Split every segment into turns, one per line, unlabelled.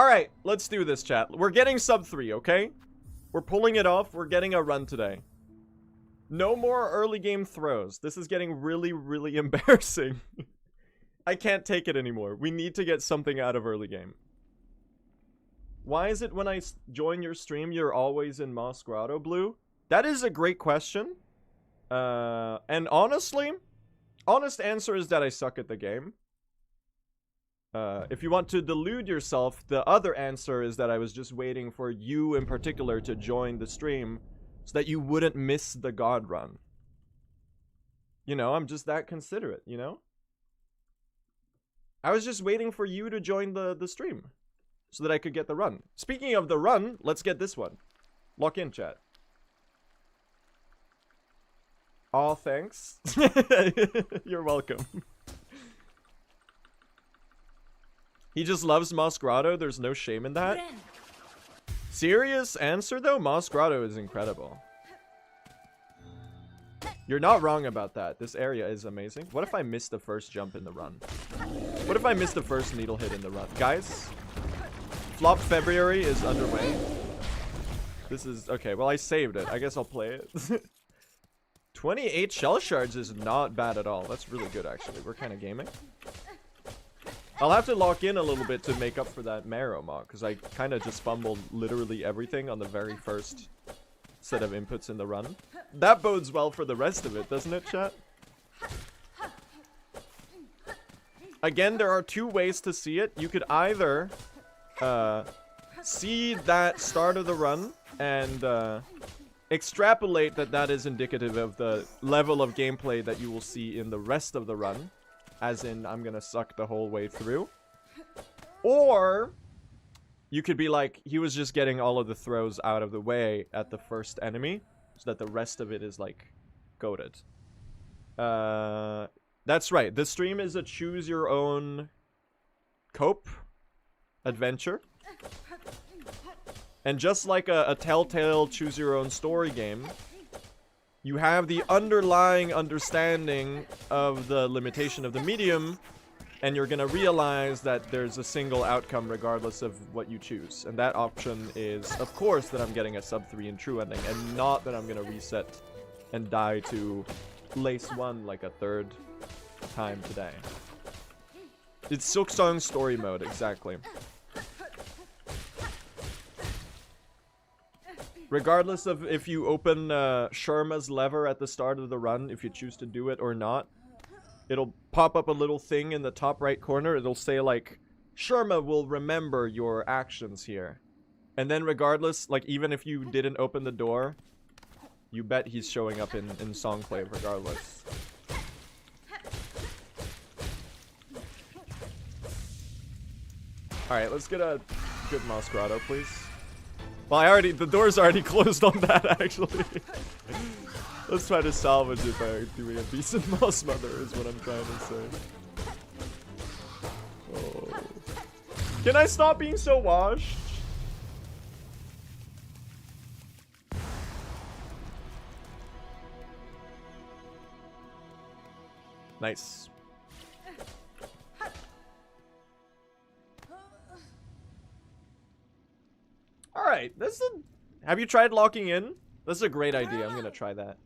Alright, let's do this, chat. We're getting sub 3, okay? We're pulling it off. We're getting a run today. No more early game throws. This is getting really, really embarrassing. I can't take it anymore. We need to get something out of early game. Why is it when I join your stream, you're always in Moss Grotto, Blue? That is a great question. And honestly, honest answer is that I suck at the game. If you want to delude yourself, the other answer is that I was just waiting for you in particular to join the stream so that you wouldn't miss the God run. You know, I'm just that considerate, you know? I was just waiting for you to join the stream so that I could get the run. Speaking of the run, let's get this one. Lock in, chat. Aw, thanks. You're welcome. He just loves Moss Grotto. There's no shame in that. Serious answer, though? Moss Grotto is incredible. You're not wrong about that. This area is amazing. What if I miss the first jump in the run? What if I miss the first needle hit in the run? Guys, Flop February is underway. This is... Okay, well, I saved it. I guess I'll play it. 28 shell shards is not bad at all. That's really good, actually. We're kind of gaming. I'll have to lock in a little bit to make up for that Marrow mock, because I kind of just fumbled literally everything on the very first set of inputs in the run. That bodes well for the rest of it, doesn't it, chat? Again, there are two ways to see it. You could either see that start of the run and extrapolate that that is indicative of the level of gameplay that you will see in the rest of the run. As in, I'm gonna suck the whole way through. Or you could be like, he was just getting all of the throws out of the way at the first enemy, so that the rest of it is, like, goated. That's right. This stream is a choose-your-own cope adventure. And just like a Telltale choose-your-own-story game, you have the underlying understanding of the limitation of the medium, and you're gonna realize that there's a single outcome regardless of what you choose. And that option is, of course, that I'm getting a sub 3 in true ending, and not that I'm gonna reset and die to lace 1 like a third time today. It's Silksong story mode, exactly. Regardless of if you open Sherma's lever at the start of the run, if you choose to do it or not, it'll pop up a little thing in the top right corner. It'll say, like, Sherma will remember your actions here. And then regardless, like, even if you didn't open the door, you bet he's showing up in SONGCLAVE regardless. Alright, let's get a good Moss Grotto, please. Well, the door's already closed on that, actually. Let's try to salvage it by doing a decent Moss Mother, is what I'm trying to say. Oh. Can I stop being so washed? Nice. Alright, have you tried locking in? This is a great idea. I'm gonna try that.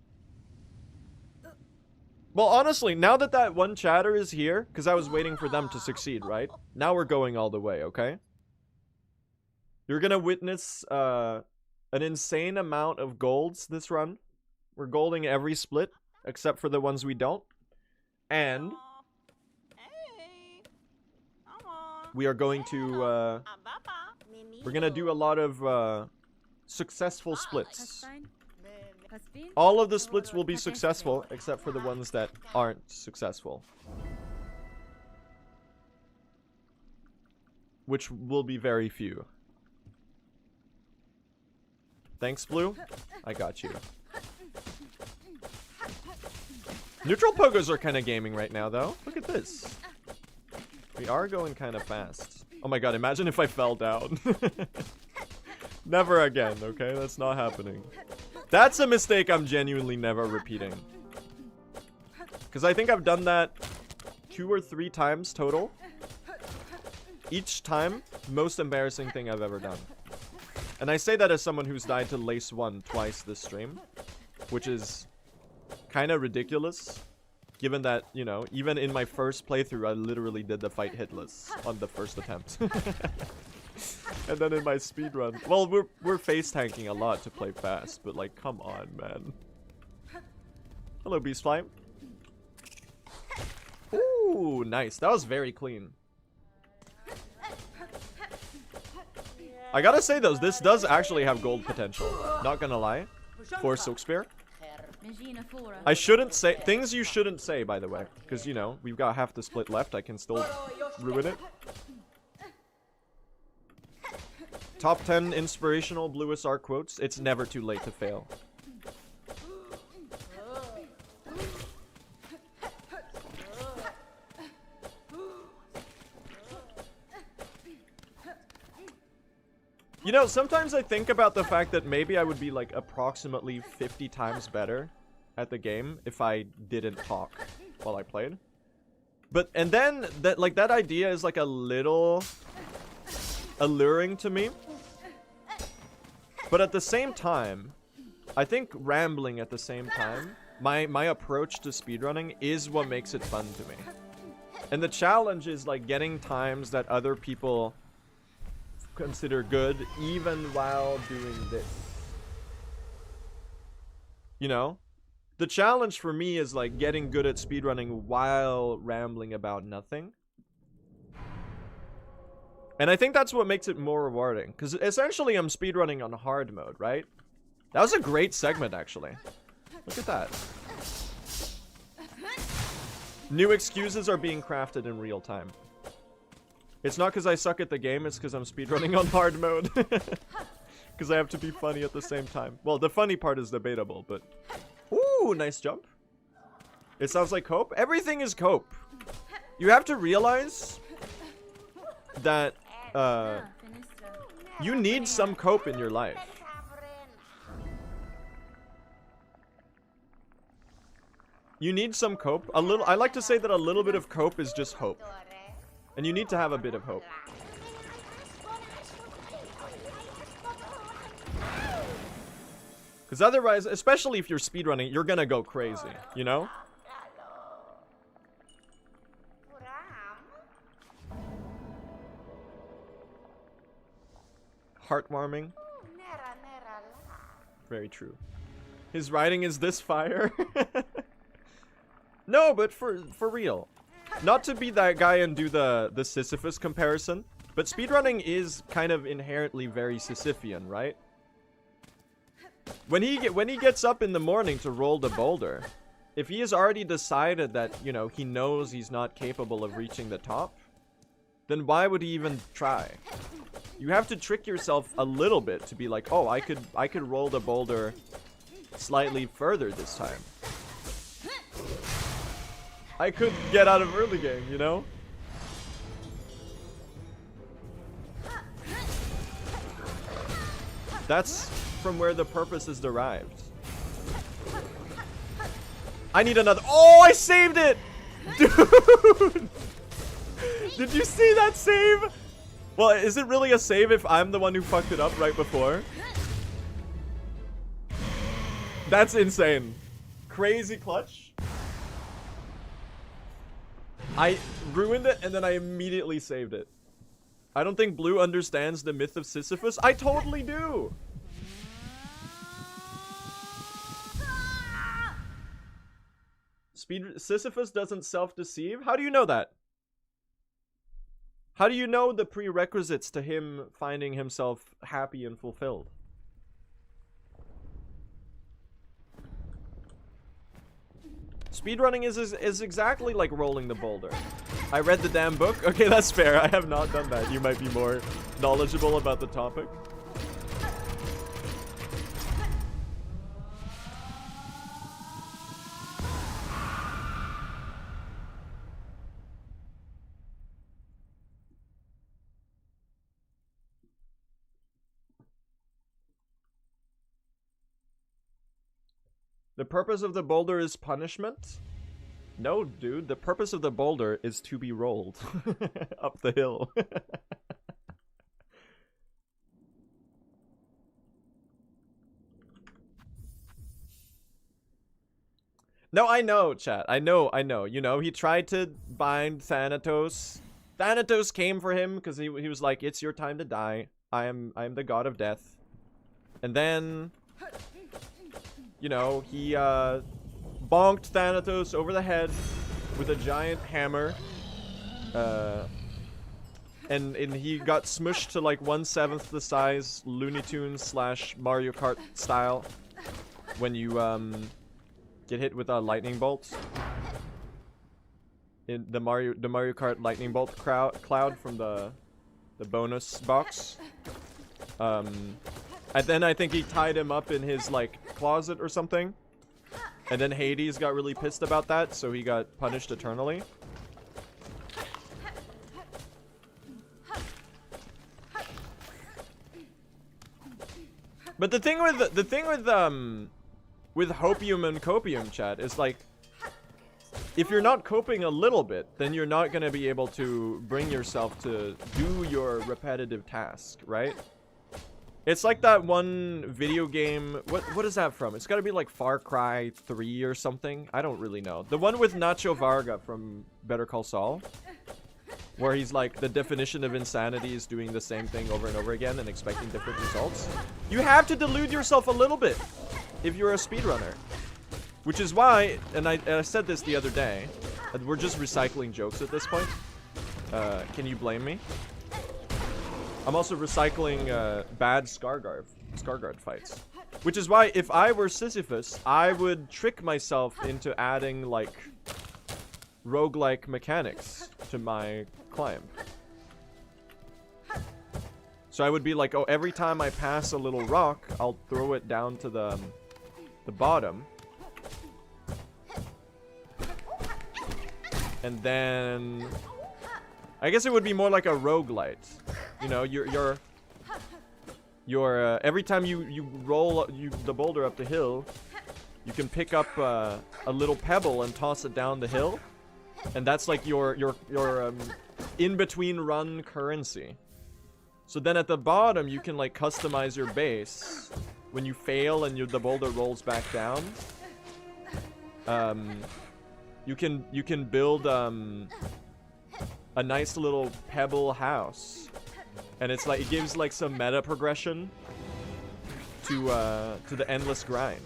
Well, honestly, now that that one chatter is here, because I was waiting for them to succeed, right? Now we're going all the way, okay? You're gonna witness an insane amount of golds this run. We're golding every split, except for the ones we don't. And we are going to we're gonna do a lot of successful splits. All of the splits will be successful, except for the ones that aren't successful. Which will be very few. Thanks, Blue. I got you. Neutral pogos are kind of gaming right now, though. Look at this. We are going kind of fast. Oh my god, imagine if I fell down. Never again, okay? That's not happening. That's a mistake I'm genuinely never repeating. Because I think I've done that 2 or 3 times total. Each time, Most embarrassing thing I've ever done. And I say that as someone who's died to Lace 1 twice this stream. Which is kind of ridiculous. Given that, you know, even in my first playthrough, I literally did the fight hitless on the first attempt. And then in my speedrun, well, we're face tanking a lot to play fast, but like, come on, man. Hello, Beastfly. Ooh, nice. That was very clean. I gotta say though, this does actually have gold potential. Not gonna lie. For Silksong. I shouldn't say things you shouldn't say, by the way, because you know we've got half the split left. I can still ruin it. Top 10 inspirational Blue SR quotes. It's never too late to fail. You know, sometimes I think about the fact that maybe I would be like approximately 50 times better at the game if I didn't talk while I played. But, and then that, like, that idea is like a little alluring to me. But at the same time, I think rambling at the same time, my approach to speedrunning is what makes it fun to me. And the challenge is like getting times that other people consider good even while doing this. You know? The challenge for me is like getting good at speedrunning while rambling about nothing. And I think that's what makes it more rewarding. Because essentially I'm speedrunning on hard mode, right? That was a great segment, actually. Look at that. New excuses are being crafted in real time. It's not because I suck at the game, it's because I'm speedrunning on hard mode. Because I have to be funny at the same time. Well, the funny part is debatable, but... Ooh, nice jump. It sounds like cope. Everything is cope. You have to realize that you need some cope in your life. You need some cope. A little. I like to say that a little bit of cope is just hope. And you need to have a bit of hope. Because otherwise, especially if you're speedrunning, you're gonna go crazy, you know? Heartwarming. Very true. His writing is this fire. No, but for real. Not to be that guy and do the Sisyphus comparison, but speedrunning is kind of inherently very Sisyphean, right? When he gets up in the morning to roll the boulder, if he has already decided that, you know, he knows he's not capable of reaching the top, then why would he even try? You have to trick yourself a little bit to be like, oh, I could roll the boulder slightly further this time. I could get out of early game, you know? That's from where the purpose is derived. I need another. Oh, I saved it! Dude! Did you see that save? Well, is it really a save if I'm the one who fucked it up right before? That's insane. Crazy clutch. I ruined it and then I immediately saved it. I don't think Blue understands the myth of Sisyphus. I totally do. Sisyphus doesn't self-deceive? How do you know that? How do you know the prerequisites to him finding himself happy and fulfilled? Speedrunning is exactly like rolling the boulder. I read the damn book. Okay, that's fair. I have not done that. You might be more knowledgeable about the topic. The purpose of the boulder is punishment? No, dude. The purpose of the boulder is to be rolled up the hill. No, I know, chat. I know. You know, he tried to bind Thanatos. Thanatos came for him because he was like, it's your time to die. I am the god of death. And then, you know, he bonked Thanatos over the head with a giant hammer. And he got smushed to like 1/7 the size, Looney Tunes / Mario Kart style, when you get hit with a lightning bolt. In the Mario Kart lightning bolt cloud from the bonus box. And then I think he tied him up in his like closet or something. And then Hades got really pissed about that, so he got punished eternally. But the thing with hopium and copium, chat, is like, if you're not coping a little bit, then you're not gonna be able to bring yourself to do your repetitive task, right? It's like that one video game. What is that from? It's gotta be like Far Cry 3 or something. I don't really know. The one with Nacho Varga from Better Call Saul, where he's like, the definition of insanity is doing the same thing over and over again and expecting different results. You have to delude yourself a little bit if you're a speedrunner. Which is why, and I said this the other day, we're just recycling jokes at this point. Can you blame me? I'm also recycling bad Skargard fights. Which is why, if I were Sisyphus, I would trick myself into adding, like, roguelike mechanics to my climb. So I would be like, oh, every time I pass a little rock, I'll throw it down to the bottom. And then I guess it would be more like a roguelite. You know, you're every time you roll the boulder up the hill, you can pick up a little pebble and toss it down the hill. And that's like your in-between run currency. So then at the bottom, you can like customize your base. When you fail and the boulder rolls back down, you can build a nice little pebble house, and it's like, it gives like some meta progression to the endless grind.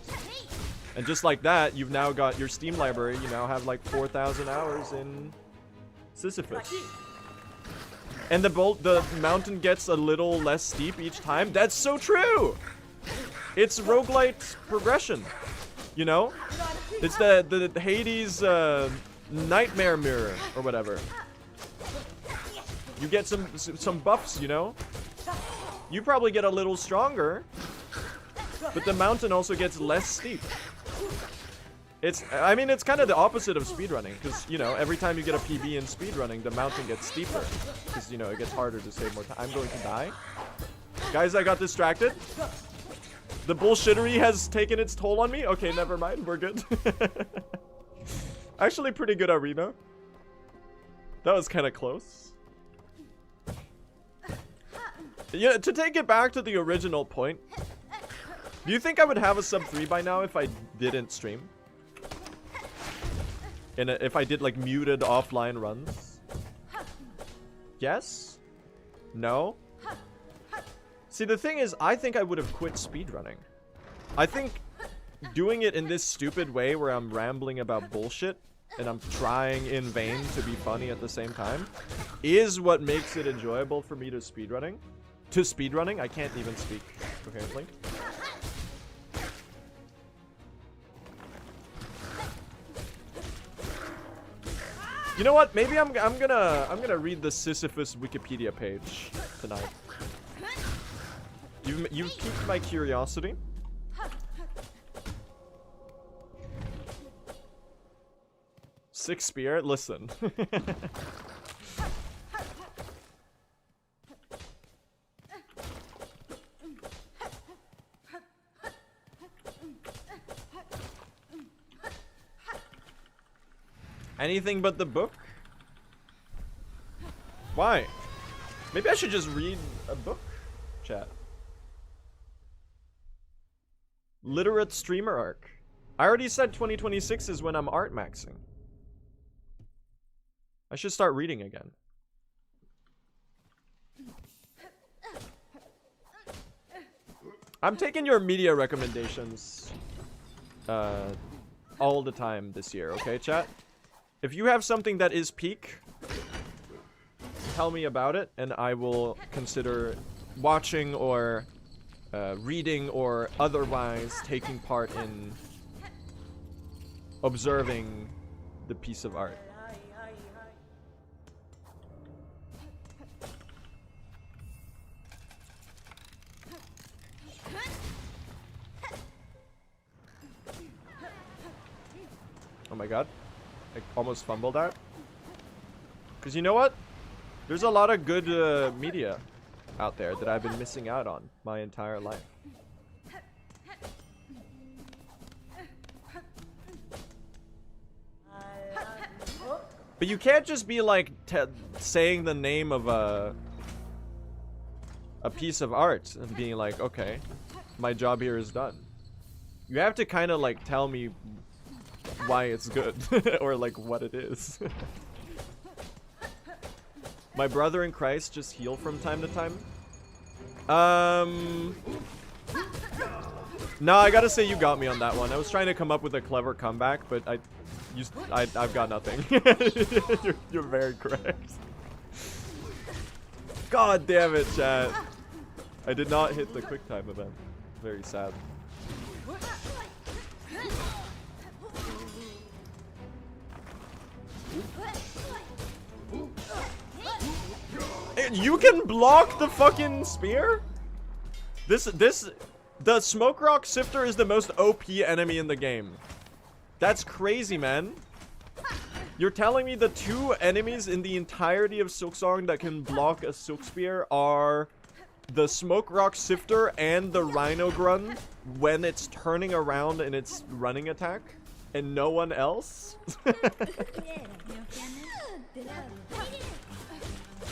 And just like that, you've now got your Steam library. You now have like 4,000 hours in Sisyphus. And the mountain gets a little less steep each time. That's so true! It's roguelite progression, you know? It's the Hades nightmare mirror or whatever. You get some buffs, you know? You probably get a little stronger, but the mountain also gets less steep. I mean, it's kind of the opposite of speedrunning, because, you know, every time you get a PB in speedrunning, the mountain gets steeper, because, you know, it gets harder to save more time. I'm going to die. Guys, I got distracted. The bullshittery has taken its toll on me. Okay, never mind. We're good. Actually, pretty good arena. That was kind of close. Yeah, to take it back to the original point, do you think I would have a sub 3 by now if I didn't stream? If I did like muted offline runs? Yes? No? See, the thing is, I think I would have quit speedrunning. I think doing it in this stupid way where I'm rambling about bullshit and I'm trying in vain to be funny at the same time is what makes it enjoyable for me to speedrunning. I can't even speak coherently. You know what? Maybe I'm gonna read the Sisyphus Wikipedia page tonight. You've piqued my curiosity. Six spear, listen. Anything but the book? Why? Maybe I should just read a book? Chat. Literate streamer arc. I already said 2026 is when I'm art maxing. I should start reading again. I'm taking your media recommendations all the time this year, okay, chat? If you have something that is peak, tell me about it, and I will consider watching or reading or otherwise taking part in observing the piece of art. Oh my god. I almost fumbled that. Because you know what? There's a lot of good media out there that I've been missing out on my entire life. But you can't just be like saying the name of a piece of art and being like, okay, my job here is done. You have to kind of like tell me why it's good or like what it is. My brother in Christ just heal from time to time. No, I gotta say you got me on that one. I was trying to come up with a clever comeback, but I've got nothing. You're very correct. God damn it, chat. I did not hit the quick time event. Very sad. You can block the fucking spear? The Smoke Rock Sifter is the most OP enemy in the game. That's crazy, man. You're telling me the two enemies in the entirety of Silksong that can block a Silk Spear are the Smoke Rock Sifter and the Rhino Grun when it's turning around in its running attack? And no one else?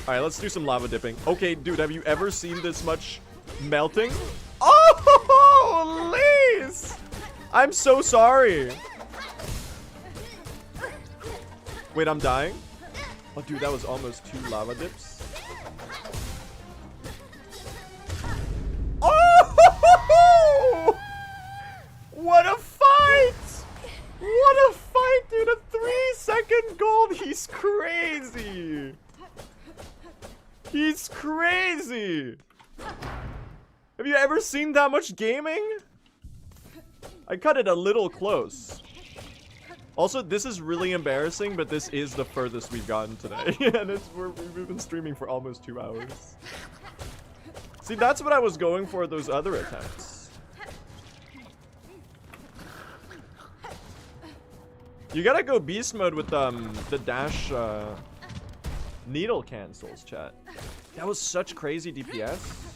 Alright, let's do some lava dipping. Okay, dude, have you ever seen this much melting? Oh, Liz! I'm so sorry. Wait, I'm dying? Oh, dude, that was almost 2 lava dips. Oh! What a fight! What a fight, dude! A 3-second gold! He's crazy! He's crazy! Have you ever seen that much gaming? I cut it a little close. Also, this is really embarrassing, but this is the furthest we've gotten today. And we've been streaming for almost 2 hours. See, that's what I was going for those other attempts. You gotta go beast mode with the dash needle cancels, chat. That was such crazy DPS.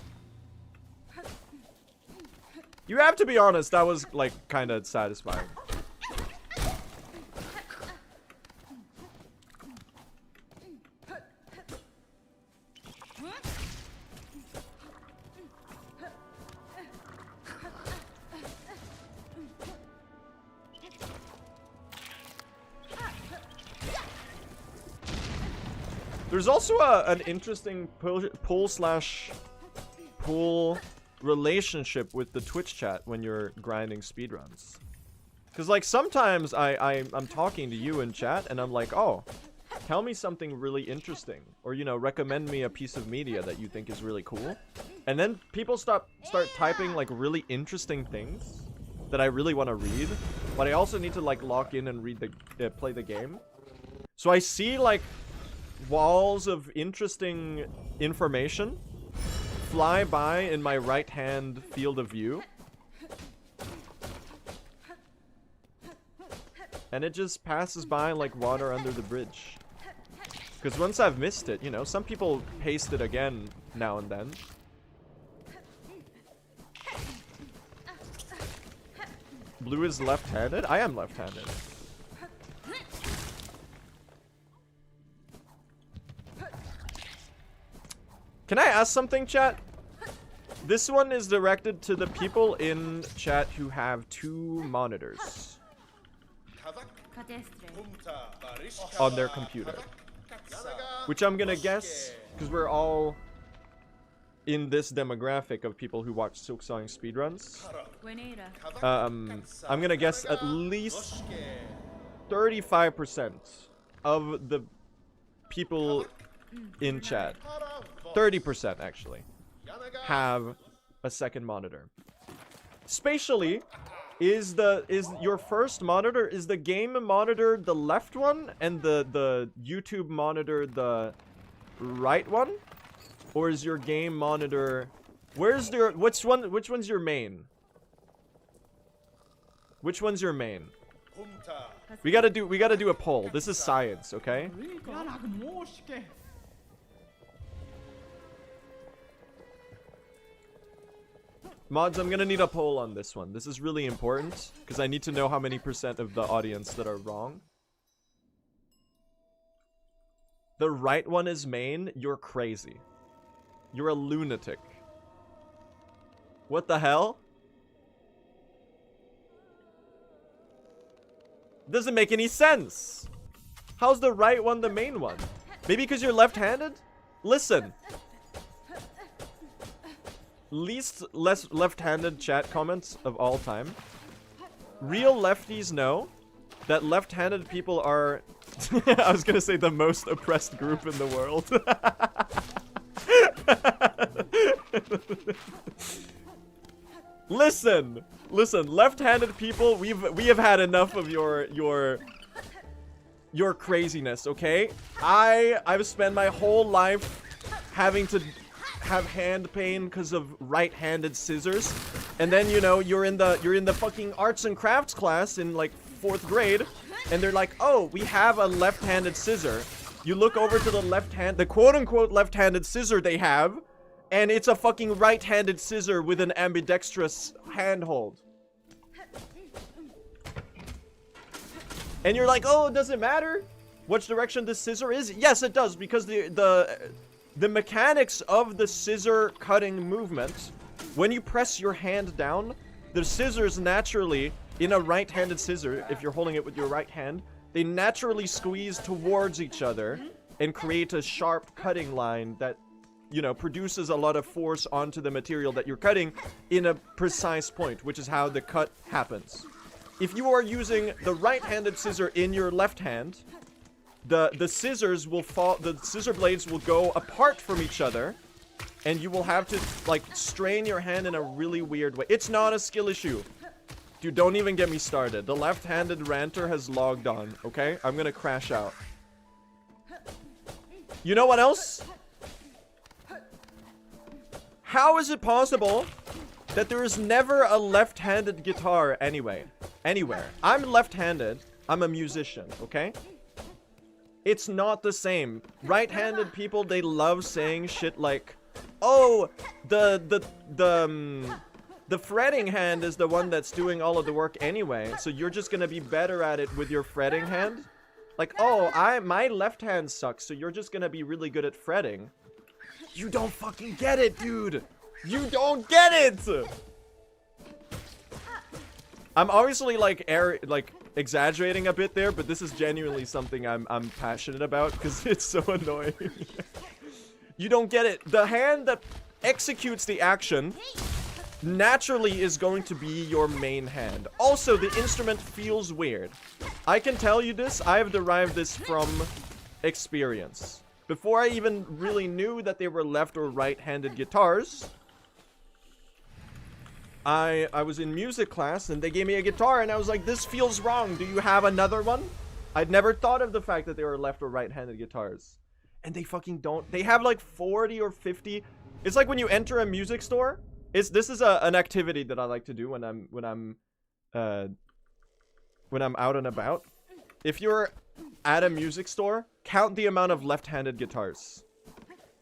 You have to be honest, that was like kind of satisfying. There's also an interesting pull/pull relationship with the Twitch chat when you're grinding speedruns. Because like sometimes I'm talking to you in chat and I'm like, oh, tell me something really interesting, or you know, recommend me a piece of media that you think is really cool. And then people start typing like really interesting things that I really want to read, but I also need to like lock in and read the play the game. So I see like walls of interesting information fly by in my right hand field of view, and it just passes by like water under the bridge. Because once I've missed it, you know, some people paste it again now and then. Blue is left-handed? I am left-handed. Can I ask something, chat? This one is directed to the people in chat who have 2 monitors. on their computer. Which I'm gonna guess, because we're all in this demographic of people who watch Silksong speedruns. I'm gonna guess at least 35% of the people in chat, 30% actually, have a second monitor. Spatially, is your first monitor, is the game monitor the left one and the YouTube monitor the right one? Or is your game monitor, which one's your main? Which one's your main? We gotta do a poll. This is science, okay? Mods, I'm gonna need a poll on this one. This is really important, because I need to know how many percent of the audience that are wrong. The right one is main? You're crazy. You're a lunatic. What the hell? Doesn't make any sense. How's the right one the main one? Maybe because you're left-handed? Listen. Least left-handed chat comments of all time. Real lefties know that left-handed people are I was gonna say the most oppressed group in the world. Listen, left-handed people, we have had enough of your craziness, okay? I've spent my whole life having to have hand pain because of right-handed scissors, and then you know you're in the fucking arts and crafts class in like 4th grade, and they're like, oh, we have a left-handed scissor. You look over to the quote-unquote left-handed scissor they have, and it's a fucking right-handed scissor with an ambidextrous handhold. And you're like, oh, does it matter which direction the scissor is? Yes, it does, because the mechanics of the scissor cutting movement, when you press your hand down, the scissors naturally, in a right-handed scissor, if you're holding it with your right hand, they naturally squeeze towards each other and create a sharp cutting line that, you know, produces a lot of force onto the material that you're cutting in a precise point, which is how the cut happens. If you are using the right-handed scissor in your left hand, the scissors will fall, the scissor blades will go apart from each other, and you will have to, like, strain your hand in a really weird way. It's not a skill issue. Dude, don't even get me started. The left-handed ranter has logged on, okay? I'm gonna crash out. You know what else? How is it possible that there is never a left-handed guitar anywhere? I'm left-handed. I'm a musician, okay? It's not the same. Right-handed people, they love saying shit like, oh, the fretting hand is the one that's doing all of the work anyway, so you're just gonna be better at it with your fretting hand? Like, oh, my left hand sucks, so you're just gonna be really good at fretting. You don't fucking get it, dude! You don't get it! I'm obviously, like, exaggerating a bit there, but this is genuinely something I'm passionate about, because it's so annoying. You don't get it. The hand that executes the action naturally is going to be your main hand. Also, the instrument feels weird. I can tell you this. I have derived this from experience. Before I even really knew that they were left or right-handed guitars, I was in music class and they gave me a guitar and I was like, this feels wrong. Do you have another one? I'd never thought of the fact that they were left or right-handed guitars. And they fucking don't. They have like 40 or 50. It's like when you enter a music store. This is an activity that I like to do when I'm out and about. If you're at a music store, count the amount of left-handed guitars.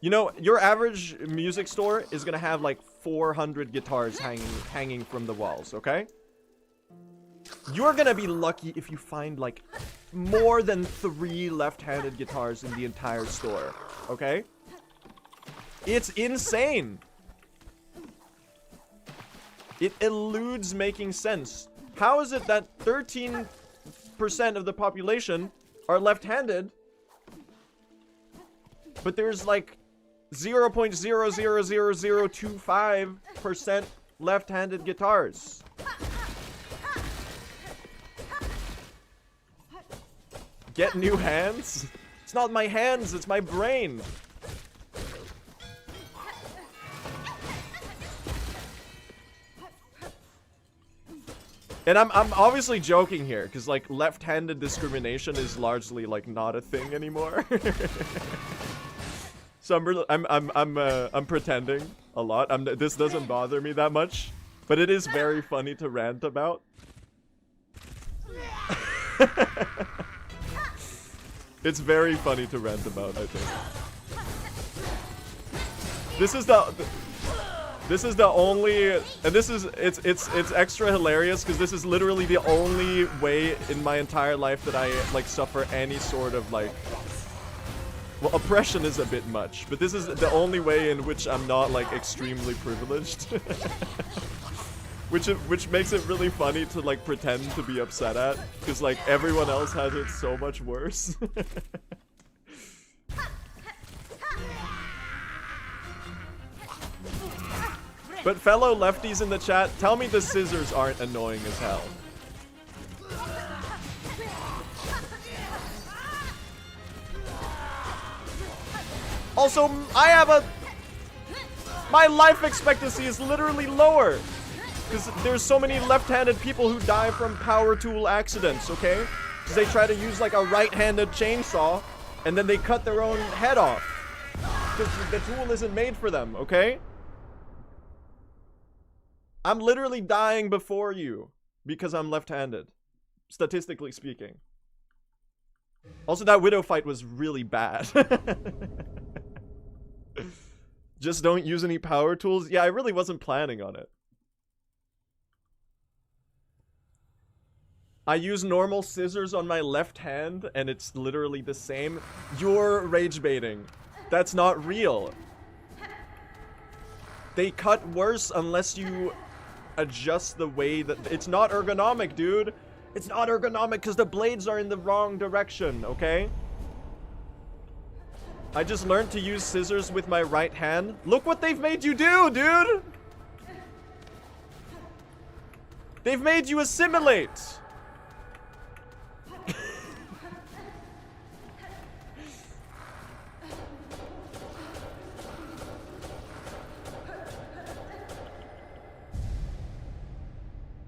You know, your average music store is gonna have like 400 guitars hanging from the walls, okay? You're gonna be lucky if you find like more than 3 left-handed guitars in the entire store, okay? It's insane. It eludes making sense. How is it that 13 98% of the population are left-handed, but there's like 0.0000025% left-handed guitars. Get new hands? It's not my hands, it's my brain. And I'm obviously joking here, because like left-handed discrimination is largely like not a thing anymore. So I'm pretending a lot. This doesn't bother me that much, but it is very funny to rant about. It's very funny to rant about, I think. This is the only, and it's extra hilarious because this is literally the only way in my entire life that I like suffer any sort of like, well, oppression is a bit much, but this is the only way in which I'm not like extremely privileged. Which makes it really funny to like pretend to be upset at, because like everyone else has it so much worse. But fellow lefties in the chat, tell me the scissors aren't annoying as hell. Also, my life expectancy is literally lower. Because there's so many left-handed people who die from power tool accidents, okay? Because they try to use like a right-handed chainsaw, and then they cut their own head off. Because the tool isn't made for them, okay? I'm literally dying before you because I'm left-handed, statistically speaking. Also, that Widow fight was really bad. Just don't use any power tools. Yeah, I really wasn't planning on it. I use normal scissors on my left hand, and it's literally the same. You're rage baiting. That's not real. They cut worse unless you adjust the way that... It's not ergonomic, dude. It's not ergonomic because the blades are in the wrong direction, okay? I just learned to use scissors with my right hand. Look what they've made you do, dude! They've made you assimilate!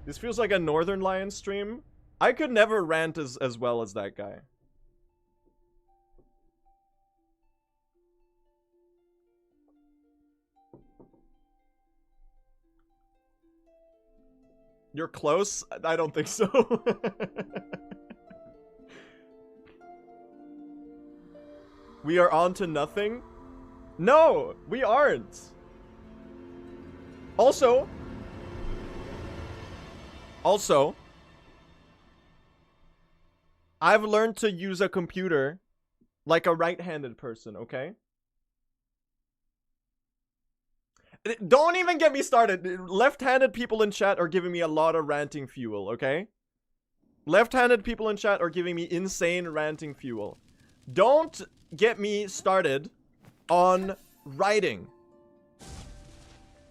This feels like a Northern Lion stream. I could never rant as well as that guy. You're close? I don't think so. We are on to nothing? No, we aren't. Also, I've learned to use a computer like a right-handed person, okay? Don't even get me started. Left-handed people in chat are giving me a lot of ranting fuel, okay? Left-handed people in chat are giving me insane ranting fuel. Don't get me started on writing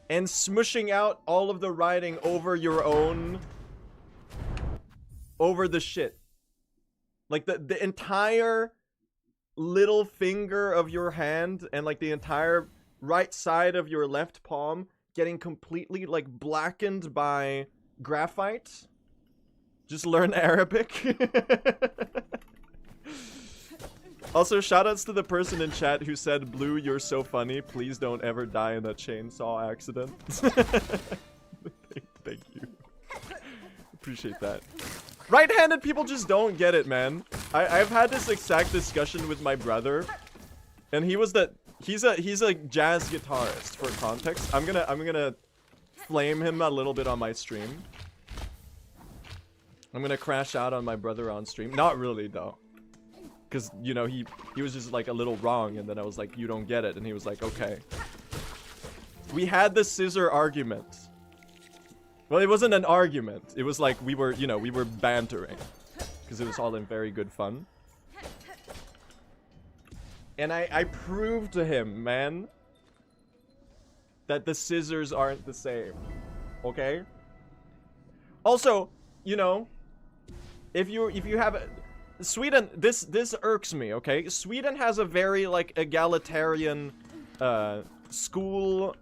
and smushing out all of the writing over your own... over the shit. Like the entire little finger of your hand and like the entire right side of your left palm getting completely like blackened by graphite. Just learn Arabic. Also, shoutouts to the person in chat who said, "Blue, you're so funny. Please don't ever die in a chainsaw accident." Thank you. Appreciate that. Right-handed people just don't get it, man. I've had this exact discussion with my brother, and he was that he's a jazz guitarist. For context, I'm gonna flame him a little bit on my stream. I'm gonna crash out on my brother on stream. Not really though, because you know he was just like a little wrong, and then I was like, "You don't get it," and he was like, "Okay." We had the scissor argument. Well, it wasn't an argument. It was like we were bantering. because it was all in very good fun. And I proved to him, man, that the scissors aren't the same. Okay? Also, you know, if you have Sweden, this irks me, okay? Sweden has a very like egalitarian school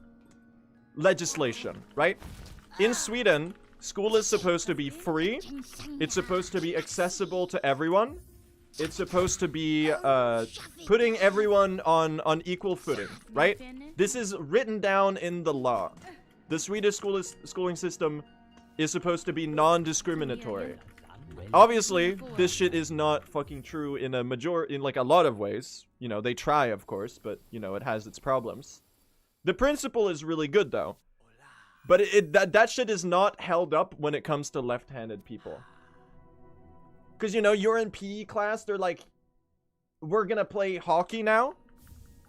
legislation, right? In Sweden, school is supposed to be free. It's supposed to be accessible to everyone. It's supposed to be putting everyone on equal footing, right? This is written down in the law. The Swedish schooling system is supposed to be non-discriminatory. Obviously, this shit is not fucking true in like a lot of ways. You know, they try, of course, but you know, it has its problems. The principle is really good though. But that shit is not held up when it comes to left-handed people. Because, you know, you're in PE class, they're like, we're gonna play hockey now.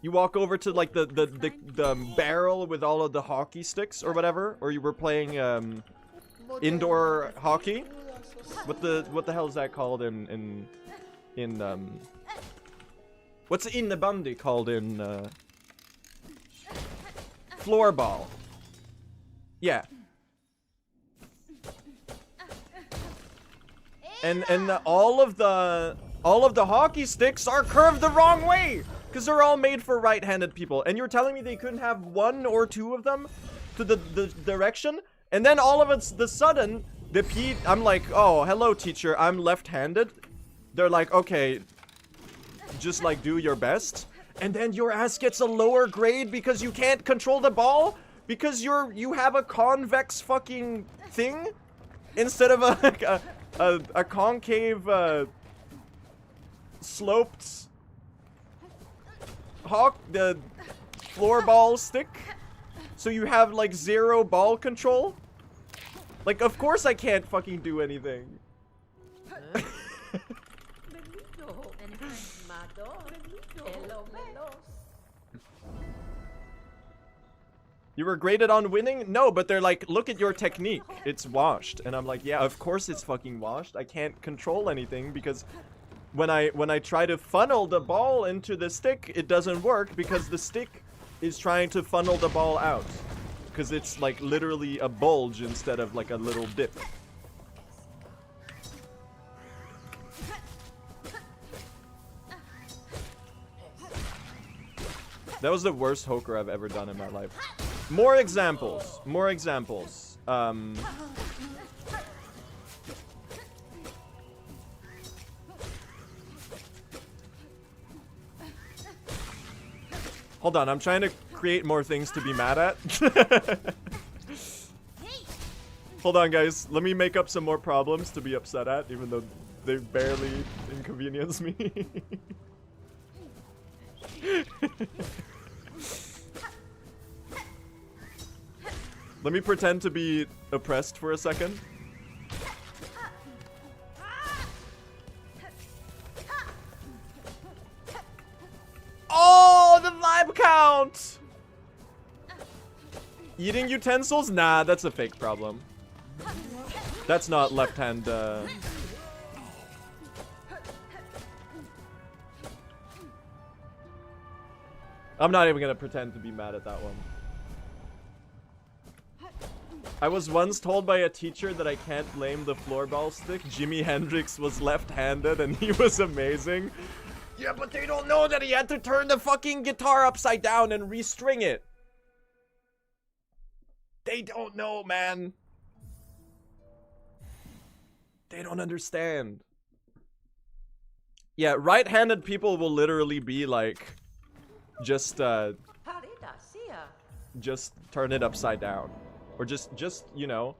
You walk over to, like, the barrel with all of the hockey sticks or whatever. Or you were playing, indoor hockey. What the hell is that called in what's innebandy called in, floorball? Yeah. And all of the hockey sticks are curved the wrong way because they're all made for right-handed people. And you're telling me they couldn't have one or two of them to the direction? And then all of the sudden, I'm like, oh, hello, teacher, I'm left-handed. They're like, okay, just like do your best. And then your ass gets a lower grade because you can't control the ball because you have a convex fucking thing instead of a concave, sloped the floorball stick. So you have like 0 ball control. Like, of course I can't fucking do anything. You were graded on winning? No, but they're like, look at your technique. It's washed. And I'm like, yeah, of course it's fucking washed. I can't control anything because when I try to funnel the ball into the stick, it doesn't work because the stick is trying to funnel the ball out. Because it's like literally a bulge instead of like a little dip. That was the worst hoker I've ever done in my life. More examples. More examples. Hold on, I'm trying to create more things to be mad at. Hold on, guys. Let me make up some more problems to be upset at, even though they barely inconvenience me. Let me pretend to be oppressed for a second. Oh, the vibe count! Eating utensils? Nah, that's a fake problem. That's not left hand, I'm not even gonna pretend to be mad at that one. I was once told by a teacher that I can't blame the floorball stick. Jimi Hendrix was left-handed and he was amazing. Yeah, but they don't know that he had to turn the fucking guitar upside down and restring it. They don't know, man. They don't understand. Yeah, right-handed people will literally be like, just turn it upside down. Or just, you know,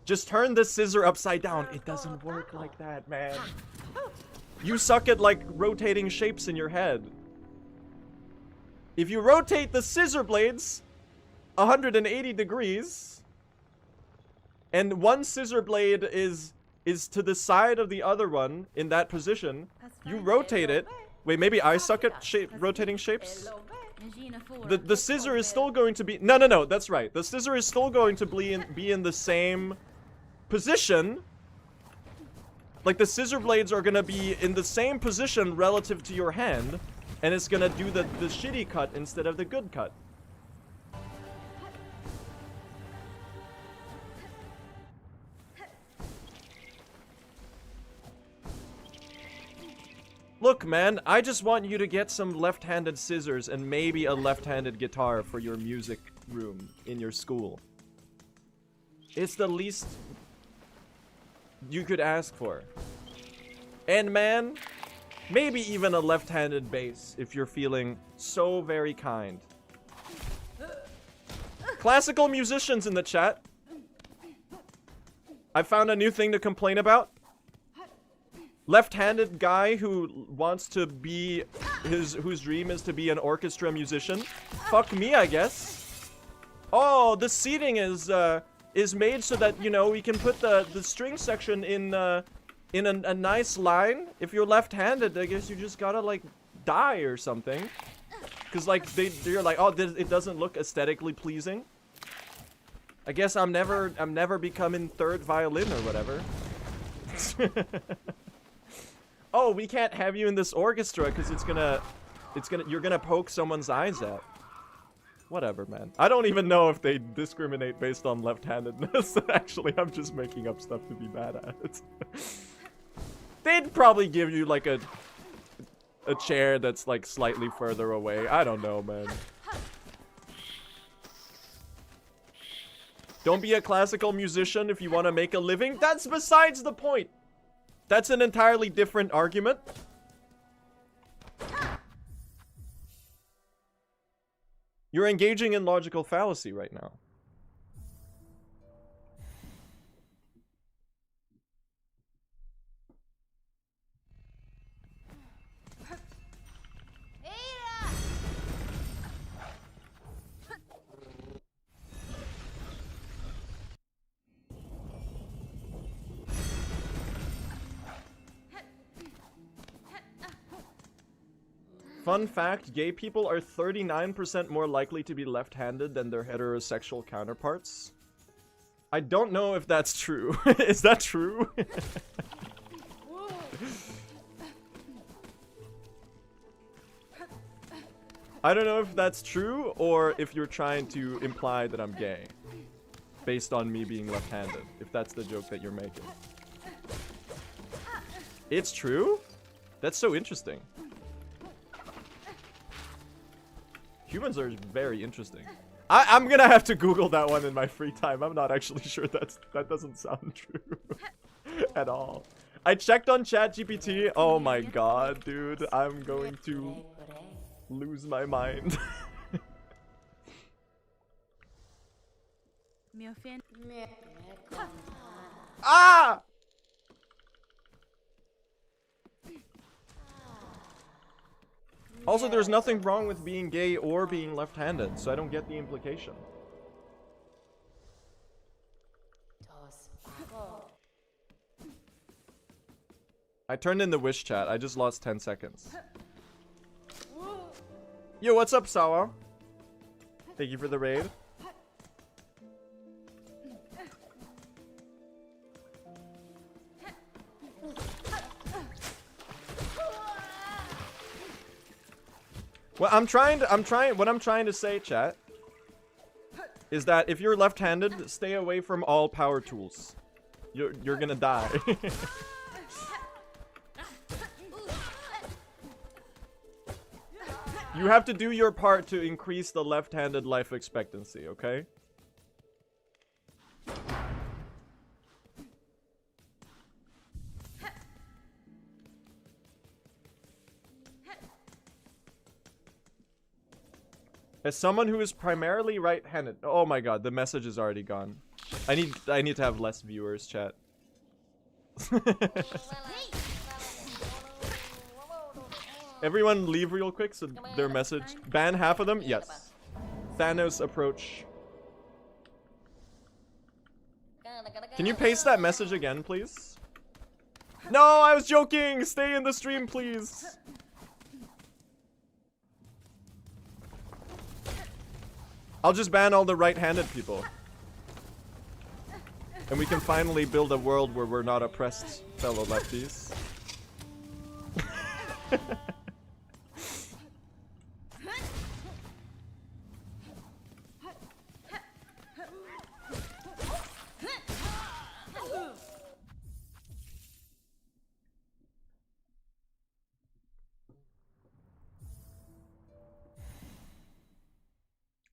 just turn the scissor upside down. It doesn't work like that, man. You suck at, like, rotating shapes in your head. If you rotate the scissor blades 180 degrees, and one scissor blade is to the side of the other one in that position, you rotate it. Wait, maybe I suck at rotating shapes? The scissor is still going to be... No, that's right. The scissor is still going to be in the same position. Like, the scissor blades are gonna be in the same position relative to your hand, and it's gonna do the shitty cut instead of the good cut. Look, man, I just want you to get some left-handed scissors and maybe a left-handed guitar for your music room in your school. It's the least you could ask for. And man, maybe even a left-handed bass if you're feeling so very kind. Classical musicians in the chat. I found a new thing to complain about. Left-handed guy who wants to be whose dream is to be an orchestra musician. Fuck me, I guess. Oh, the seating is made so that, you know, we can put the string section in a nice line. If you're left-handed, I guess you just gotta like die or something. Cause like they're like, oh, it doesn't look aesthetically pleasing. I guess I'm never becoming third violin or whatever. Oh, we can't have you in this orchestra because you're gonna poke someone's eyes out. Whatever, man. I don't even know if they discriminate based on left-handedness. Actually, I'm just making up stuff to be bad at it. They'd probably give you like a chair that's like slightly further away. I don't know, man. Don't be a classical musician if you want to make a living. That's besides the point. That's an entirely different argument. You're engaging in logical fallacy right now. Fun fact, gay people are 39% more likely to be left-handed than their heterosexual counterparts. I don't know if that's true. Is that true? I don't know if that's true or if you're trying to imply that I'm gay. Based on me being left-handed. If that's the joke that you're making. It's true? That's so interesting. Humans are very interesting. I'm gonna have to Google that one in my free time. I'm not actually sure that doesn't sound true at all. I checked on ChatGPT. Oh my god, dude. I'm going to lose my mind. Ah! Also, there's nothing wrong with being gay or being left-handed, so I don't get the implication. I turned in the wish chat. I just lost 10 seconds. Yo, what's up, Sawa? Thank you for the raid. Well, what I'm trying to say, chat, is that if you're left-handed, stay away from all power tools. You're gonna die. You have to do your part to increase the left-handed life expectancy, okay? As someone who is primarily right-handed... Oh my god, the message is already gone. I need to have less viewers, chat. Everyone leave real quick so their message... Ban half of them? Yes. Thanos approach. Can you paste that message again, please? No, I was joking! Stay in the stream, please! I'll just ban all the right-handed people. And we can finally build a world where we're not oppressed, fellow lefties.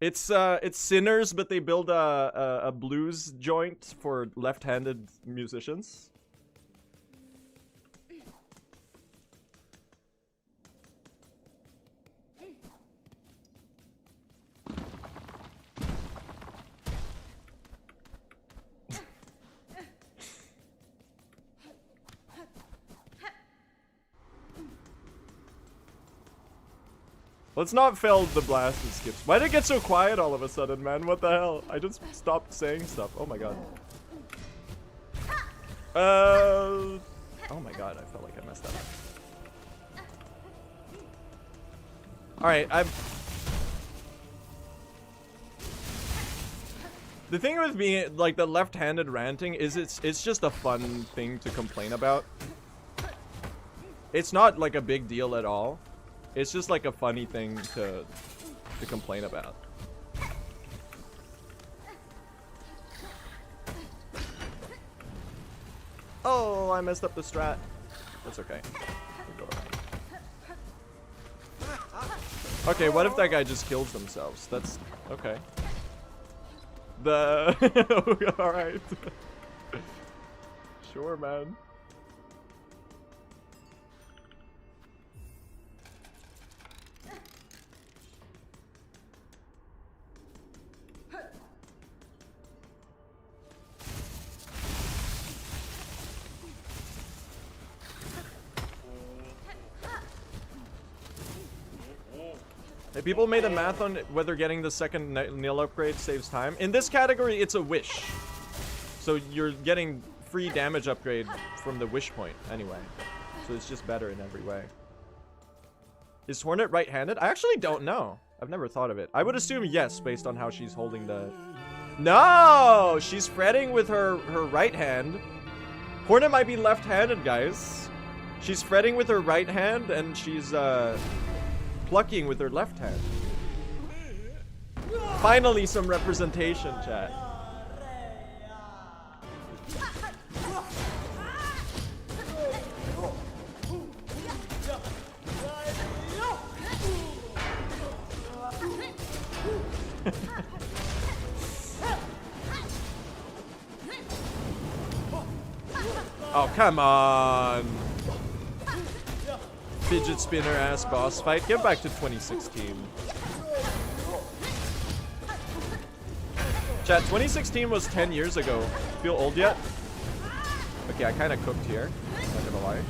It's Sinners, but they build a blues joint for left-handed musicians. Let's not fail the blast and skips. Why did it get so quiet all of a sudden, man? What the hell? I just stopped saying stuff. Oh my god. Oh my god, I felt like I messed up. Alright, the thing with being like the left-handed ranting is it's just a fun thing to complain about. It's not like a big deal at all. It's just like a funny thing to complain about. Oh, I messed up the strat. That's okay. We'll go around. Okay, what if that guy just kills themselves? That's okay. Alright. Sure, man. Hey, people made a math on whether getting the second nil upgrade saves time. In this category, it's a wish. So you're getting free damage upgrade from the wish point anyway. So it's just better in every way. Is Hornet right-handed? I actually don't know. I've never thought of it. I would assume yes, based on how she's holding the... No! She's fretting with her right hand. Hornet might be left-handed, guys. She's fretting with her right hand, and she's, plucking with her left hand. Finally, some representation, chat. Oh, come on. Fidget spinner ass boss fight. Get back to 2016. Chat, 2016 was 10 years ago. Feel old yet? Okay, I kind of cooked here. Not gonna lie.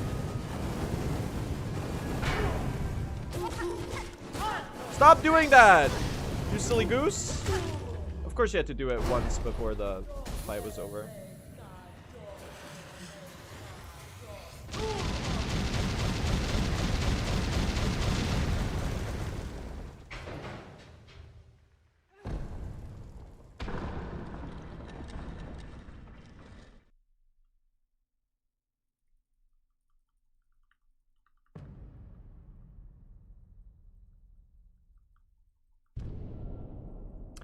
Stop doing that! You silly goose! Of course you had to do it once before the fight was over.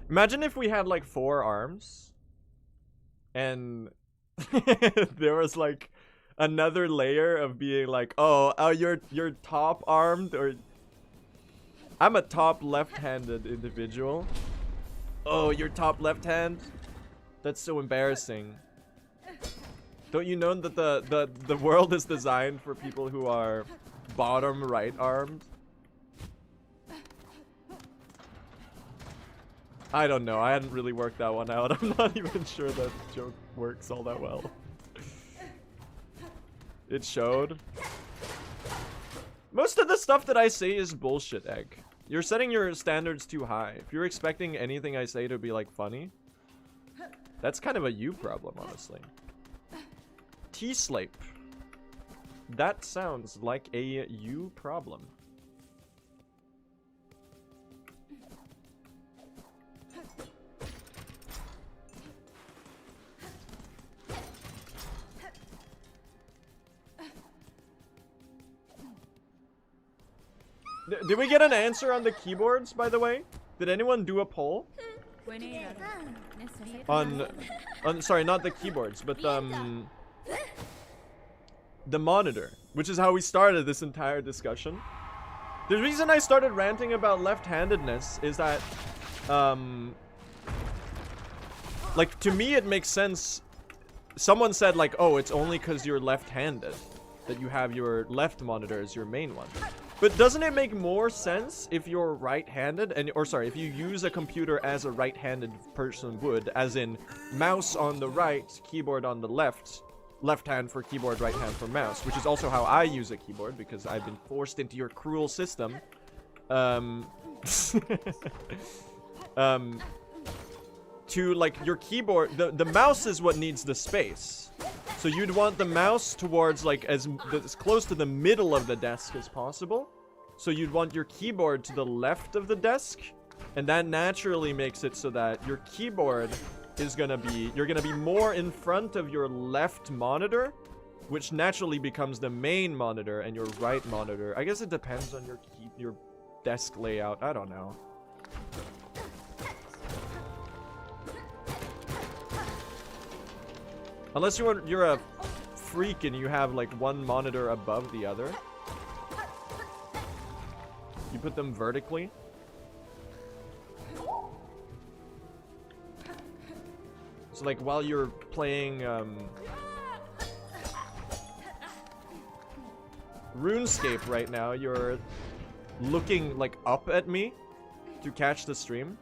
Imagine if we had like 4 arms and there was like another layer of being like, oh, you're top armed, or I'm a top left-handed individual. Oh, you're top left hand? That's so embarrassing. Don't you know that the world is designed for people who are bottom right armed? I don't know. I hadn't really worked that one out. I'm not even sure that joke works all that well. It showed. Most of the stuff that I say is bullshit, Egg. You're setting your standards too high. If you're expecting anything I say to be like funny, that's kind of a you problem, honestly. T-Slape. That sounds like a you problem. Did we get an answer on the keyboards, by the way? Did anyone do a poll? On sorry, not the keyboards, but the monitor, which is how we started this entire discussion. The reason I started ranting about left-handedness is that, like, to me it makes sense. Someone said, like, oh, it's only because you're left-handed that you have your left monitor as your main one. But doesn't it make more sense if you're right-handed, or sorry, if you use a computer as a right-handed person would, as in mouse on the right, keyboard on the left, left hand for keyboard, right hand for mouse, which is also how I use a keyboard because I've been forced into your cruel system. To like your keyboard, the mouse is what needs the space. So you'd want the mouse towards like as close to the middle of the desk as possible. So you'd want your keyboard to the left of the desk, and that naturally makes it so that your keyboard is gonna be, you're gonna be more in front of your left monitor, which naturally becomes the main monitor, and your right monitor, I guess it depends on your desk layout. I don't know. Unless you're a freak and you have like one monitor above the other. You put them vertically. So like while you're playing RuneScape right now, you're looking like up at me to catch the stream.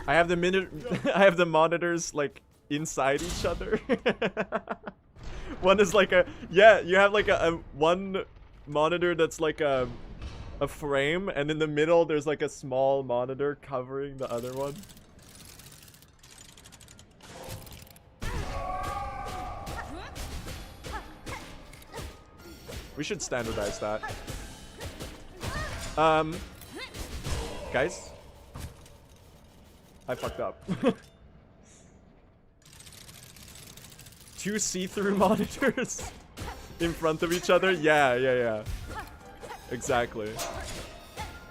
I have the monitors like inside each other. One is like a, yeah, you have like a one monitor that's like a frame, and in the middle there's like a small monitor covering the other one. We should standardize that. Guys, I fucked up. Two see-through monitors in front of each other? Yeah. Exactly.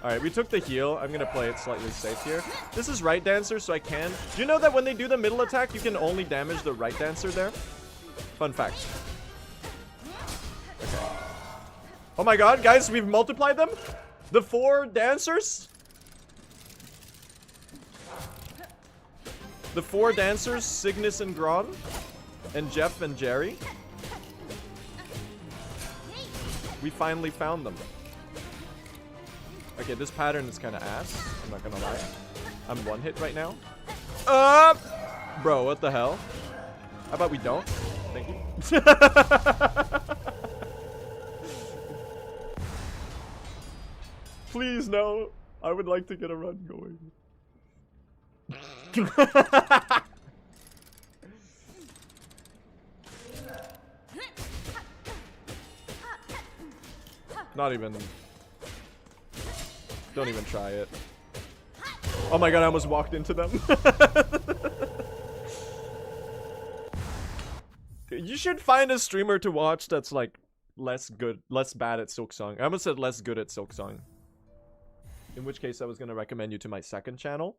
Alright, we took the heal. I'm gonna play it slightly safe here. This is right dancer, so I can. Do you know that when they do the middle attack, you can only damage the right dancer there? Fun fact. Okay. Oh my god, guys, we've multiplied them? The 4 dancers? The 4 dancers, Cygnus and Gron, and Jeff and Jerry. We finally found them. Okay, this pattern is kind of ass. I'm not gonna lie. I'm 1 hit right now. Bro, what the hell? How about we don't? Thank you. Please, no. I would like to get a run going. Not even. Don't even try it. Oh my god, I almost walked into them. You should find a streamer to watch that's like less bad at Silksong. I almost said less good at Silksong. In which case I was gonna recommend you to my second channel.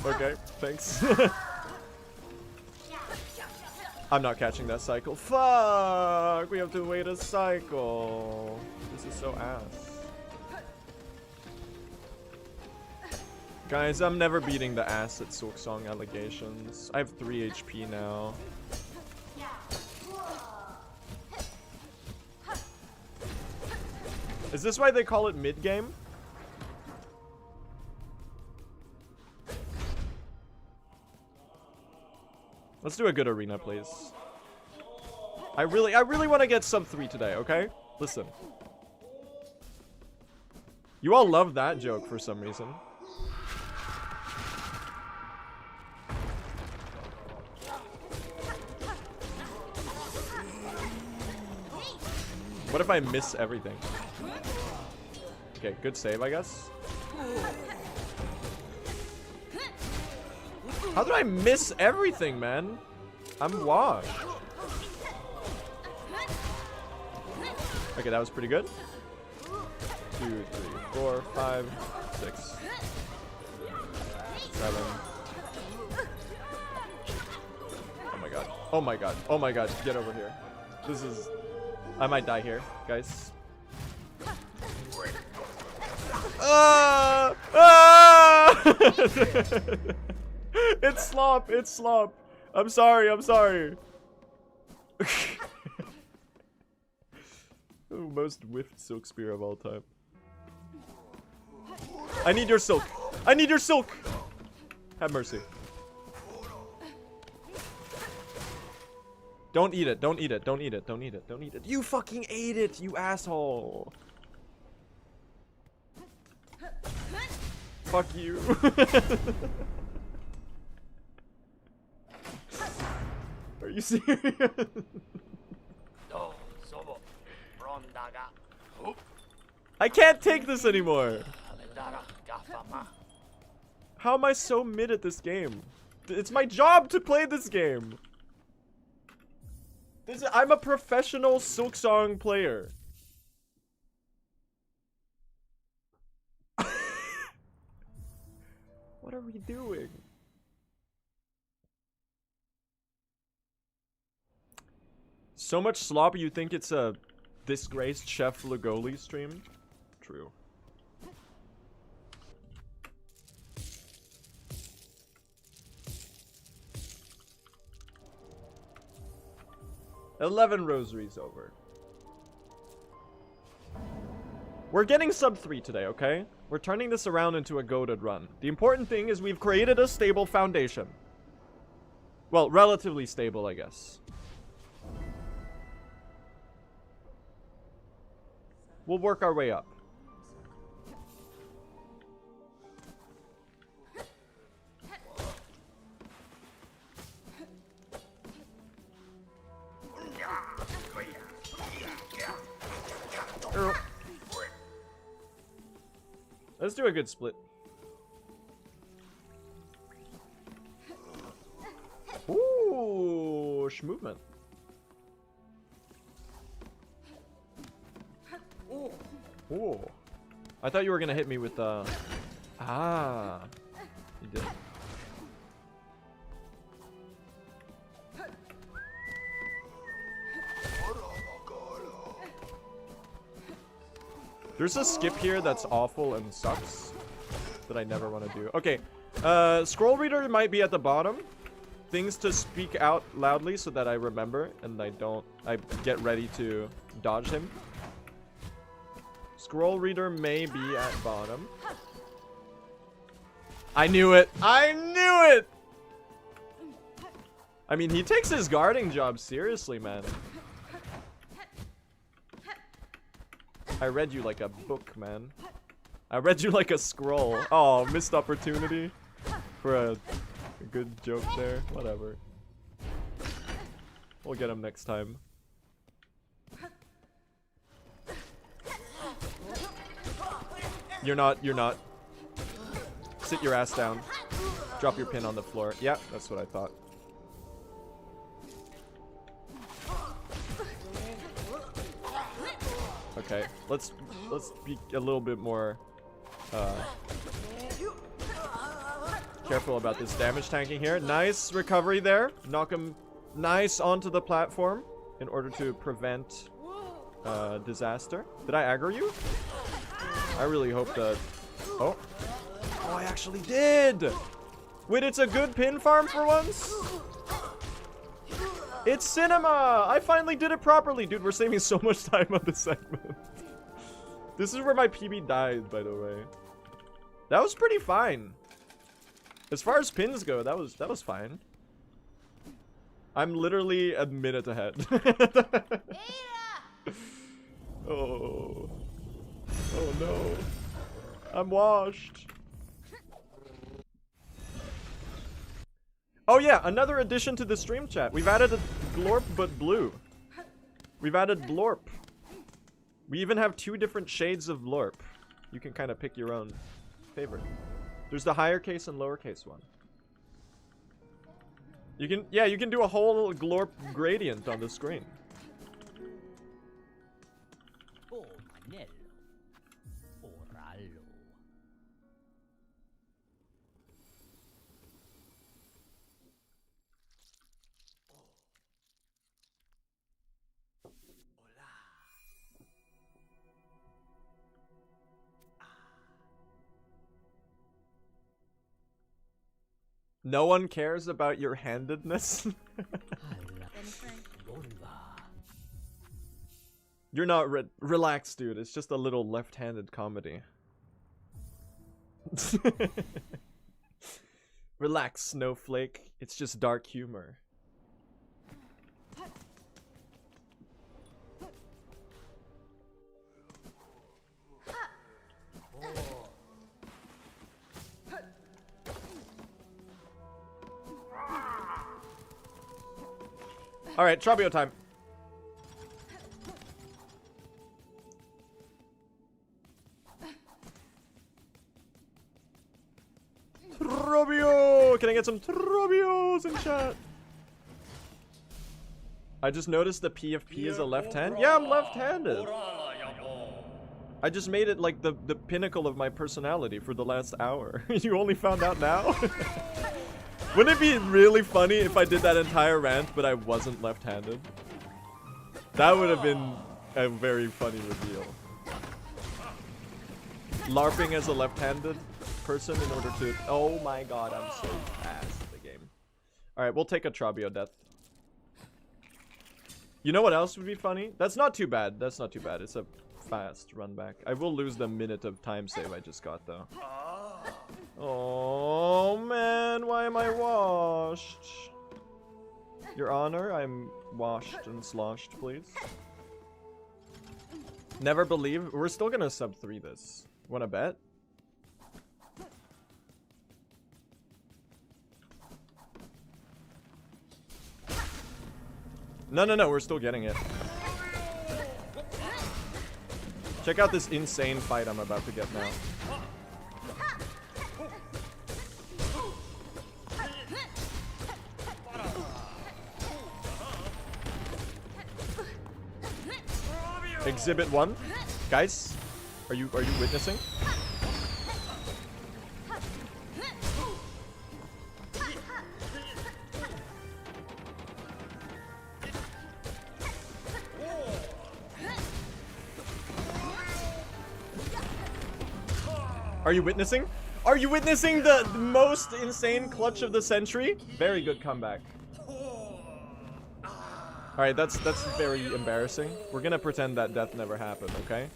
Okay, thanks. I'm not catching that cycle. Fuck! We have to wait a cycle. This is so ass. Guys, I'm never beating the ass at Silksong allegations. I have 3 HP now. Is this why they call it mid-game? Let's do a good arena, please. I really want to get sub 3 today, okay? Listen. You all love that joke for some reason. What if I miss everything? Okay, good save, I guess. How did I miss everything, man? I'm washed. Okay, that was pretty good. 2, 3, 4, 5, 6, 7. Oh my god. Oh my god. Oh my god. Get over here. This is... I might die here, guys. It's slop. It's slop. I'm sorry. I'm sorry. Most whiffed silk spear of all time. I need your silk. I need your silk. Have mercy. Don't eat it. Don't eat it. Don't eat it. Don't eat it. Don't eat it. You fucking ate it, you asshole. Fuck you. Are you serious? I can't take this anymore. How am I so mid at this game? It's my job to play this game. I'm a professional Silksong player. What are we doing? So much slop, you think it's a disgraced Chef Lagoli stream? True. $11 rosaries over. We're getting sub 3 today, okay? We're turning this around into a goated run. The important thing is we've created a stable foundation. Well, relatively stable, I guess. We'll work our way up. Let's do a good split. Ooh, movement. Ooh. I thought you were gonna hit me with ah. You did. There's a skip here that's awful and sucks that I never want to do. Okay, scroll reader might be at the bottom. Things to speak out loudly so that I remember and I get ready to dodge him. Scroll reader may be at bottom. I knew it. I knew it. I mean, he takes his guarding job seriously, man. I read you like a book, man. I read you like a scroll. Oh, missed opportunity for a good joke there. Whatever. We'll get him next time. You're not. Sit your ass down. Drop your pin on the floor. Yeah, that's what I thought. Okay, let's be a little bit more careful about this damage tanking here. Nice recovery there. Knock him nice onto the platform in order to prevent disaster. Did I aggro you? I really hope that... Oh, I actually did! Wait, it's a good pin farm for once? It's cinema! I finally did it properly! Dude, we're saving so much time on this segment. This is where my PB died, by the way. That was pretty fine. As far as pins go, that was fine. I'm literally a minute ahead. Oh. Oh no. I'm washed. Oh yeah, another addition to the stream chat. We've added a glorp but blue. We've added blorp. We even have 2 different shades of blorp. You can kind of pick your own favorite. There's the higher case and lower case one. You can, yeah, you can do a whole glorp gradient on the screen. No one cares about your handedness. You're not relaxed, dude. It's just a little left-handed comedy. Relax, snowflake. It's just dark humor. Alright, Trabio time. Trabio! Can I get some Trabios in chat? I just noticed the PFP is a left hand. Yeah, I'm left-handed. I just made it like the pinnacle of my personality for the last hour. You only found out now? Wouldn't it be really funny if I did that entire rant, but I wasn't left-handed? That would have been a very funny reveal. LARPing as a left-handed person in order to... Oh my god, I'm so fast at the game. Alright, we'll take a Trabio death. You know what else would be funny? That's not too bad. That's not too bad. It's a fast run back. I will lose the minute of time save I just got, though. Oh man, why am I washed? Your Honor, I'm washed and sloshed, please. Never believe. We're still gonna sub 3 this. Wanna bet? No, we're still getting it. Check out this insane fight I'm about to get now. Exhibit 1. Guys, are you witnessing? Are you witnessing? Are you witnessing the most insane clutch of the century? Very good comeback. Alright, that's very embarrassing. We're gonna pretend that death never happened, okay?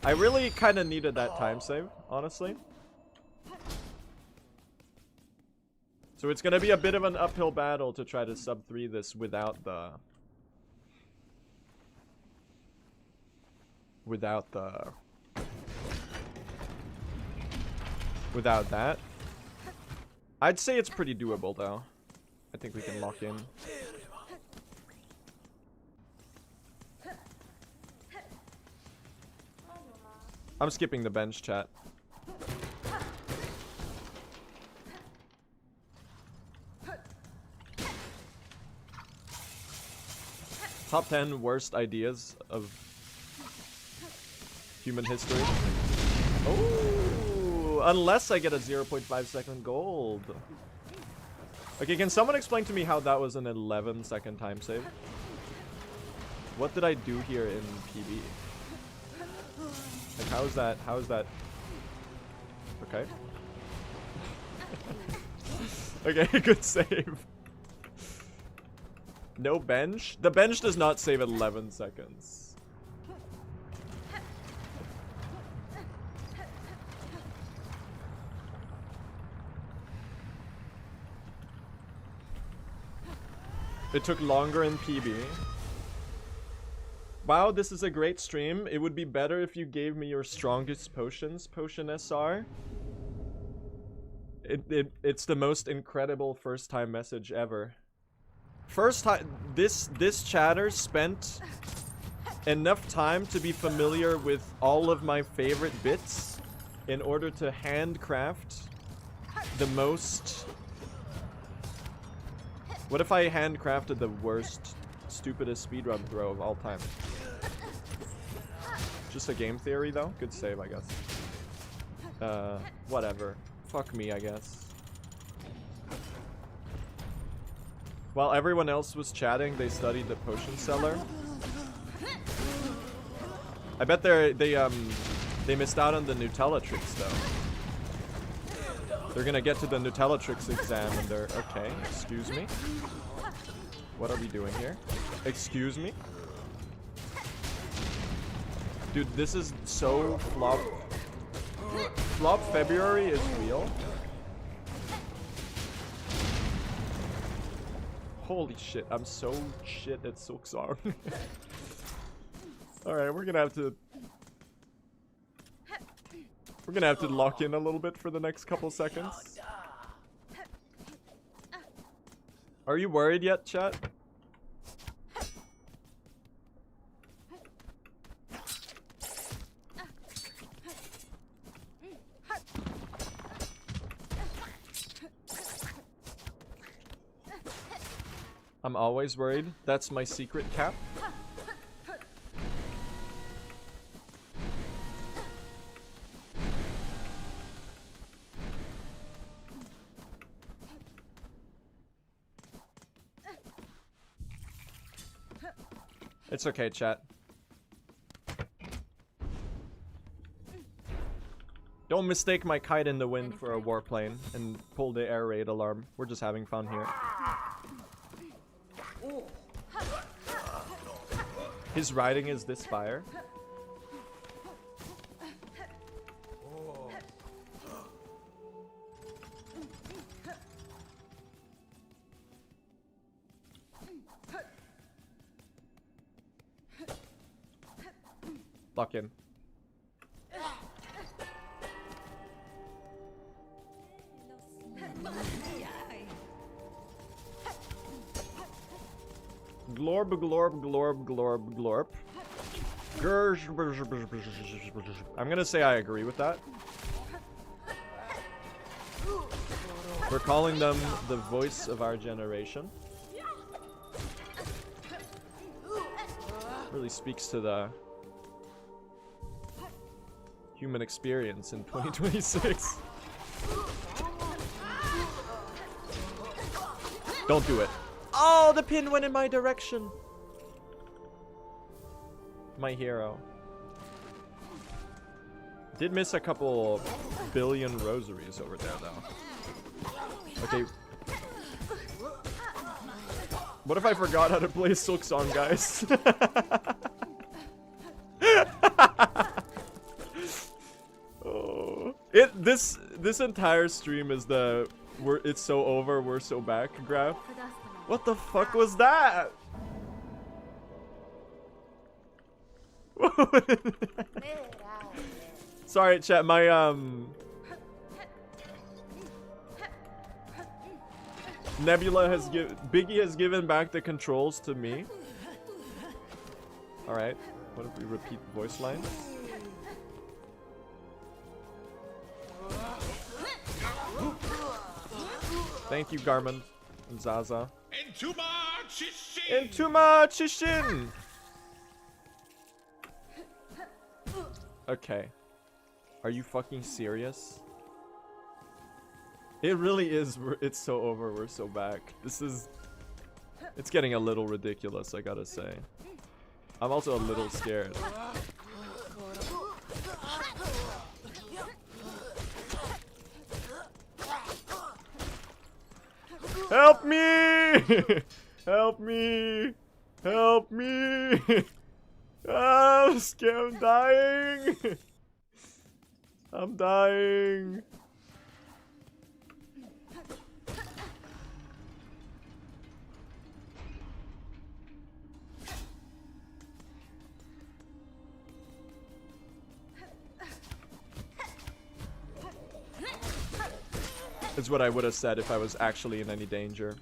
I really kind of needed that time save, honestly. So it's gonna be a bit of an uphill battle to try to sub 3 this without the... Without that. I'd say it's pretty doable, though. I think we can lock in. I'm skipping the bench, chat. Top 10 worst ideas of human history. Oh, unless I get a 0.5 second gold. Okay, can someone explain to me how that was an 11-second time save? What did I do here in PB? Like, how is that? Okay. Okay, good save. No bench? The bench does not save 11 seconds. It took longer in PB. Wow, this is a great stream. It would be better if you gave me your strongest potions, Potion SR. It's the most incredible first time message ever. First time this chatter spent enough time to be familiar with all of my favorite bits in order to handcraft the most. What if I handcrafted the worst, stupidest speedrun throw of all time? Just a game theory though? Good save, I guess. Whatever. Fuck me, I guess. While everyone else was chatting, they studied the potion seller. I bet they missed out on the Nutella tricks though. They're gonna get to the Nutella tricks exam and they're okay. Excuse me. What are we doing here? Excuse me. Dude, this is so flop. Flop February is real. Holy shit, I'm so shit at Silksong. Alright, we're gonna have to lock in a little bit for the next couple seconds. Are you worried yet, chat? I'm always worried. That's my secret cap. It's okay, chat. Don't mistake my kite in the wind for a warplane and pull the air raid alarm. We're just having fun here. His riding is this fire. Lock in. Glorb, glorb, glorb, glorb, glorp. I'm gonna say I agree with that. We're calling them the voice of our generation. Really speaks to the human experience in 2026. Don't do it. Oh, the pin went in my direction. My hero. Did miss a couple billion rosaries over there, though. Okay. What if I forgot how to play Silksong, guys? Oh. This entire stream is the it's so over, we're so back graph. What the fuck was that? Sorry, chat. My Nebula has Biggie has given back the controls to me. All right. What if we repeat the voice line? Thank you, Garmin and Zaza. Entuma Chishin! Okay. Are you fucking serious? It really is. It's so over. We're so back. It's getting a little ridiculous, I gotta say. I'm also a little scared. Help me! Help me! Help me! I'm scared. I'm dying! I'm dying! Is what I would have said if I was actually in any danger.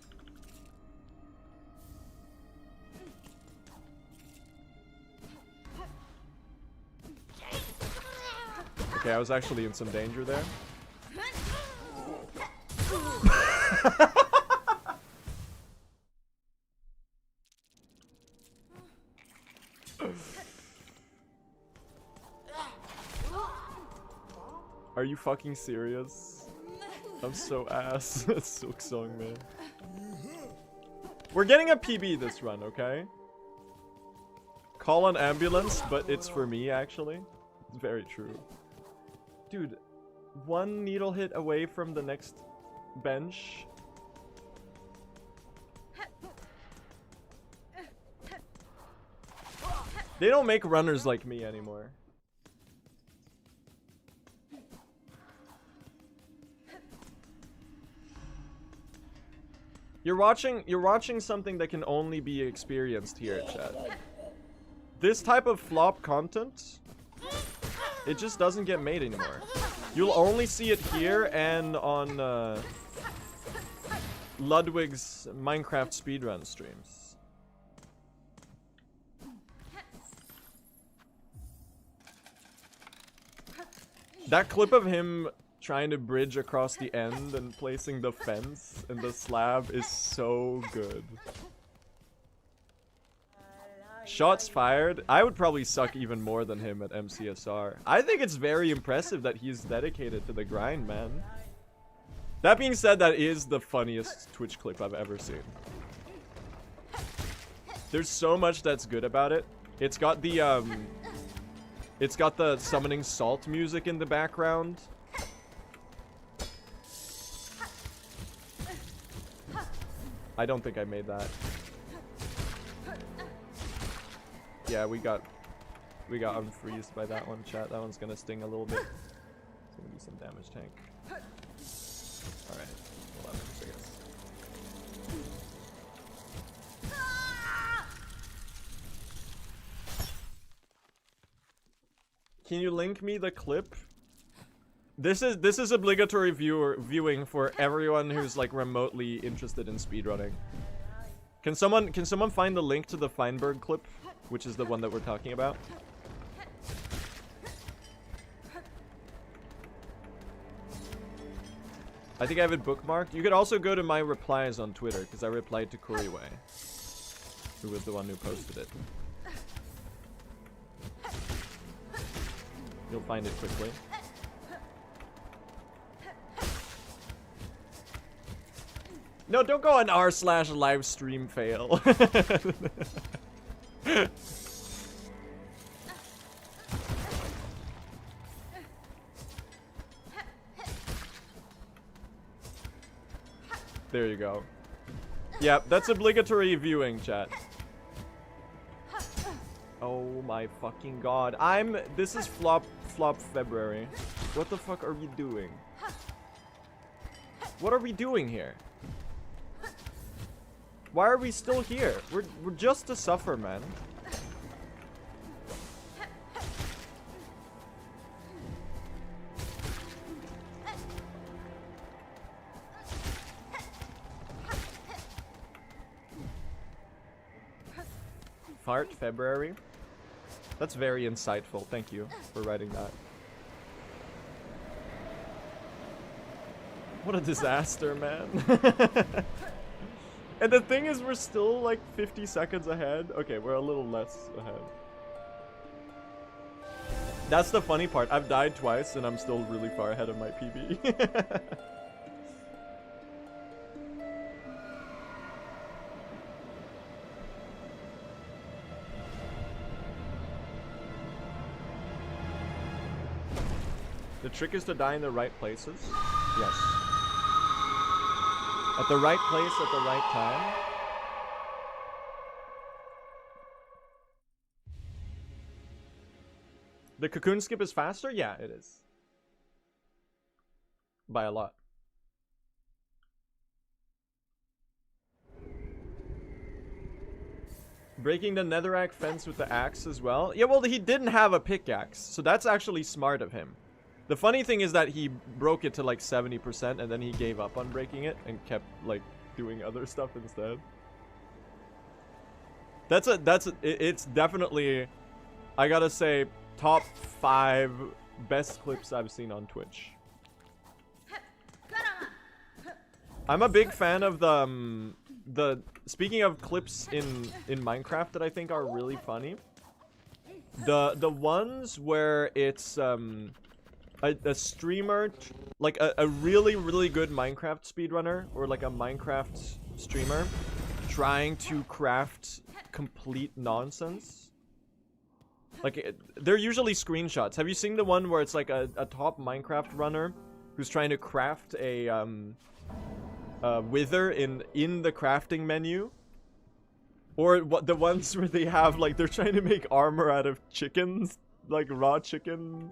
Okay, I was actually in some danger there. Are you fucking serious? I'm so ass. Silksong, man. We're getting a PB this run, okay? Call an ambulance, but it's for me, actually. It's very true. Dude, one needle hit away from the next bench. They don't make runners like me anymore. You're watching something that can only be experienced here, chat. This type of flop content, it just doesn't get made anymore. You'll only see it here and on Ludwig's Minecraft speedrun streams. That clip of him trying to bridge across the end and placing the fence and the slab is so good. Shots fired. I would probably suck even more than him at MCSR. I think it's very impressive that he's dedicated to the grind, man. That being said, that is the funniest Twitch clip I've ever seen. There's so much that's good about it. It's got the summoning salt music in the background. I don't think I made that. Yeah, we got unfreezed by that one, chat. That one's gonna sting a little bit. It's gonna be some damage tank. Alright, 11, I guess. Can you link me the clip? This is obligatory viewing for everyone who's like remotely interested in speedrunning. Can someone find the link to the Feinberg clip, which is the one that we're talking about? I think I have it bookmarked. You could also go to my replies on Twitter, because I replied to Kuriway, who was the one who posted it. You'll find it quickly. No, don't go on r/livestream fail. There you go. Yeah, that's obligatory viewing, chat. Oh my fucking god. This is flop February. What the fuck are we doing? What are we doing here? Why are we still here? We're just to suffer, man. Fart February? That's very insightful. Thank you for writing that. What a disaster, man. And the thing is, we're still like 50 seconds ahead. Okay, we're a little less ahead. That's the funny part. I've died twice and I'm still really far ahead of my PB. The trick is to die in the right places. Yes. At the right place at the right time. The cocoon skip is faster? Yeah, it is. By a lot. Breaking the netherrack fence with the axe as well. Yeah, well, he didn't have a pickaxe, so that's actually smart of him. The funny thing is that he broke it to like 70% and then he gave up on breaking it and kept like doing other stuff instead. It's definitely, I gotta say, top 5 best clips I've seen on Twitch. I'm a big fan of the speaking of clips in Minecraft that I think are really funny. The ones where it's a streamer, like a really good Minecraft speedrunner or like a Minecraft streamer trying to craft complete nonsense. Like they're usually screenshots. Have you seen the one where it's like a top Minecraft runner who's trying to craft a wither in the crafting menu? Or what, the ones where they have like they're trying to make armor out of chickens, like raw chicken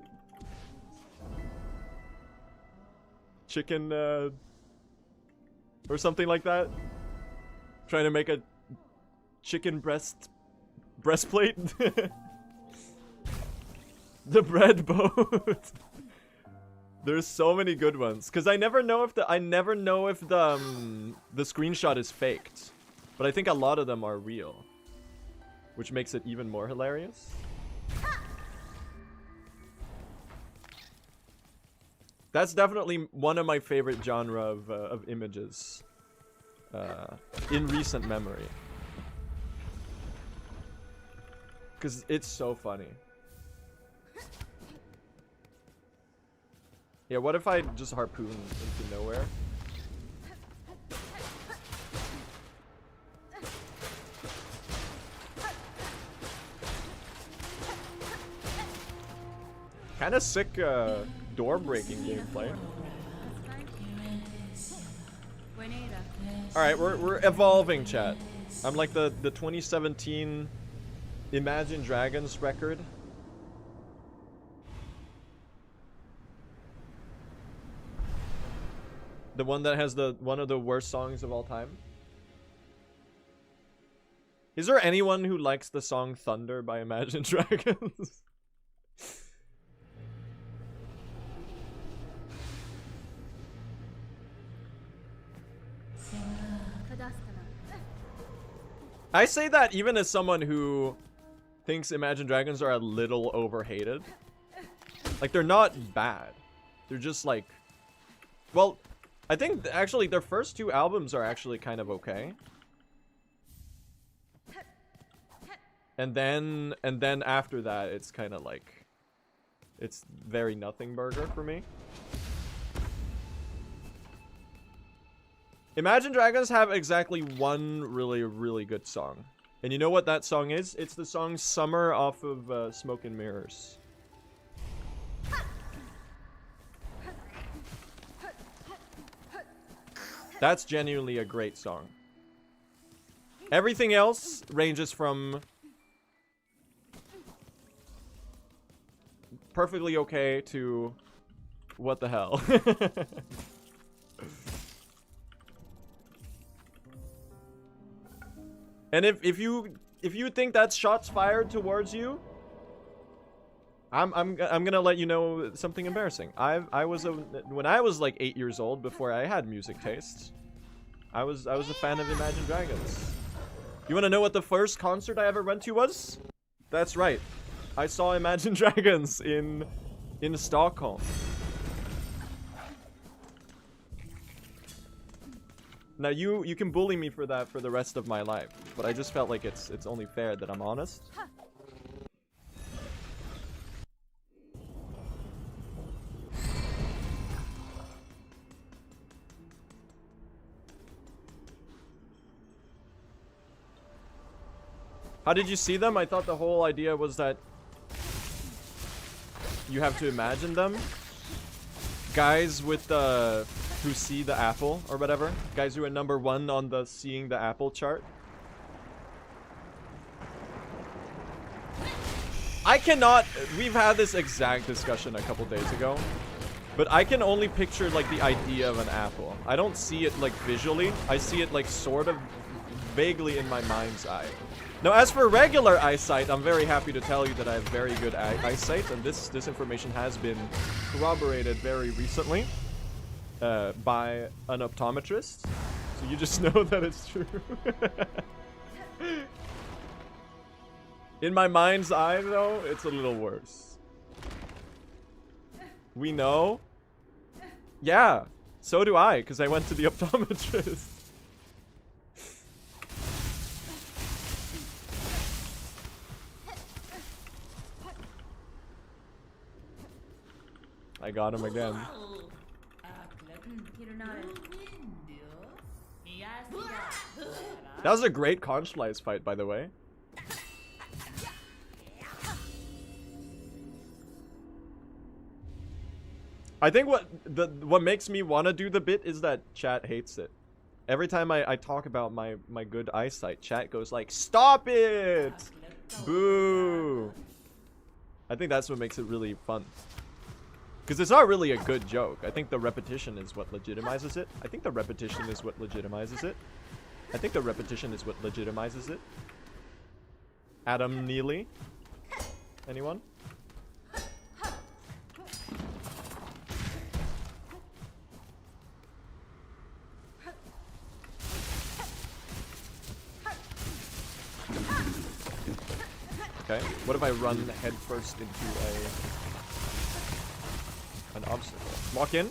or something like that. Trying to make a chicken breastplate. The bread boat. There's so many good ones because I never know if the screenshot is faked, but I think a lot of them are real, which makes it even more hilarious. That's definitely one of my favorite genre of images in recent memory. Because it's so funny. Yeah, what if I just harpoon into nowhere? Kinda sick door breaking gameplay. Alright, we're evolving, chat. I'm like the 2017 Imagine Dragons record. The one that has one of the worst songs of all time. Is there anyone who likes the song Thunder by Imagine Dragons? I say that even as someone who thinks Imagine Dragons are a little overhated. Like, they're not bad. They're just like... Well, I think actually their first 2 albums are actually kind of okay. And then after that, it's kind of like... It's very nothing burger for me. Imagine Dragons have exactly one really good song. And you know what that song is? It's the song Summer off of Smoke and Mirrors. That's genuinely a great song. Everything else ranges from perfectly okay to what the hell. And if you think that's shots fired towards you, I'm gonna let you know something embarrassing. When I was like 8 years old, before I had music tastes, I was a fan of Imagine Dragons. You want to know what the first concert I ever went to was? That's right, I saw Imagine Dragons in Stockholm. Now you can bully me for that for the rest of my life, but I just felt like it's only fair that I'm honest. How did you see them? I thought the whole idea was that you have to imagine them. Guys with who see the apple or whatever. Guys who are #1 on the seeing the apple chart. I cannot... We've had this exact discussion a couple days ago. But I can only picture like the idea of an apple. I don't see it like visually. I see it like sort of vaguely in my mind's eye. Now, as for regular eyesight, I'm very happy to tell you that I have very good eyesight, and this information has been corroborated very recently by an optometrist. So you just know that it's true. In my mind's eye, though, it's a little worse. We know? Yeah, so do I, because I went to the optometrist. I got him again. That was a great conch flies fight, by the way. I think what makes me want to do the bit is that chat hates it. Every time I talk about my good eyesight, chat goes like, "Stop it! Boo!" I think that's what makes it really fun. Because it's not really a good joke. I think the repetition is what legitimizes it. I think the repetition is what legitimizes it. I think the repetition is what legitimizes it. Adam Neely? Anyone? Okay, what if I run headfirst into an obstacle? Walk in.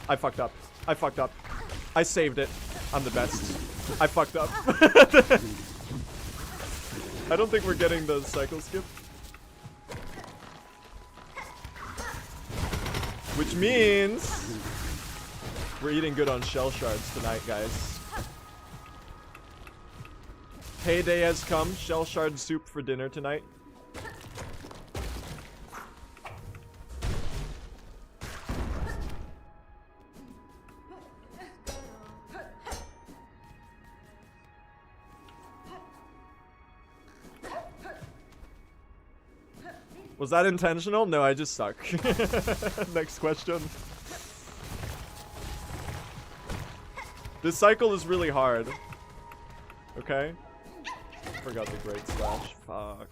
I fucked up. I fucked up. I saved it. I'm the best. I fucked up. I don't think we're getting the cycle skip. Which means we're eating good on shell shards tonight, guys. Payday has come. Shell shard soup for dinner tonight. Was that intentional? No, I just suck. Next question. This cycle is really hard. Okay? Forgot the great slash. Fuck.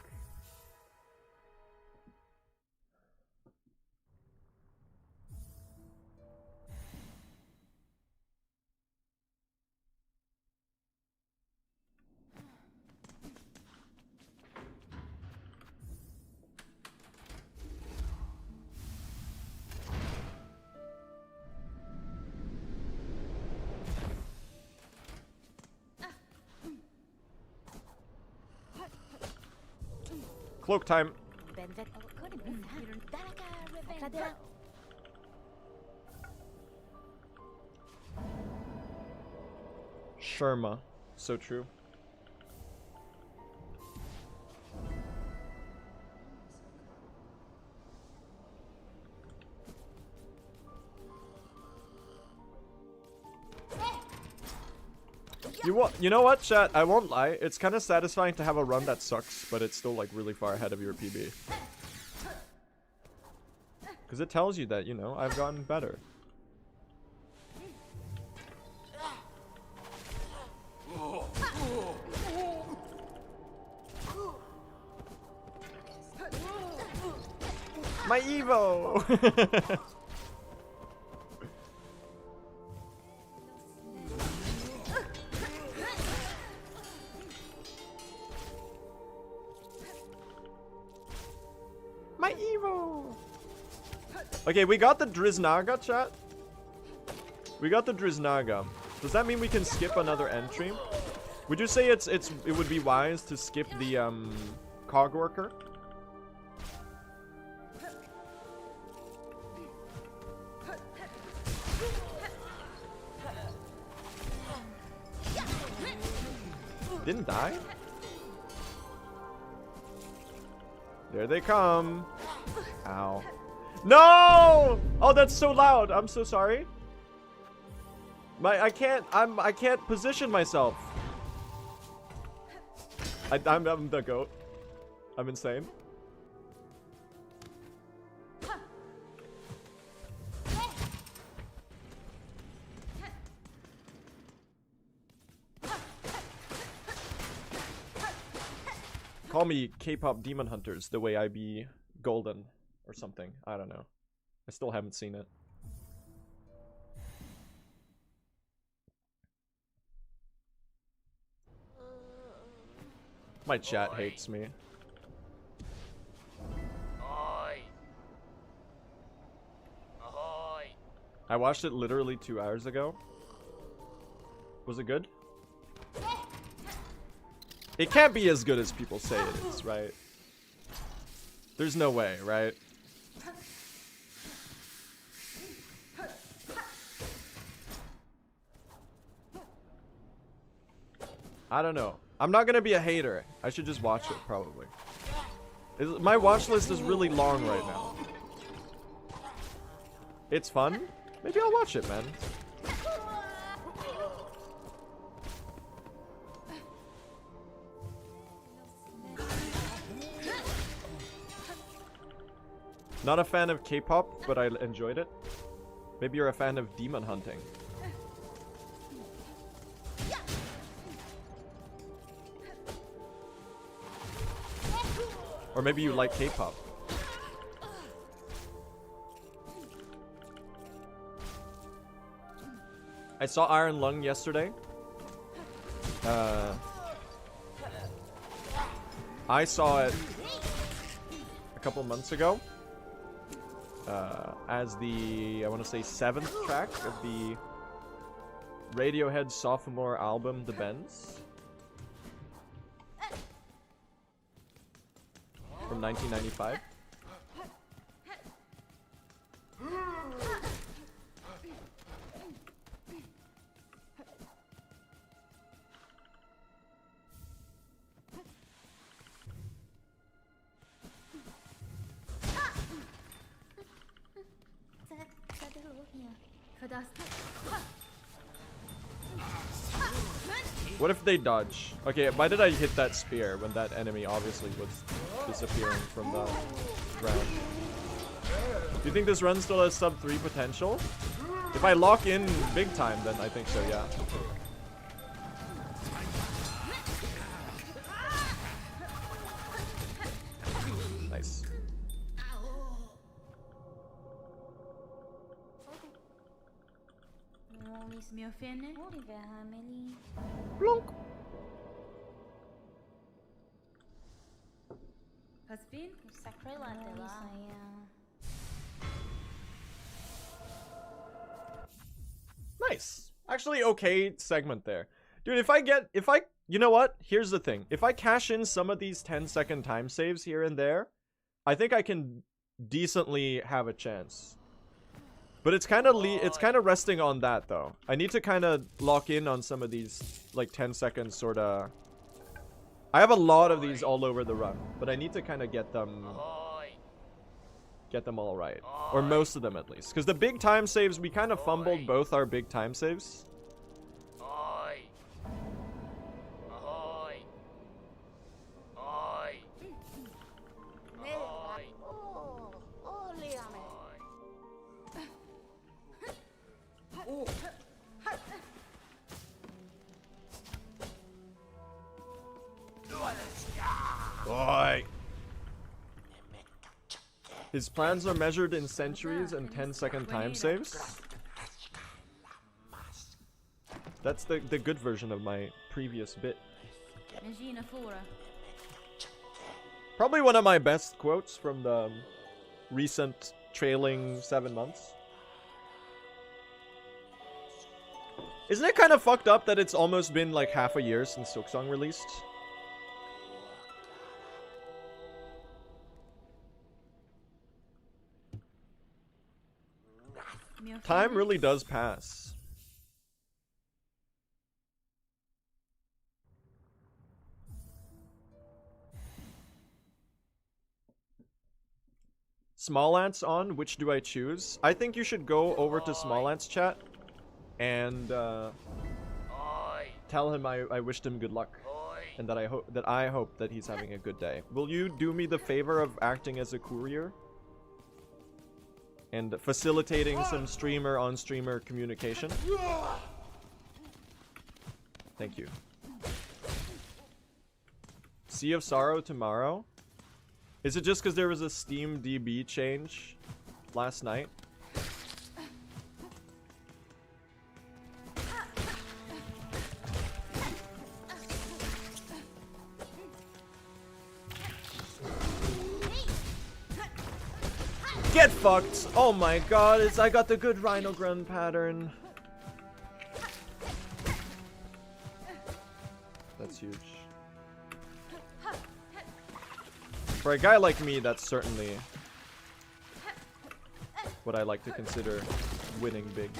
Cloak time. Sherma. So true. You know what, chat? I won't lie. It's kind of satisfying to have a run that sucks, but it's still like really far ahead of your PB. Because it tells you that, you know, I've gotten better. My Evo! My Evo! Okay, we got the Driznaga, chat. We got the Driznaga. Does that mean we can skip another entry? Would you say it would be wise to skip the cog worker? Didn't die? There they come. Ow. No! Oh, that's so loud. I'm so sorry. I can't position myself. I'm the goat. I'm insane. Call me K-pop demon hunters the way I be golden or something. I don't know. I still haven't seen it. My chat hates me. I watched it literally 2 hours ago. Was it good? It can't be as good as people say it is, right? There's no way, right? I don't know. I'm not gonna be a hater. I should just watch it, probably. My watch list is really long right now. It's fun. Maybe I'll watch it, man. Not a fan of K-pop, but I enjoyed it. Maybe you're a fan of demon hunting. Or maybe you like K-pop. I saw Iron Lung yesterday. I saw it a couple months ago. As the, I want to say, 7th track of the Radiohead sophomore album, The Bends. From 1995. What if they dodge? Okay, why did I hit that spear when that enemy obviously was disappearing from the ground? Do you think this run still has sub 3 potential? If I lock in big time, then I think so, yeah. Nice. Blonk. Nice. Actually, okay segment there. Dude, you know what? Here's the thing. If I cash in some of these 10-second time saves here and there, I think I can decently have a chance. But it's kind of resting on that though. I need to kind of lock in on some of these like 10-second sort of. I have a lot of these all over the run, but I need to kind of get them all right, or most of them at least. Because the big time saves, we kind of fumbled both our big time saves. Boy. His plans are measured in centuries and 10-second time saves. That's the good version of my previous bit. Probably one of my best quotes from the recent trailing 7 months. Isn't it kind of fucked up that it's almost been like half a year since Silksong released? Time really does pass. Small Ants on, which do I choose? I think you should go over to Small Ants chat and tell him I wished him good luck and that I hope that he's having a good day. Will you do me the favor of acting as a courier and facilitating some streamer-on-streamer communication? Thank you. Sea of Sorrow tomorrow? Is it just because there was a Steam DB change last night? Get fucked! Oh my god, I got the good Rhino Grunt pattern. That's huge. For a guy like me, that's certainly what I like to consider winning big.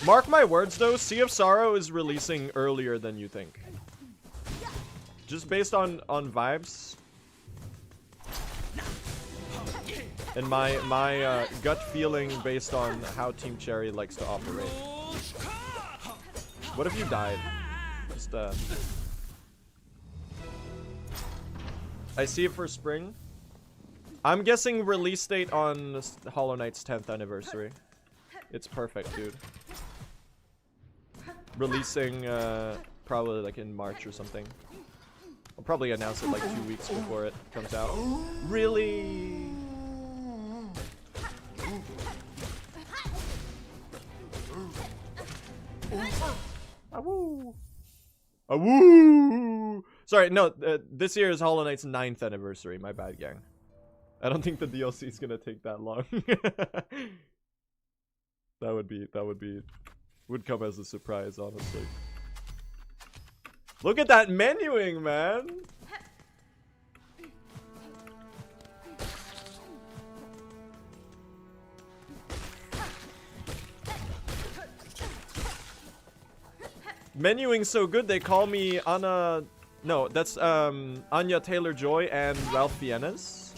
Mark my words though, Sea of Sorrow is releasing earlier than you think. Just based on vibes. And my gut feeling based on how Team Cherry likes to operate. What if you died? Just I see it for spring. I'm guessing release date on Hollow Knight's 10th anniversary. It's perfect, dude. Releasing probably like in March or something. I'll probably announce it like 2 weeks before it comes out. Really? Awoo! Awoo! Sorry, no, this year is Hollow Knight's 9th anniversary. My bad, gang. I don't think the DLC is gonna take that long. would come as a surprise, honestly. Look at that menuing, man! Menuing so good they call me Anna. No, that's Anya Taylor-Joy and Ralph Fiennes.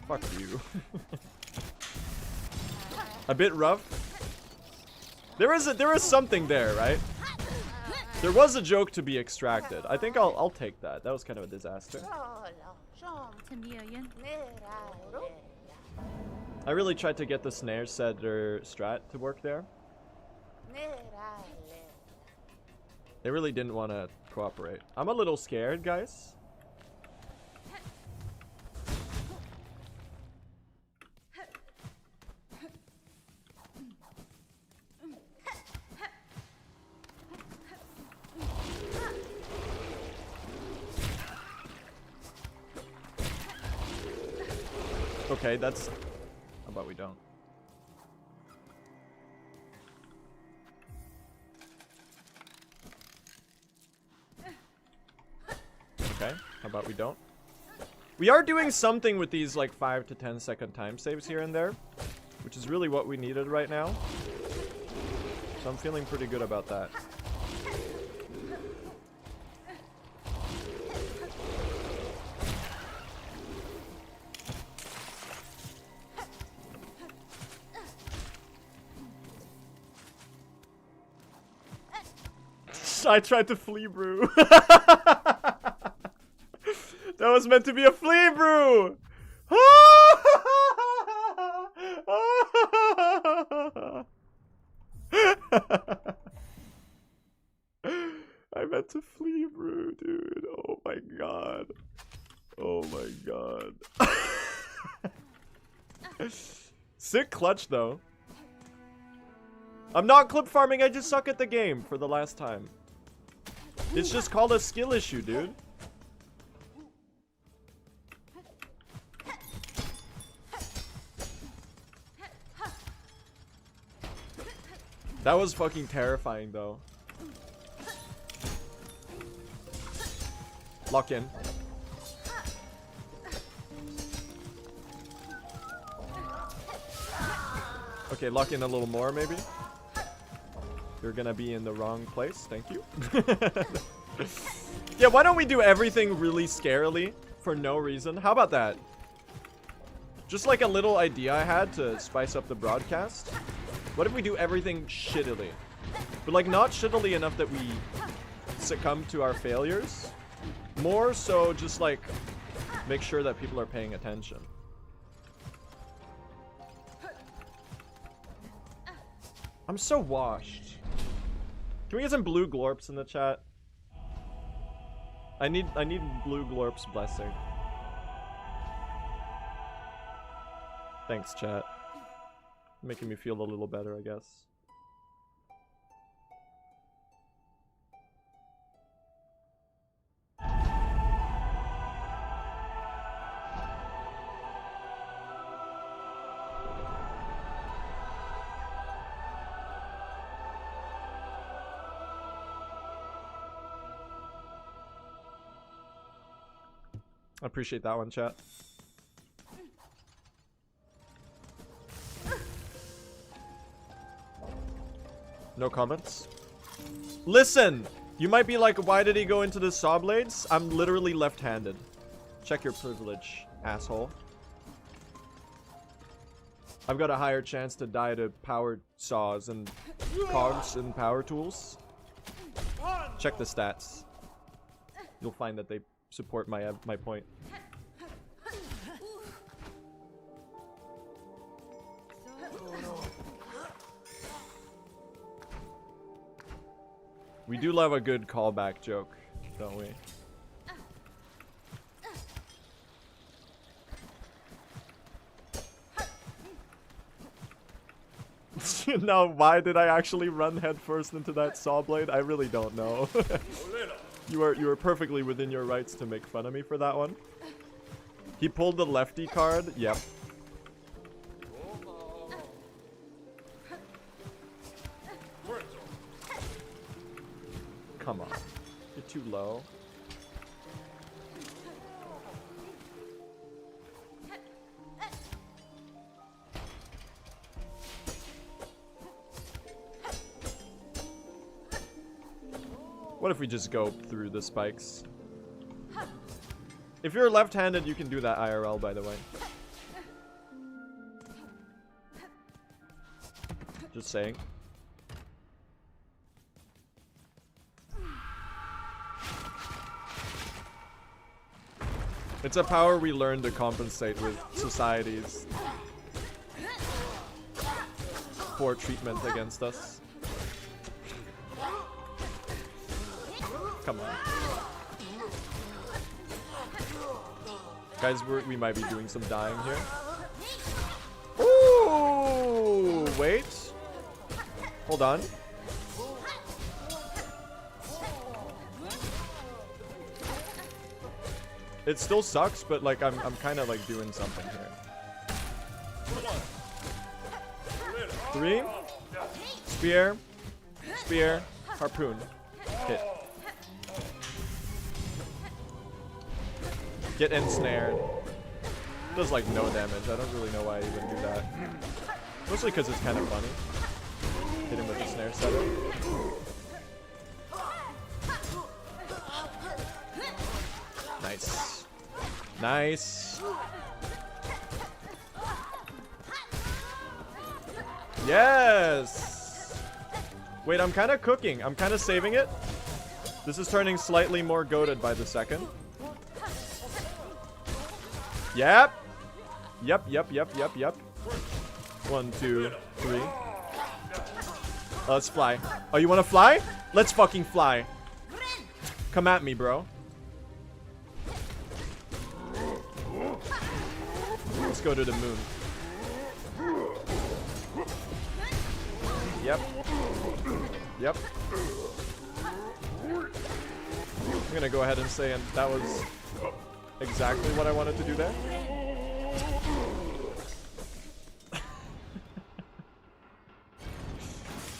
Fuck you. A bit rough. There is something there, right? There was a joke to be extracted. I think I'll take that. That was kind of a disaster. I really tried to get the snare setter strat to work there. They really didn't want to cooperate. I'm a little scared, guys. Okay, that's... How about we don't? Okay, how about we don't? We are doing something with these like 5 to 10 second time saves here and there, which is really what we needed right now. So I'm feeling pretty good about that. I tried to flea brew. That was meant to be a flea brew. I meant to flea brew, dude. Oh my god. Oh my god. Sick clutch though. I'm not clip farming, I just suck at the game for the last time. It's just called a skill issue, dude. That was fucking terrifying, though. Lock in. Okay, lock in a little more, maybe. You're gonna be in the wrong place. Thank you. Yeah, why don't we do everything really scarily for no reason? How about that? Just like a little idea I had to spice up the broadcast. What if we do everything shittily? But like not shittily enough that we succumb to our failures. More so just like make sure that people are paying attention. I'm so washed. Can we get some blue glorps in the chat? I need blue glorps blessing. Thanks, chat. Making me feel a little better, I guess. I appreciate that one, chat. No comments. Listen! You might be like, why did he go into the saw blades? I'm literally left-handed. Check your privilege, asshole. I've got a higher chance to die to power saws and cogs and power tools. Check the stats. You'll find that they support my point. We do love a good callback joke, don't we? Now, why did I actually run headfirst into that saw blade? I really don't know. You are perfectly within your rights to make fun of me for that one. He pulled the lefty card. Yep. Come on. You're too low. What if we just go through the spikes? If you're left-handed, you can do that IRL, by the way. Just saying. It's a power we learn to compensate with society's poor treatment against us. Come on. Guys, we might be doing some dying here. Ooh, wait. Hold on. It still sucks, but like I'm kind of like doing something here. 3. Spear. Spear. Harpoon. Hit. Get ensnared. Does like no damage. I don't really know why I even do that. Mostly because it's kind of funny. Hit him with the snare setup. Nice. Nice. Yes! Wait, I'm kind of cooking. I'm kind of saving it. This is turning slightly more goated by the second. Yep. Yep. 1, 2, 3. Let's fly. Oh, you want to fly? Let's fucking fly. Come at me, bro. Let's go to the moon. Yep. Yep. I'm gonna go ahead and say that was exactly what I wanted to do there.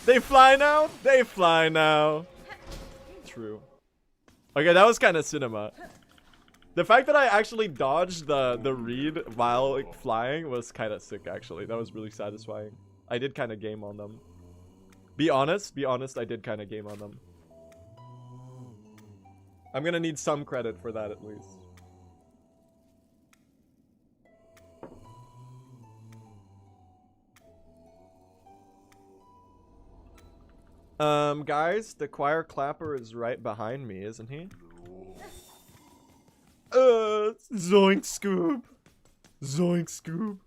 They fly now? They fly now. True. Okay, that was kind of cinema. The fact that I actually dodged the read while like, flying was kind of sick, actually. That was really satisfying. I did kind of game on them. Be honest, I did kind of game on them. I'm gonna need some credit for that at least. Guys, the choir clapper is right behind me, isn't he? Zoink Scoob. Zoink Scoob.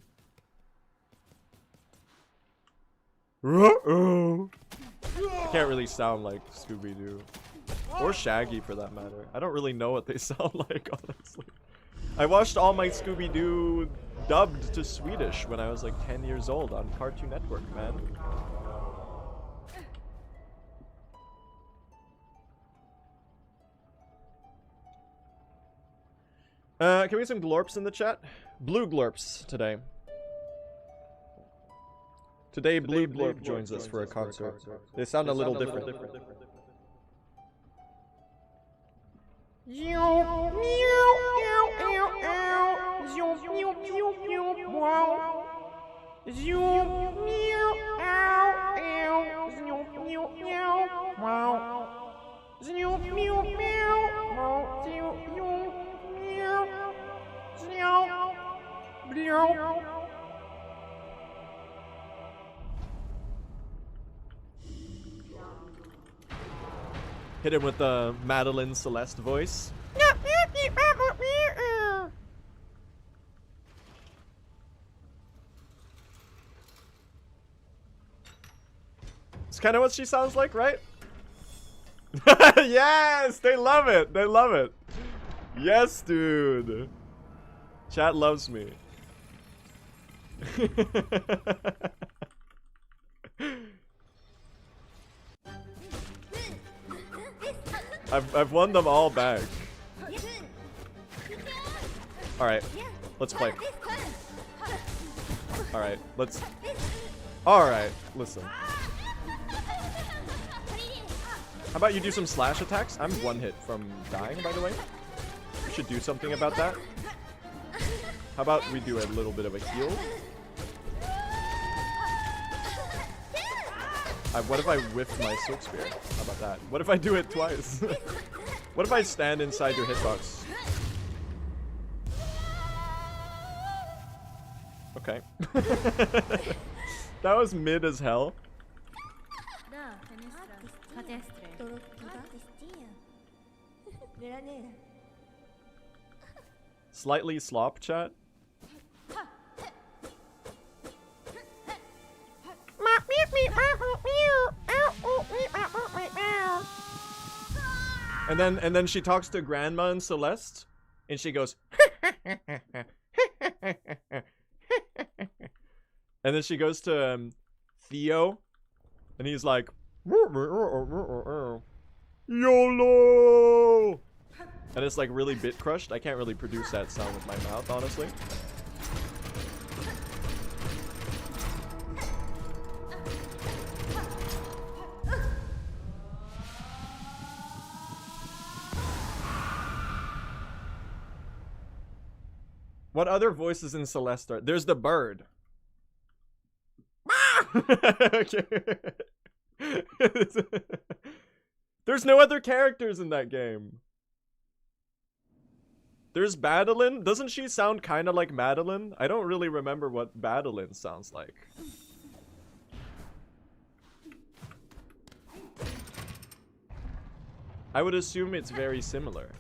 Uh-oh. I can't really sound like Scooby-Doo. Or Shaggy, for that matter. I don't really know what they sound like, honestly. I watched all my Scooby-Doo dubbed to Swedish when I was like 10 years old on Cartoon Network, man. Can we get some glorps in the chat? Blue glorps today. Today, Blue Glorp joins us for a concert. They sound a little different. Hit him with the Madeline Celeste voice. It's kind of what she sounds like, right? Yes! They love it! They love it! Yes, dude! Chat loves me. I've won them all back. Alright, let's play. Alright, let's... Alright, listen. How about you do some slash attacks? I'm one hit from dying, by the way. We should do something about that. How about we do a little bit of a heal? What if I whiff my Silk Spear? How about that? What if I do it twice? What if I stand inside your hitbox? Okay. That was mid as hell. Slightly slop, chat. And then she talks to Grandma and Celeste, and she goes, and then she goes to Theo, and he's like, YOLO! And it's like really bit crushed. I can't really produce that sound with my mouth, honestly. What other voices in Celeste are? There's the bird. Okay. There's no other characters in that game. There's Madeline. Doesn't she sound kind of like Madeline? I don't really remember what Madeline sounds like. I would assume it's very similar.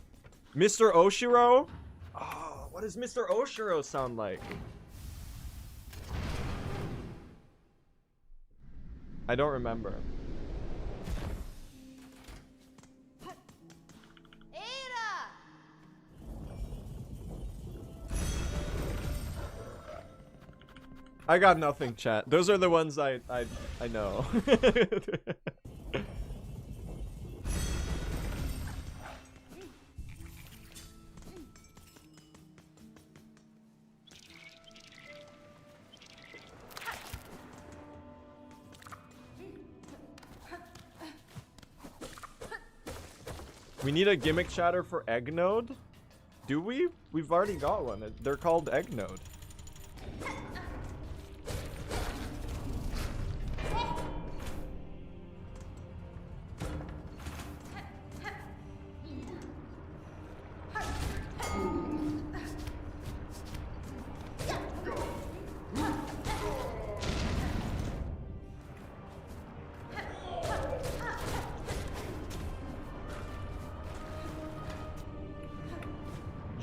Mr. Oshiro? Oh, what does Mr. Oshiro sound like? I don't remember. I got nothing, chat. Those are the ones I know. We need a gimmick chatter for Eggnode? Do we? We've already got one. They're called Eggnode.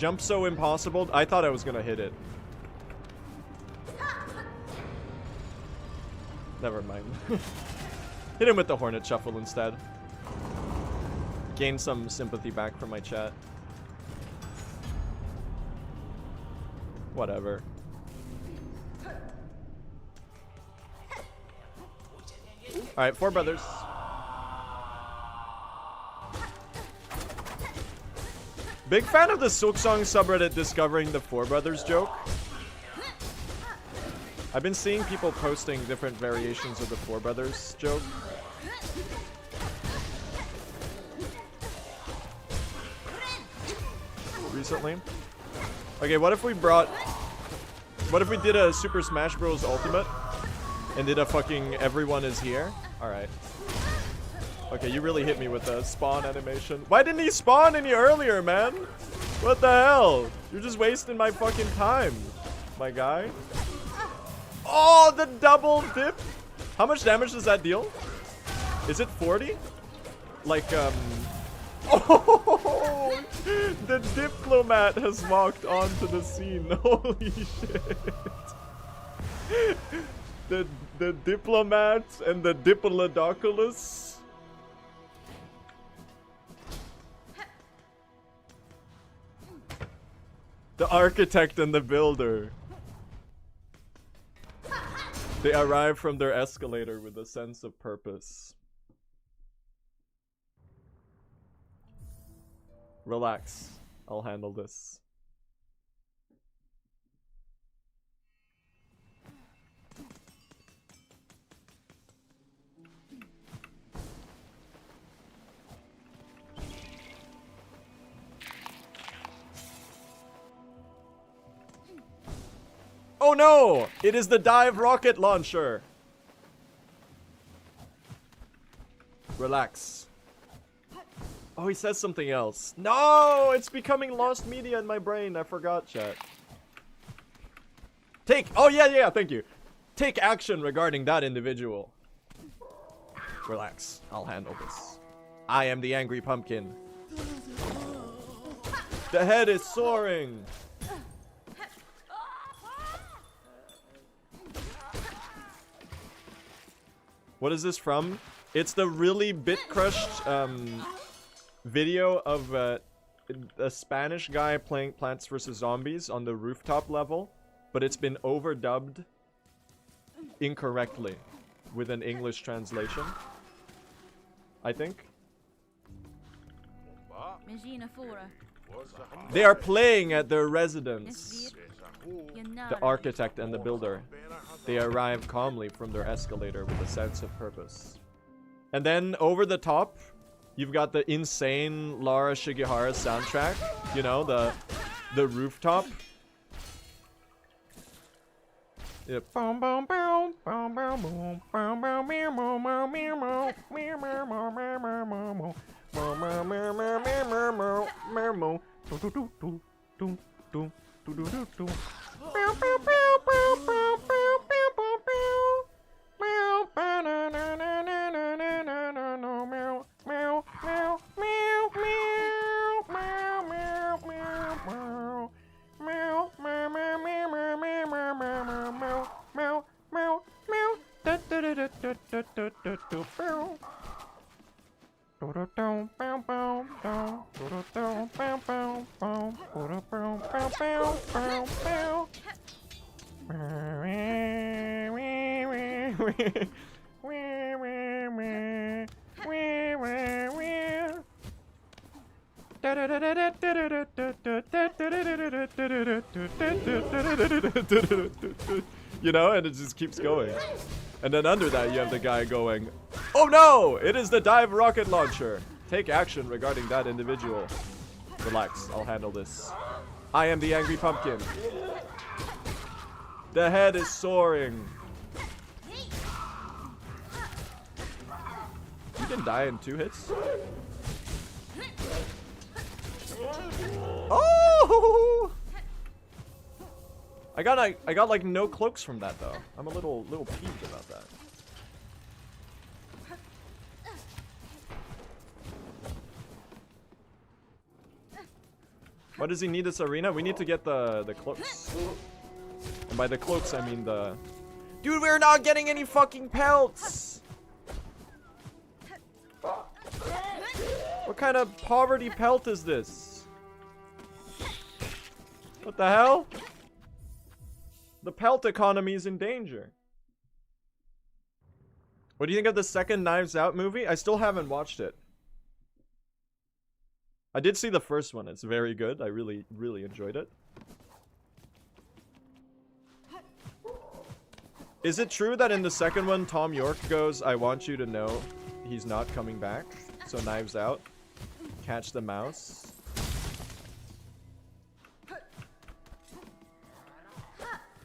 Jump so impossible. I thought I was gonna hit it. Never mind. Hit him with the Hornet Shuffle instead. Gain some sympathy back from my chat. Whatever. Alright, 4 brothers. Big fan of the Silksong subreddit discovering the 4 brothers joke. I've been seeing people posting different variations of the 4 brothers joke. Recently. Okay, what if we did a Super Smash Bros. Ultimate and did a fucking everyone is here? Alright. Okay, you really hit me with the spawn animation. Why didn't he spawn any earlier, man? What the hell? You're just wasting my fucking time, my guy. Oh, the double dip. How much damage does that deal? Is it 40? Like, oh, the diplomat has walked onto the scene. Holy shit. The diplomat and the diplodocus. The architect and the builder. They arrive from their escalator with a sense of purpose. Relax. I'll handle this. Oh no! It is the dive rocket launcher! Relax. Oh, he says something else. No! It's becoming lost media in my brain. I forgot, chat. Oh, yeah, thank you. Take action regarding that individual. Relax. I'll handle this. I am the angry pumpkin. The head is soaring. What is this from? It's the really bit-crushed video of a Spanish guy playing Plants vs. Zombies on the rooftop level, but it's been overdubbed incorrectly with an English translation, I think. They are playing at their residence. The architect and the builder. They arrive calmly from their escalator with a sense of purpose. And then over the top, you've got the insane Laura Shigehara soundtrack. You know, the rooftop. Yeah. You know, and it just keeps going. And then under that, you have the guy going, "Oh no! It is the dive rocket launcher! Take action regarding that individual." Relax, I'll handle this. I am the angry pumpkin. The head is soaring. You can die in 2 hits? Oh! I got like no cloaks from that though. I'm a little peeved about that. Why does he need this arena? We need to get the cloaks. And by the cloaks, I mean the... Dude, we're not getting any fucking pelts! What kind of poverty pelt is this? What the hell? The pelt economy is in danger. What do you think of the second Knives Out movie? I still haven't watched it. I did see the first one. It's very good. I really, really enjoyed it. Is it true that in the second one, Tom York goes, I want you to know he's not coming back? So Knives Out. Catch the mouse.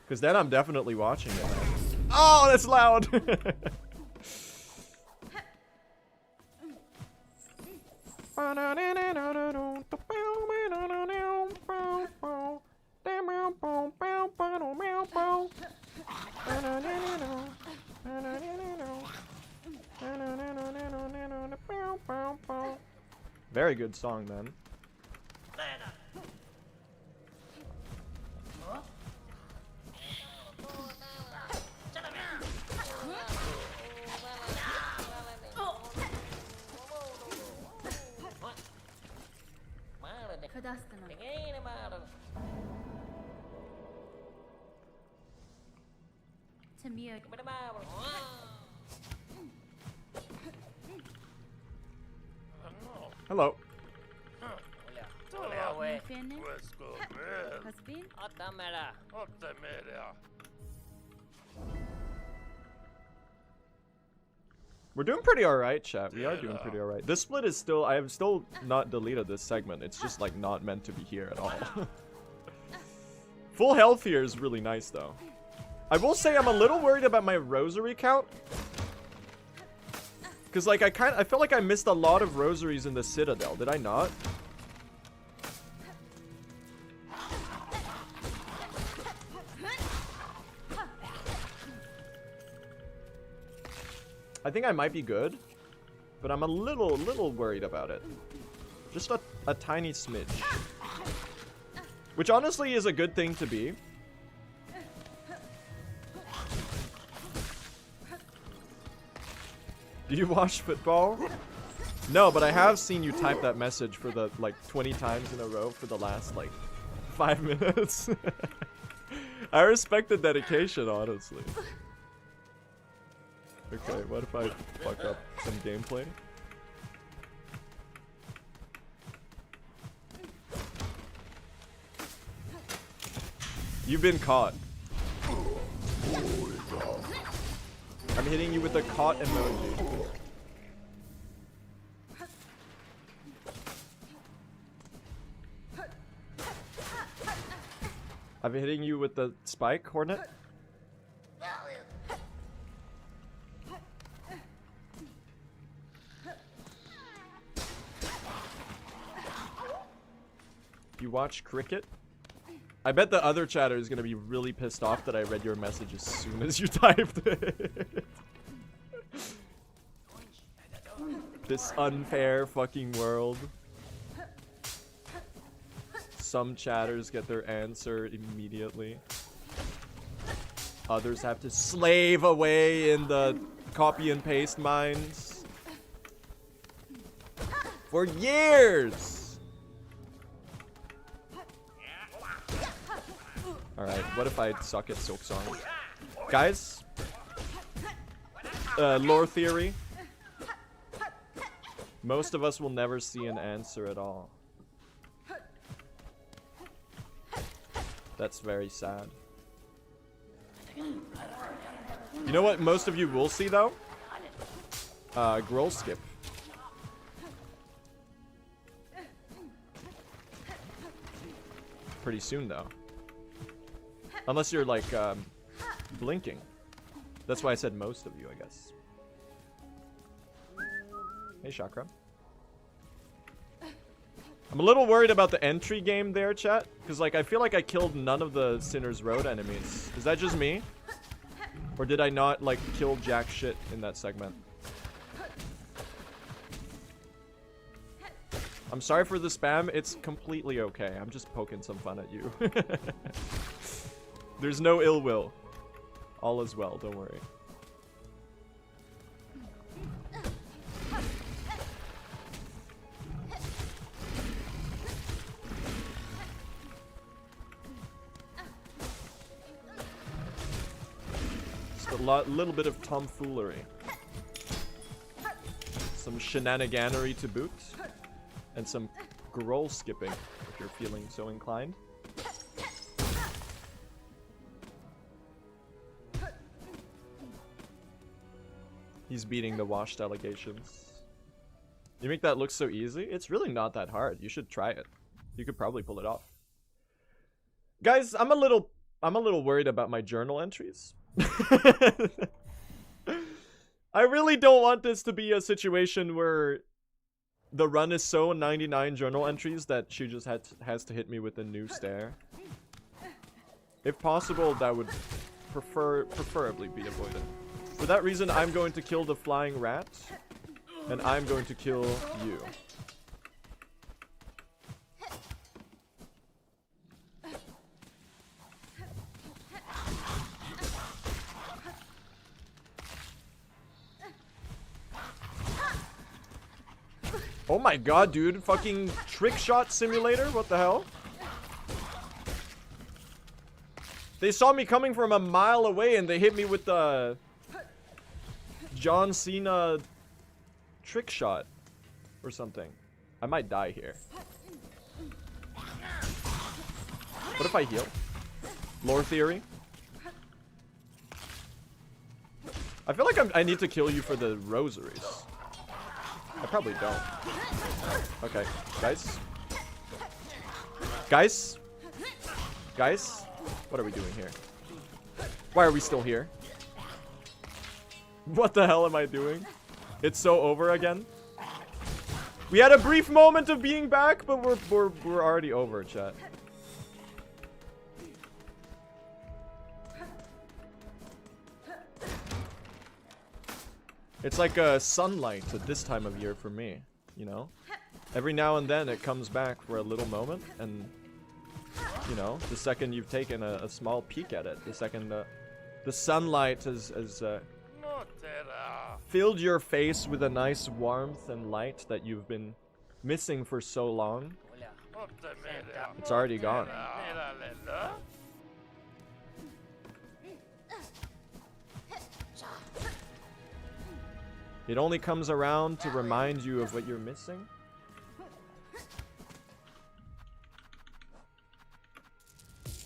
Because then I'm definitely watching it. Oh, that's loud! Very good song, man. Hello. We're doing pretty alright, chat. We are doing pretty alright. This split is still... I have still not deleted this segment. It's just, like, not meant to be here at all. Full health here is really nice, though. I will say I'm a little worried about my rosary count. Because, like, I felt like I missed a lot of rosaries in the Citadel. Did I not? I think I might be good, but I'm a little worried about it. Just a tiny smidge. Which honestly is a good thing to be. Do you watch football? No, but I have seen you type that message for the, like, 20 times in a row for the last, like, 5 minutes. I respect the dedication, honestly. Okay, what if I fuck up some gameplay? You've been caught. I'm hitting you with the caught emoji. I'm hitting you with the spike, Hornet. You watch cricket? I bet the other chatter is gonna be really pissed off that I read your message as soon as you typed it. This unfair fucking world. Some chatters get their answer immediately. Others have to slave away in the copy and paste mines. For years! Alright, what if I suck at Silksong? Guys? Lore theory. Most of us will never see an answer at all. That's very sad. You know what most of you will see, though? Growl skip. Pretty soon, though. Unless you're, like, blinking. That's why I said most of you, I guess. Hey, Chakra. I'm a little worried about the entry game there, chat. Because, like, I feel like I killed none of the Sinner's Road enemies. Is that just me? Or did I not, like, kill jack shit in that segment? I'm sorry for the spam. It's completely okay. I'm just poking some fun at you. There's no ill will. All is well, don't worry. Just a little bit of tomfoolery. Some shenaniganery to boot. And some scroll skipping, if you're feeling so inclined. He's beating the washed allegations. You make that look so easy? It's really not that hard. You should try it. You could probably pull it off. Guys, I'm a little worried about my journal entries. I really don't want this to be a situation where the run is so 99 journal entries that she just has to hit me with a new stare. If possible, that would preferably be avoided. For that reason, I'm going to kill the flying rat, and I'm going to kill you. Oh my god, dude. Fucking trick shot simulator? What the hell? They saw me coming from a mile away and they hit me with the John Cena trick shot or something. I might die here. What if I heal? Lore theory? I feel like I need to kill you for the rosaries. I probably don't. Okay, guys. Guys? Guys? What are we doing here? Why are we still here? What the hell am I doing? It's so over again? We had a brief moment of being back, but we're already over, chat. It's like a sunlight at this time of year for me, you know? Every now and then it comes back for a little moment, and, you know, the second you've taken a small peek at it, the second the sunlight has filled your face with a nice warmth and light that you've been missing for so long, it's already gone. It only comes around to remind you of what you're missing.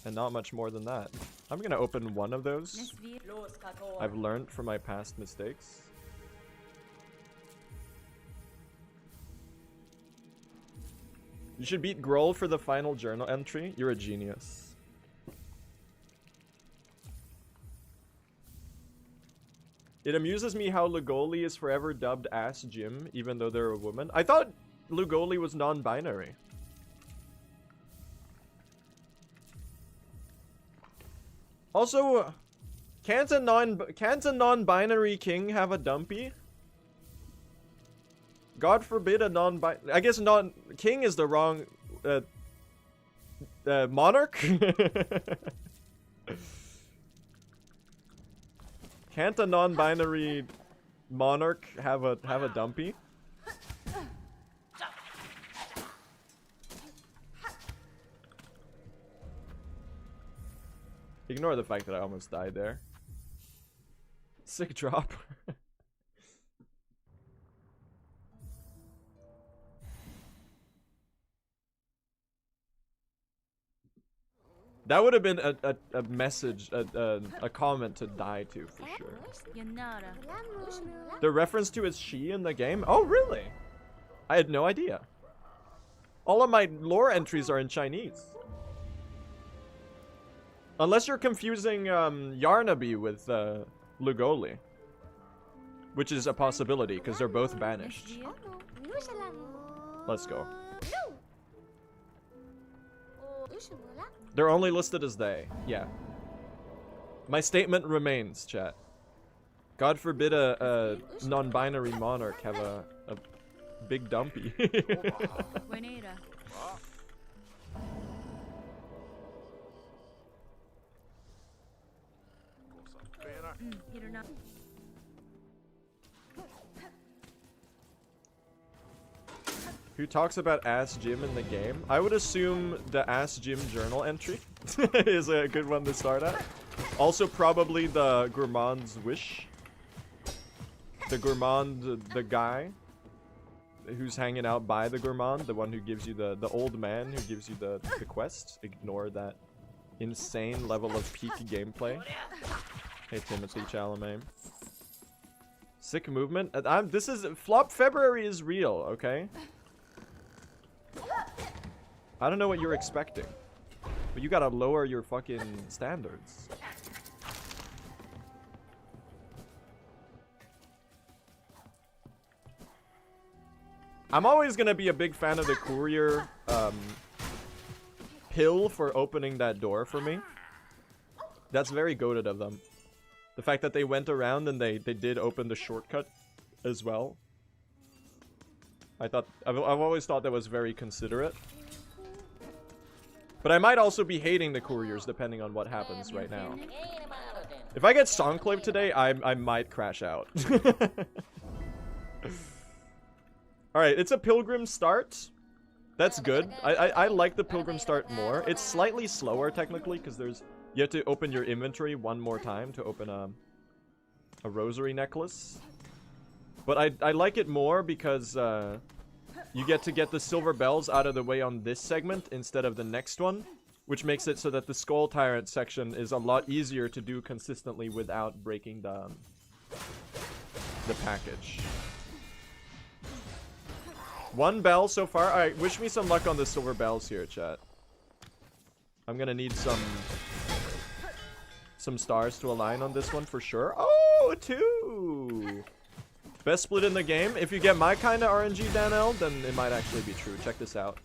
And not much more than that. I'm gonna open one of those. I've learned from my past mistakes. You should beat Grohl for the final journal entry. You're a genius. It amuses me how Lugoli is forever dubbed Ass Jim, even though they're a woman. I thought Lugoli was non-binary. Also, can't a non-binary king have a dumpy? God forbid a non-binary... I guess king is the wrong... monarch? Can't a non-binary monarch have a dumpy? Ignore the fact that I almost died there. Sick drop. That would have been a message, a comment to die to for sure. The reference to is she in the game? Oh, really? I had no idea. All of my lore entries are in Chinese. Unless you're confusing Yarnaby with Lugoli. Which is a possibility, because they're both banished. Let's go. They're only listed as they. Yeah. My statement remains, chat. God forbid a non-binary monarch have Big dumpy.
Buenera. You're not.
Who talks about Ass Gym in the game? I would assume the Ass Gym journal entry is a good one to start at. Also probably the Gourmand's Wish. The Gourmand, the guy who's hanging out by the Gourmand, the one who gives you the old man who gives you the quest. Ignore that insane level of peak gameplay. Hey Timothy Chalamet. Sick movement. This is Flop February is real, okay? I don't know what you're expecting, but you gotta lower your fucking standards. I'm always gonna be a big fan of the courier pill for opening that door for me. That's very goated of them. The fact that they went around and they did open the shortcut as well. I've always thought that was very considerate. But I might also be hating the couriers depending on what happens right now. If I get SONGCLAVE today, I might crash out. Alright, it's a pilgrim start. That's good. I like the pilgrim start more. It's slightly slower technically because you have to open your inventory one more time to open a rosary necklace. But I like it more because you get to get the silver bells out of the way on this segment instead of the next one, which makes it so that the Skull Tyrant section is a lot easier to do consistently without breaking the package. One bell so far. Alright, wish me some luck on the silver bells here, chat. I'm gonna need some stars to align on this one for sure. Oh, 2! Best split in the game. If you get my kind of RNG, Danelle, then it might actually be true. Check this out.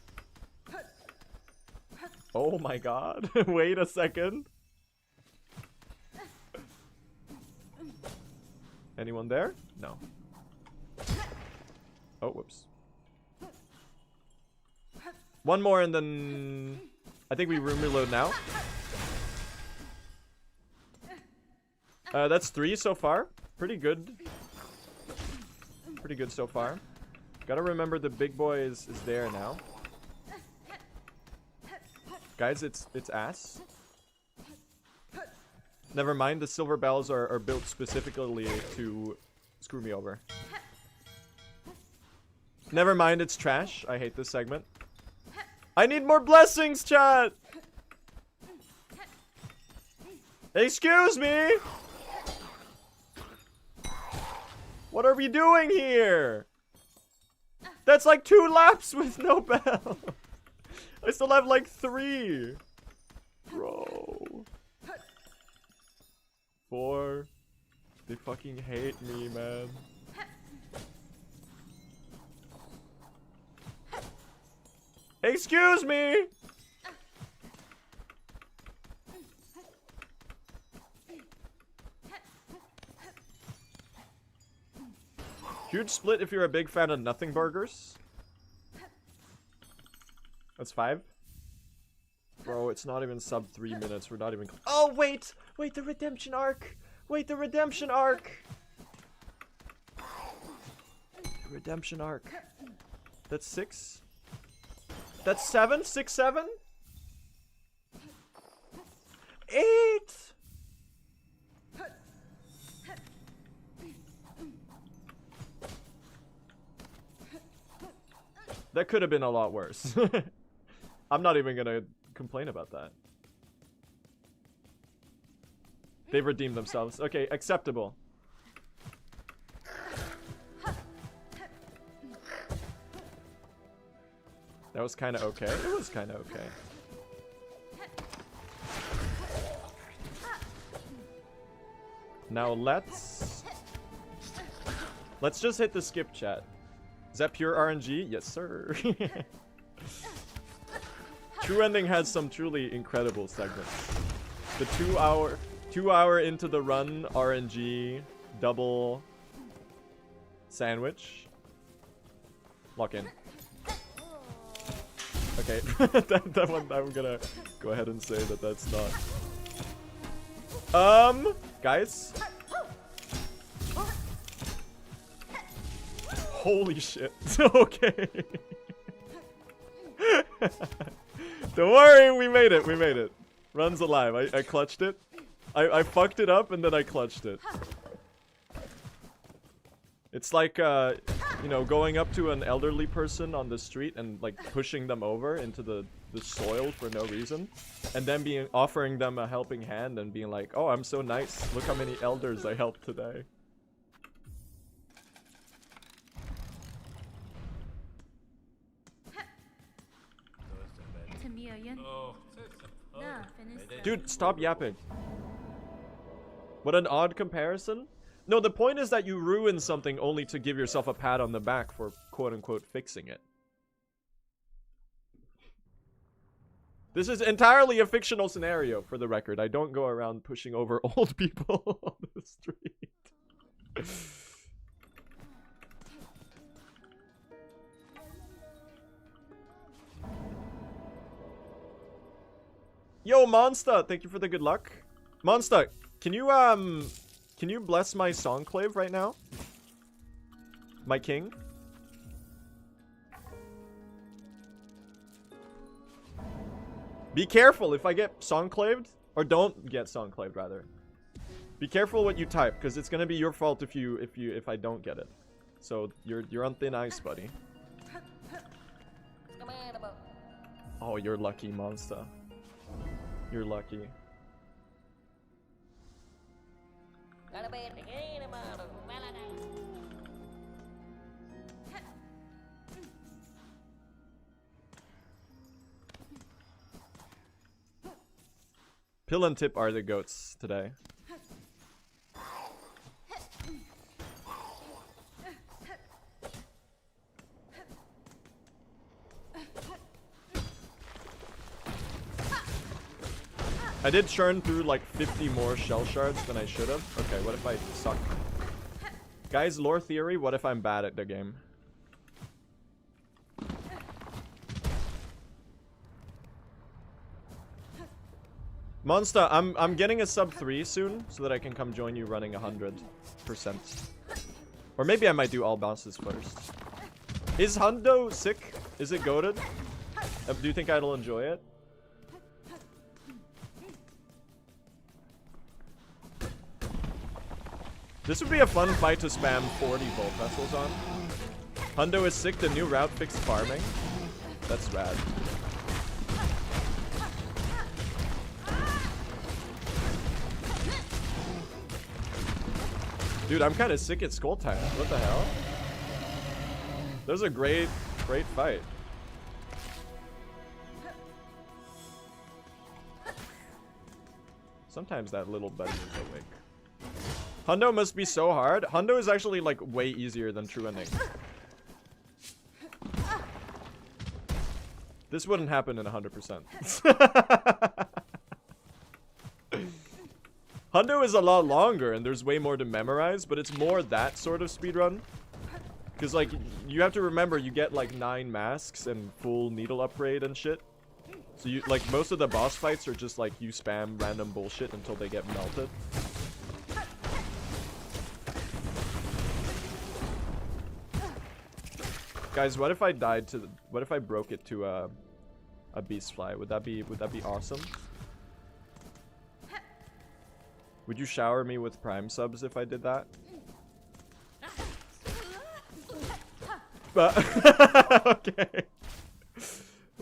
Oh my god. Wait a second. Anyone there? No. Oh, whoops. One more and then I think we room reload now. That's 3 so far. Pretty good. Pretty good so far. Gotta remember the big boy is there now. Guys, it's ass. Never mind, the silver bells are built specifically to screw me over. Never mind, it's trash. I hate this segment. I need more blessings, chat! Excuse me! What are we doing here? That's like 2 laps with no bell. I still have like 3. Bro. 4. They fucking hate me, man. Excuse me! Huge split if you're a big fan of nothing burgers. That's 5. Bro, it's not even sub 3 minutes. We're not even... Oh, wait! Wait, the redemption arc! Wait, the redemption arc! The redemption arc. That's 6? That's 7? 6, 7? 8! That could have been a lot worse. I'm not even gonna complain about that. They've redeemed themselves. Okay, acceptable. That was kind of okay. It was kind of okay. Now let's just hit the skip, chat. Is that pure RNG? Yes, sir. True Ending has some truly incredible segments. The 2 hour into the run RNG double sandwich. Lock in. Okay, that one I'm gonna go ahead and say that that's not. Guys. Holy shit. Okay. Don't worry, we made it, we made it. Run's alive. I clutched it. I fucked it up and then I clutched it. It's like, you know, going up to an elderly person on the street and like pushing them over into the soil for no reason. And then offering them a helping hand and being like, oh, I'm so nice. Look how many elders I helped today. Dude, stop yapping. What an odd comparison. No, the point is that you ruin something only to give yourself a pat on the back for quote-unquote fixing it. This is entirely a fictional scenario, for the record. I don't go around pushing over old people on the street. Yo, Monster, thank you for the good luck. Monster, can you bless my SONGCLAVE right now? My king? Be careful if I get SONGCLAVEd, or don't get SONGCLAVEd rather. Be careful what you type, because it's gonna be your fault if I don't get it. So you're on thin ice, buddy. Oh, you're lucky, Monster. You're lucky. Pill and Tip are the goats today. I did churn through like 50 more shell shards than I should have. Okay, what if I suck? Guys, lore theory, what if I'm bad at the game? Monster, I'm getting a sub 3 soon so that I can come join you running 100%. Or maybe I might do all bosses first. Is Hundo sick? Is it goated? Do you think I'll enjoy it? This would be a fun fight to spam 40 Volt Vessels on. Hundo is sick, the new route fixed farming. That's rad. Dude, I'm kind of sick at Skull Time. What the hell? That was a great fight. Sometimes that little buddy is awake. Hundo must be so hard. Hundo is actually like way easier than True Ending. This wouldn't happen in 100%. Hundo is a lot longer and there's way more to memorize, but it's more that sort of speedrun. Because like, you have to remember you get like 9 masks and full needle upgrade and shit. So you like, most of the boss fights are just like you spam random bullshit until they get melted. Guys, what if I died to the, what if I broke it to a beast fly? Would that be awesome? Would you shower me with prime subs if I did that? But okay.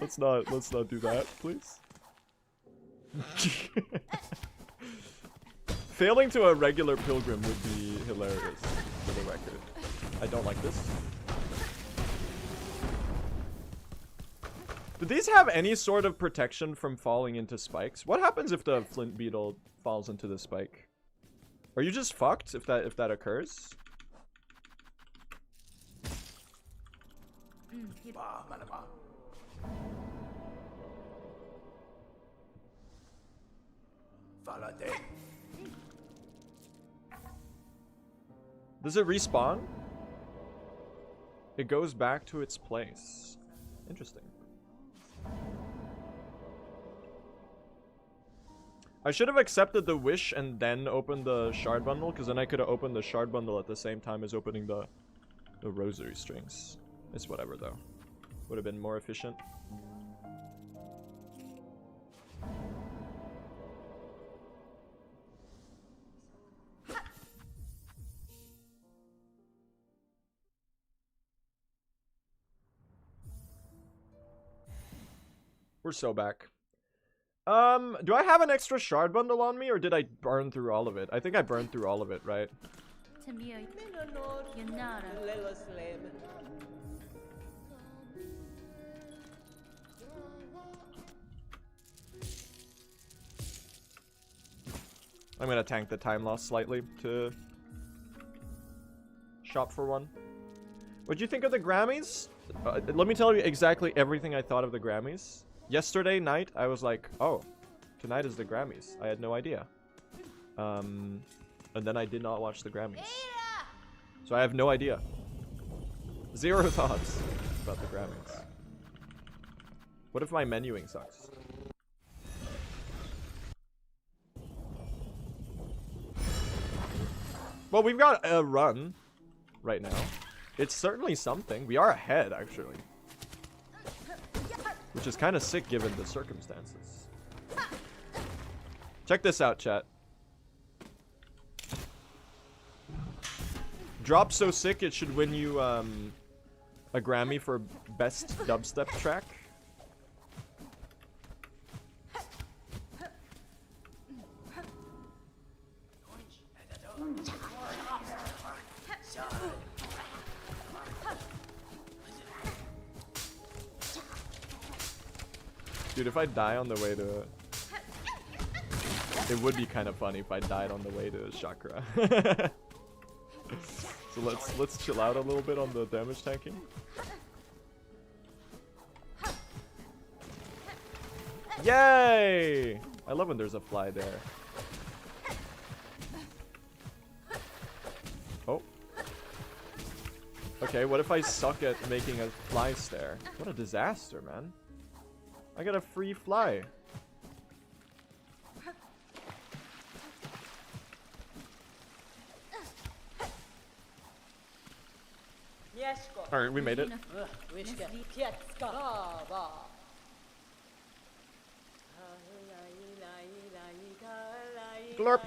Let's not do that, please. Failing to a regular pilgrim would be hilarious, for the record. I don't like this. Do these have any sort of protection from falling into spikes? What happens if the flint beetle falls into the spike? Are you just fucked if that occurs? Does it respawn? It goes back to its place. Interesting. I should have accepted the wish and then opened the shard bundle, because then I could have opened the shard bundle at the same time as opening the rosary strings. It's whatever though. Would have been more efficient. We're so back. Do I have an extra shard bundle on me, or did I burn through all of it? I think I burned through all of it, right?
Tamia Yanara.
I'm gonna tank the time loss slightly to shop for one. What'd you think of the Grammys? Let me tell you exactly everything I thought of the Grammys. Yesterday night, I was like, oh, tonight is the Grammys. I had no idea. And then I did not watch the Grammys. So I have no idea. Zero thoughts about the Grammys. What if my menuing sucks? Well, we've got a run right now. It's certainly something. We are ahead, actually. Which is kind of sick given the circumstances. Check this out, chat. Drop so sick it should win you a Grammy for best dubstep track. Dude, if I die on the way to... It would be kind of funny if I died on the way to Chakra. So let's chill out a little bit on the damage tanking. Yay! I love when there's a fly there. Oh. Okay, what if I suck at making a fly stare? What a disaster, man. I got a free fly. Alright, we made it. Glorp.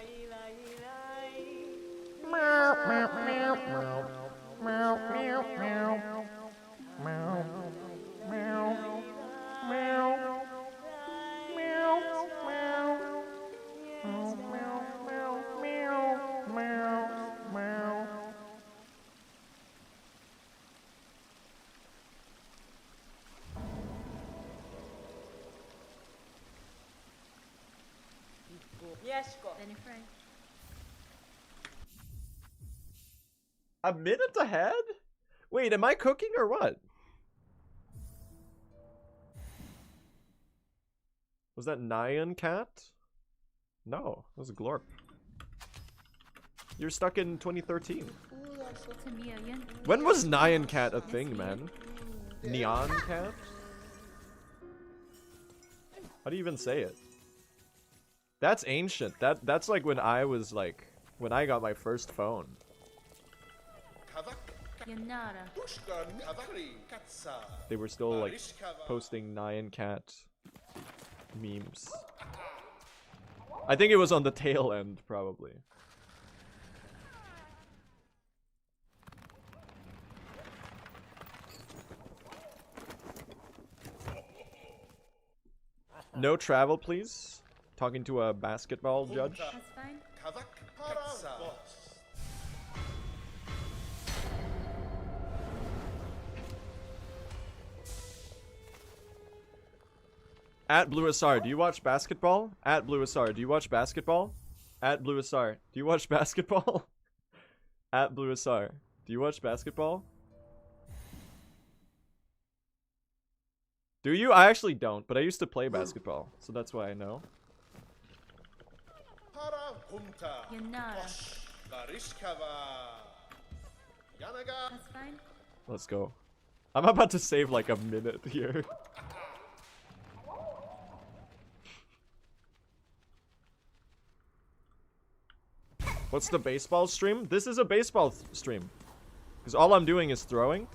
Meow, meow, meow, meow. Meow, meow, meow. Meow, meow. Meow. Meow, meow. Meow, meow, meow, meow, meow, meow. A minute ahead? Wait, am I cooking or what? Was that Nyan Cat? No, it was Glorp. You're stuck in 2013. When was Nyan Cat a thing, man? Neon Cat? How do you even say it? That's ancient. That's like when I was like, when I got my first phone. They were still like posting Nyan Cat memes. I think it was on the tail end, probably. No travel, please. Talking to a basketball judge.
That's fine.
At Blue SR, do you watch basketball? At Blue SR, do you watch basketball? At Blue SR, do you watch basketball? At Blue SR, do you watch basketball? Do you? I actually don't, but I used to play basketball, so that's why I know.
That's fine.
Let's go. I'm about to save like a minute here. What's the baseball stream? This is a baseball stream. Because all I'm doing is throwing.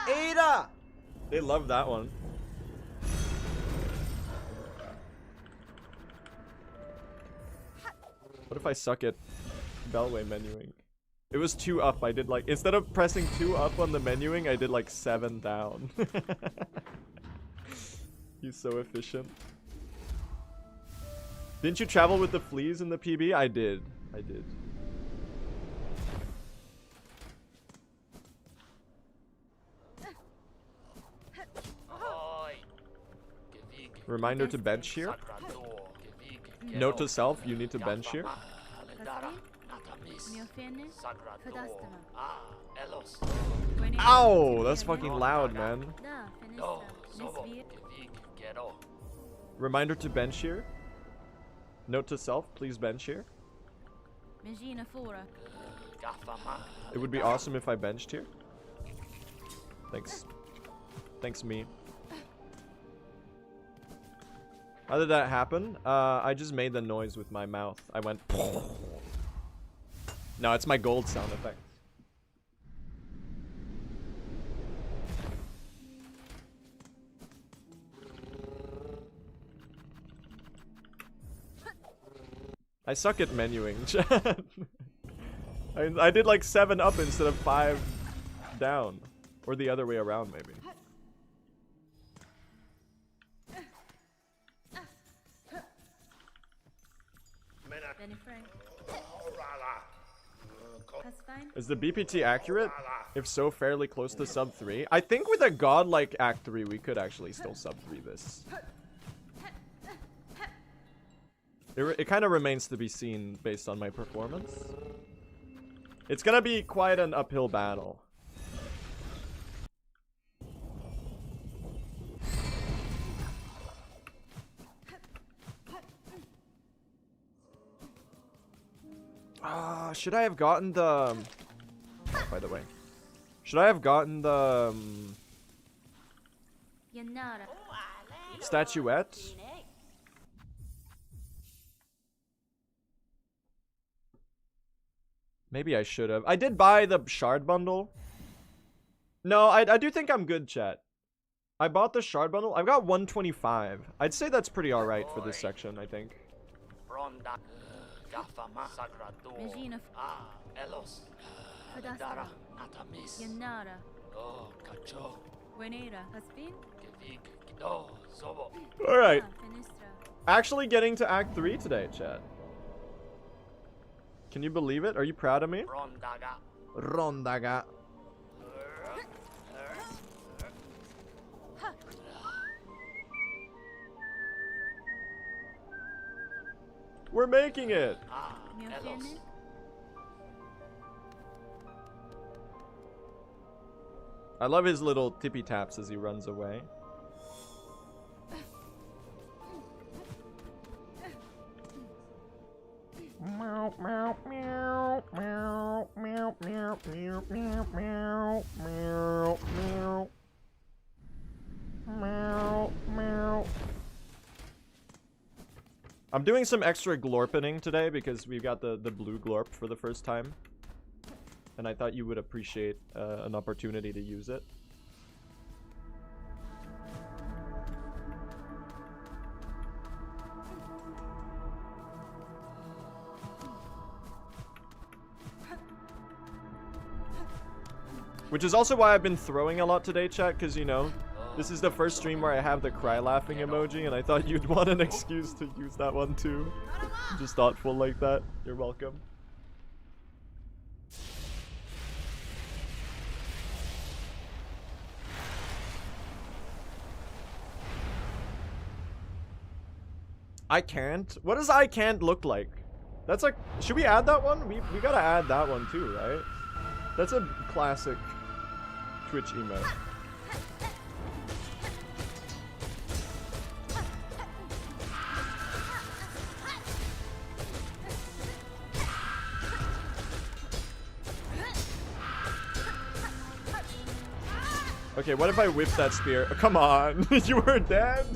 Ada! They love that one. What if I suck at Beltway menuing? It was 2 up. I did like, instead of pressing 2 up on the menuing, I did like 7 down. He's so efficient. Didn't you travel with the fleas in the PB? I did. I did. Reminder to bench here. Note to self, you need to bench here. Ow! That's fucking loud, man. Reminder to bench here. Note to self, please bench here. It would be awesome if I benched here. Thanks. Thanks, me. How did that happen? I just made the noise with my mouth. I went... No, it's my gold sound effect. I suck at menuing, chat. I did like 7 up instead of 5 down. Or the other way around, maybe. Is the BPT accurate? If so, fairly close to sub 3. I think with a godlike Act 3, we could actually still sub 3 this. It kind of remains to be seen based on my performance. It's gonna be quite an uphill battle. Should I have gotten the... by the way. Should I have gotten the... statuette? Maybe I should have. I did buy the shard bundle. No, I do think I'm good, chat. I bought the shard bundle. I've got 125. I'd say that's pretty alright for this section, I think. Alright. Actually getting to Act 3 today, chat. Can you believe it? Are you proud of me? Rondaga. We're making it! I love his little tippy taps as he runs away. Meow, meow, meow, meow, meow, meow, meow, meow, meow, meow, meow. Meow, meow. I'm doing some extra glorpening today because we've got the blue glorp for the first time. And I thought you would appreciate an opportunity to use it. Which is also why I've been throwing a lot today, chat, because, you know, this is the first stream where I have the cry laughing emoji, and I thought you'd want an excuse to use that one too. Just thoughtful like that. You're welcome. I can't? What does I can't look like? That's like, should we add that one? We gotta add that one too, right? That's a classic Twitch emote. Okay, what if I whip that spear? Oh, come on. You were dead?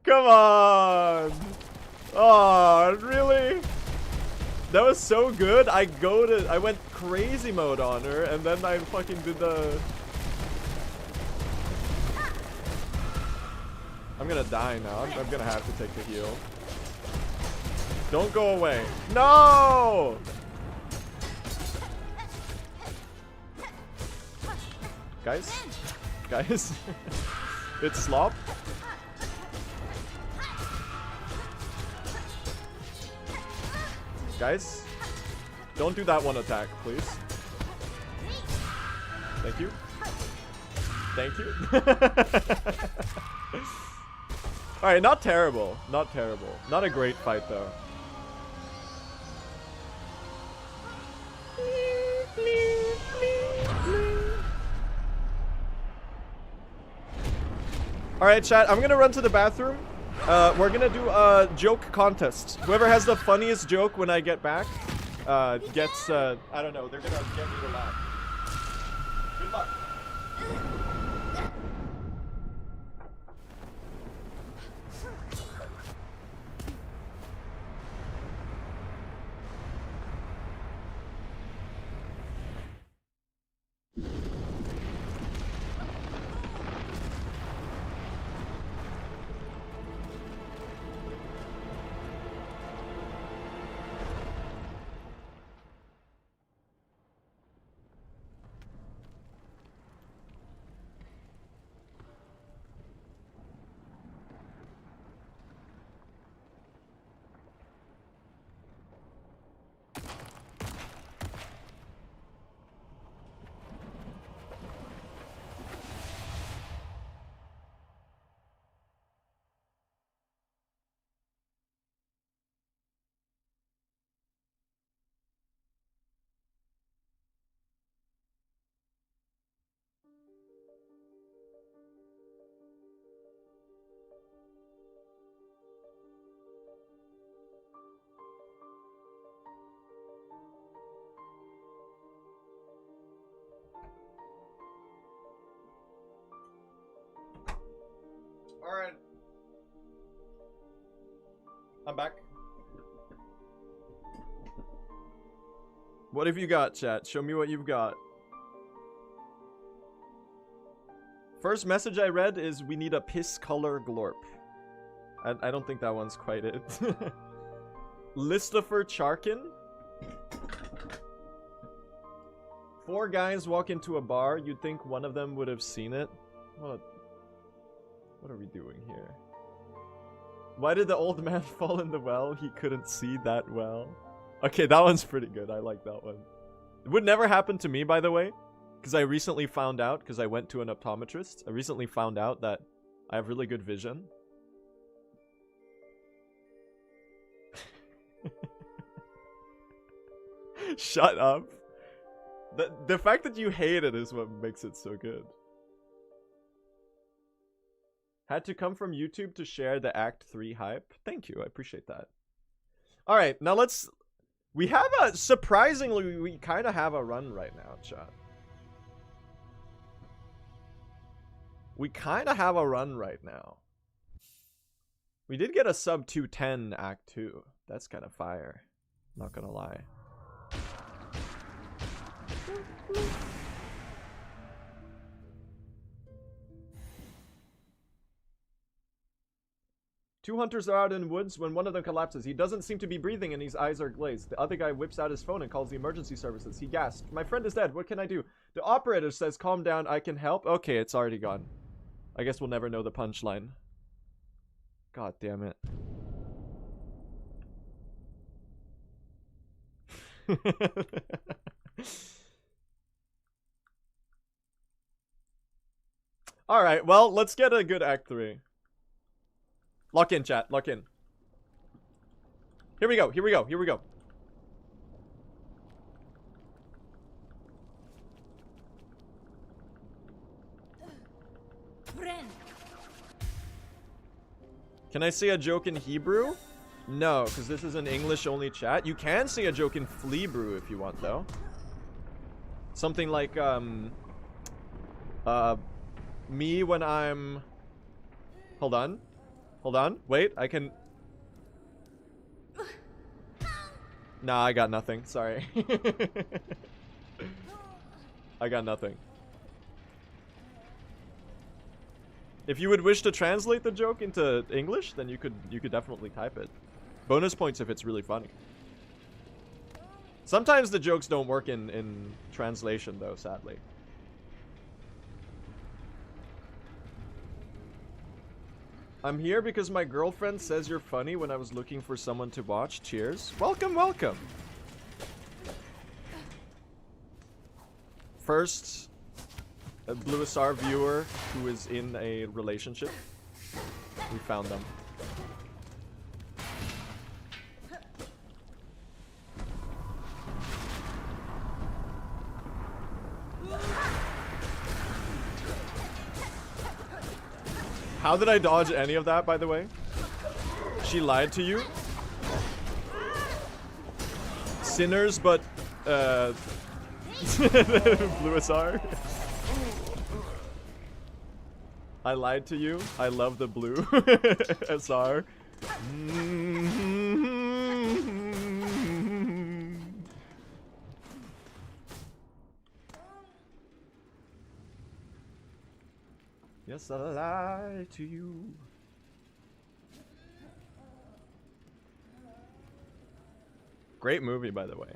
Come on. Oh, really? That was so good. I went crazy mode on her, and then I fucking did the... I'm gonna die now. I'm gonna have to take the heal. Don't go away. No! Guys? Guys? It's slop. Guys? Don't do that one attack, please. Thank you. Thank you. Alright, not terrible. Not terrible. Not a great fight, though. Alright, chat, I'm gonna run to the bathroom. We're gonna do a joke contest. Whoever has the funniest joke when I get back, gets, I don't know, they're gonna get me to laugh. Good luck. Alright. I'm back. What have you got, chat? Show me what you've got. First message I read is we need a piss color glorp. I don't think that one's quite it. Listifer Charkin. 4 guys walk into a bar. You'd think one of them would have seen it. What are we doing here? Why did the old man fall in the well? He couldn't see that well. Okay, that one's pretty good. I like that one. It would never happen to me, by the way. Because I recently found out, because I went to an optometrist. I recently found out that I have really good vision. Shut up. The fact that you hate it is what makes it so good. Had to come from YouTube to share the Act 3 hype. Thank you, I appreciate that. Alright, now let's... We have a... Surprisingly, we kind of have a run right now, chat. We kind of have a run right now. We did get a sub 210 Act 2. That's kind of fire. Not gonna lie. Two hunters are out in the woods when one of them collapses. He doesn't seem to be breathing and his eyes are glazed. The other guy whips out his phone and calls the emergency services. He gasped. My friend is dead. What can I do? The operator says, calm down. I can help. Okay, it's already gone. I guess we'll never know the punchline. God damn it. Alright, well, let's get a good Act 3. Lock in, chat. Lock in. Here we go. Here we go. Here we go. Can I say a joke in Hebrew? No, because this is an English-only chat. You can say a joke in Fleabrew if you want, though. Something like, Me when I'm... Hold on. Hold on. Wait, I can... Nah, I got nothing. Sorry. I got nothing. If you would wish to translate the joke into English, then you could definitely type it. Bonus points if it's really funny. Sometimes the jokes don't work in translation though, sadly. I'm here because my girlfriend says you're funny when I was looking for someone to watch. Cheers. Welcome, welcome. First, a Blue SR viewer who is in a relationship. We found them. How did I dodge any of that, by the way? She lied to you? Sinners, but, Blue SR? I lied to you. I love the blue SR. Yes, I lied to you. Great movie, by the way.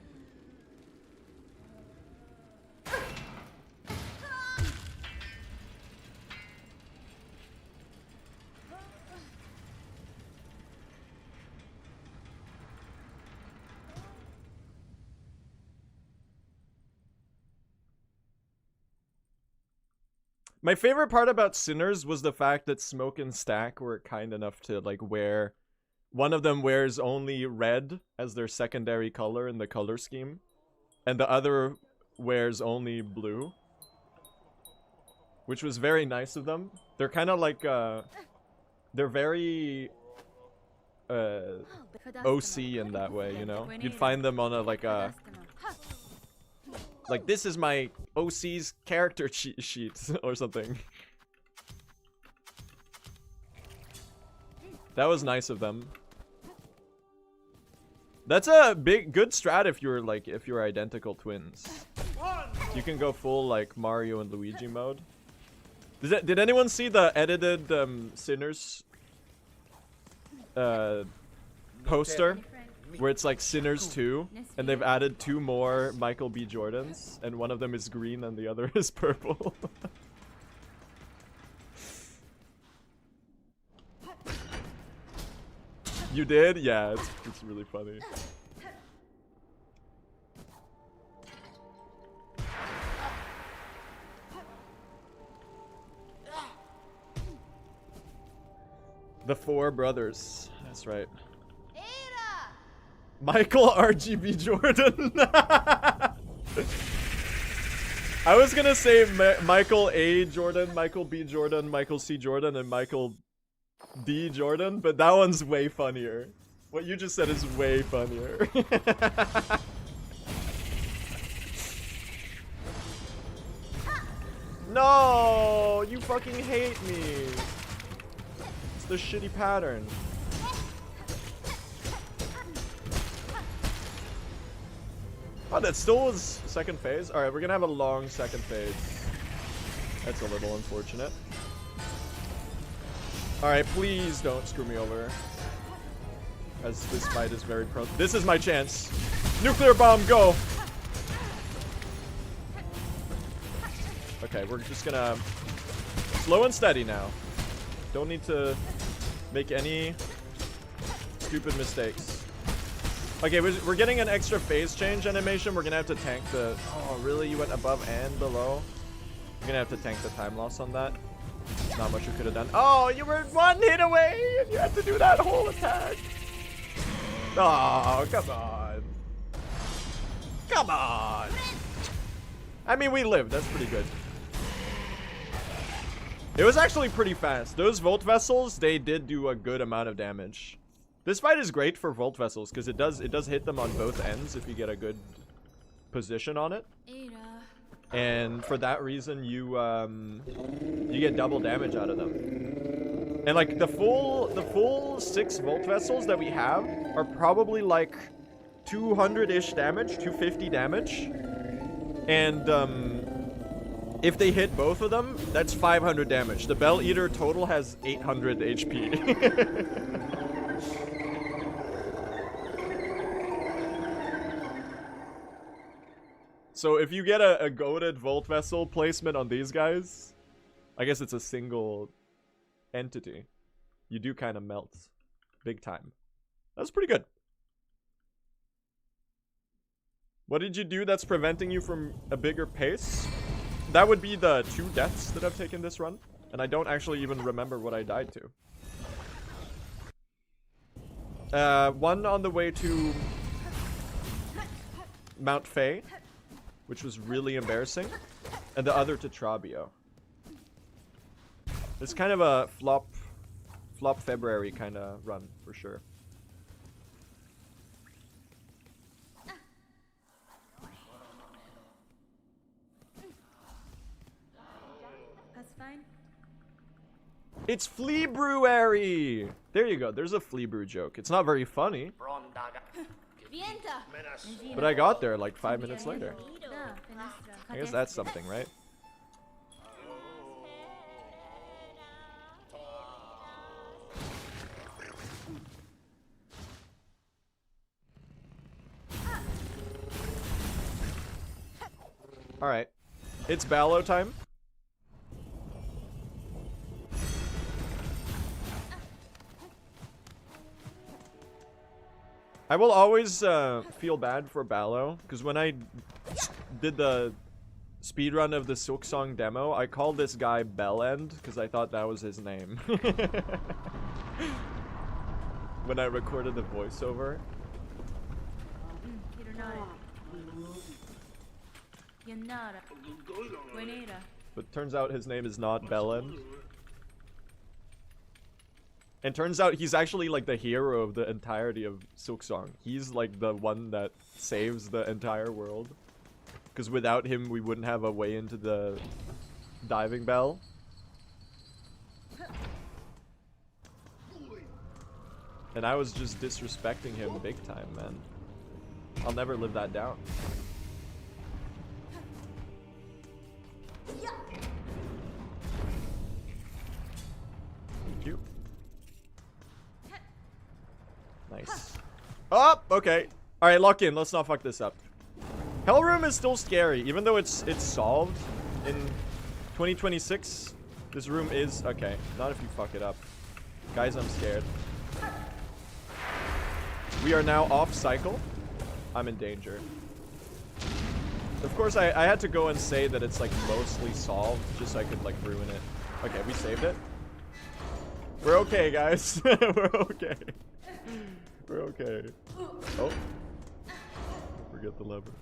My favorite part about Sinners was the fact that Smoke and Stack were kind enough to like wear... One of them wears only red as their secondary color in the color scheme. And the other wears only blue. Which was very nice of them. They're kind of like, they're very... OC in that way, you know? You'd find them on a, like a... Like, this is my OC's character sheet or something. That was nice of them. That's a good strat if you're like, if you're identical twins. You can go full like Mario and Luigi mode. Did anyone see the edited Sinners poster? Where it's like Sinners 2, and they've added 2 more Michael B. Jordans, and one of them is green and the other is purple. You did? Yeah, it's really funny. The 4 brothers. That's right. Michael RGB Jordan. I was gonna say Michael A. Jordan, Michael B. Jordan, Michael C. Jordan, and Michael D. Jordan, but that one's way funnier. What you just said is way funnier. No, you fucking hate me. It's the shitty pattern. Oh, that still was second phase? Alright, we're gonna have a long second phase. That's a little unfortunate. Alright, please don't screw me over. As this fight is very prone. This is my chance. Nuclear bomb, go! Okay, we're just gonna... Slow and steady now. Don't need to make any stupid mistakes. Okay, we're getting an extra phase change animation. We're gonna have to tank the... Oh, really? You went above and below? We're gonna have to tank the time loss on that. Not much you could have done. Oh, you were 1 hit away and you had to do that whole attack. Oh, come on. Come on. I mean, we lived. That's pretty good. It was actually pretty fast. Those Volt Vessels, they did do a good amount of damage. This fight is great for Volt Vessels because it does hit them on both ends if you get a good position on it. and for that reason you get double damage out of them. And like the full 6 volt vessels that we have are probably like 200-ish damage, 250 damage. And if they hit both of them, that's 500 damage. The Bell Eater total has 800 HP. So if you get a goated Volt Vessel placement on these guys, I guess it's a single entity, you do kind of melt big time. That's pretty good. What did you do that's preventing you from a bigger pace? That would be the 2 deaths that I've taken this run, and I don't actually even remember what I died to. One on the way to Mount Faye, which was really embarrassing, and the other to Trabio. It's kind of a flop February kind of run for sure.
That's fine.
It's Flea Brewery! There you go, there's a Flea Brew joke. It's not very funny, but I got there like 5 minutes later. I guess that's something, right? Alright. It's Ballo time. I will always feel bad for Ballo, because when I did the speedrun of the Silksong demo, I called this guy Bellend, because I thought that was his name. When I recorded the voiceover. But turns out his name is not Bellend. And turns out he's actually like the hero of the entirety of Silksong. He's like the one that saves the entire world. Because without him, we wouldn't have a way into the diving bell. And I was just disrespecting him big time, man. I'll never live that down. Thank you. Nice. Oh, okay. Alright, lock in. Let's not fuck this up. Hell Room is still scary, even though it's solved in 2026. This room is okay. Not if you fuck it up. Guys, I'm scared. We are now off cycle. I'm in danger. Of course, I had to go and say that it's like mostly solved, just so I could like ruin it. Okay, we saved it. We're okay, guys. We're okay. We're okay. Oh. Forget the lever.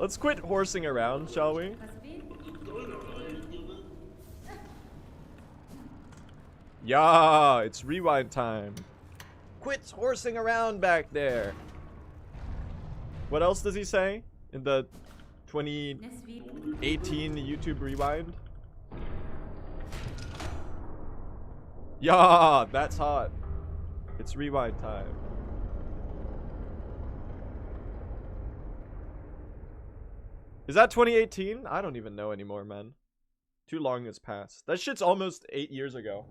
Let's quit horsing around, shall we? Yeah, it's rewind time. Quit horsing around back there. What else does he say in the 2018 YouTube rewind? Yeah, that's hot. It's rewind time. Is that 2018? I don't even know anymore, man. Too long has passed. That shit's almost 8 years ago.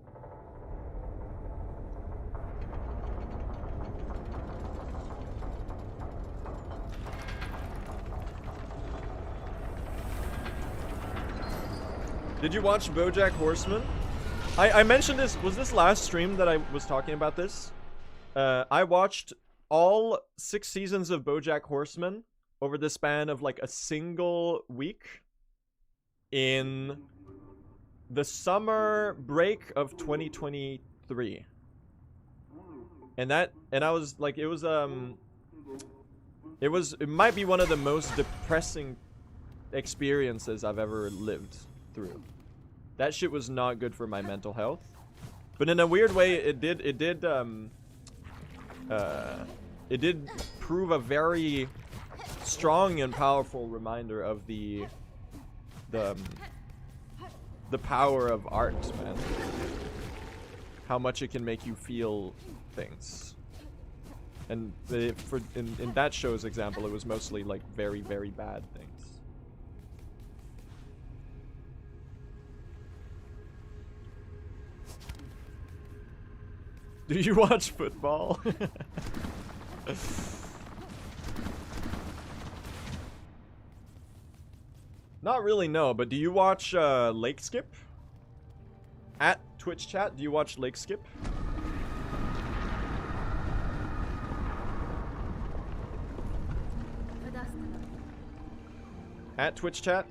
Did you watch BoJack Horseman? I mentioned this. Was this last stream that I was talking about this? I watched all 6 seasons of BoJack Horseman over the span of like a single week in the summer break of 2023. And I was like, it might be one of the most depressing experiences I've ever lived through. That shit was not good for my mental health. But in a weird way, it did prove a very strong and powerful reminder of the power of art, man. How much it can make you feel things. And in that show's example, it was mostly like very, very bad things. Do you watch football? Not really, no, but do you watch Lake Skip? At Twitch chat, do you watch Lake Skip? At Twitch chat?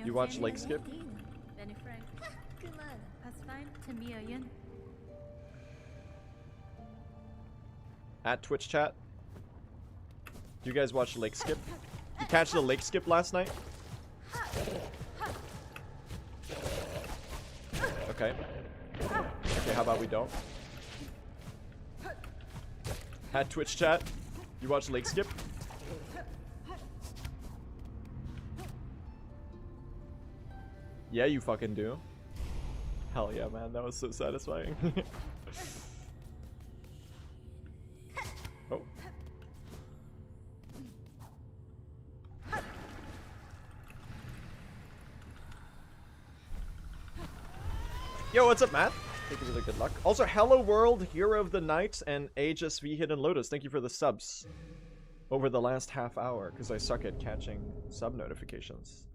You watch Lake Skip?
Very frank. That's fine. To me, again.
At Twitch chat? Do you guys watch Lake Skip? You catch the Lake Skip last night? Okay. Okay, how about we don't? At Twitch chat? You watch Lake Skip? Yeah, you fucking do. Hell yeah, man. That was so satisfying. Oh. Yo, what's up, Matt? Thank you for the good luck. Also, Hello World, Hero of the Night, and HSV Hidden Lotus. Thank you for the subs over the last half hour, because I suck at catching sub notifications.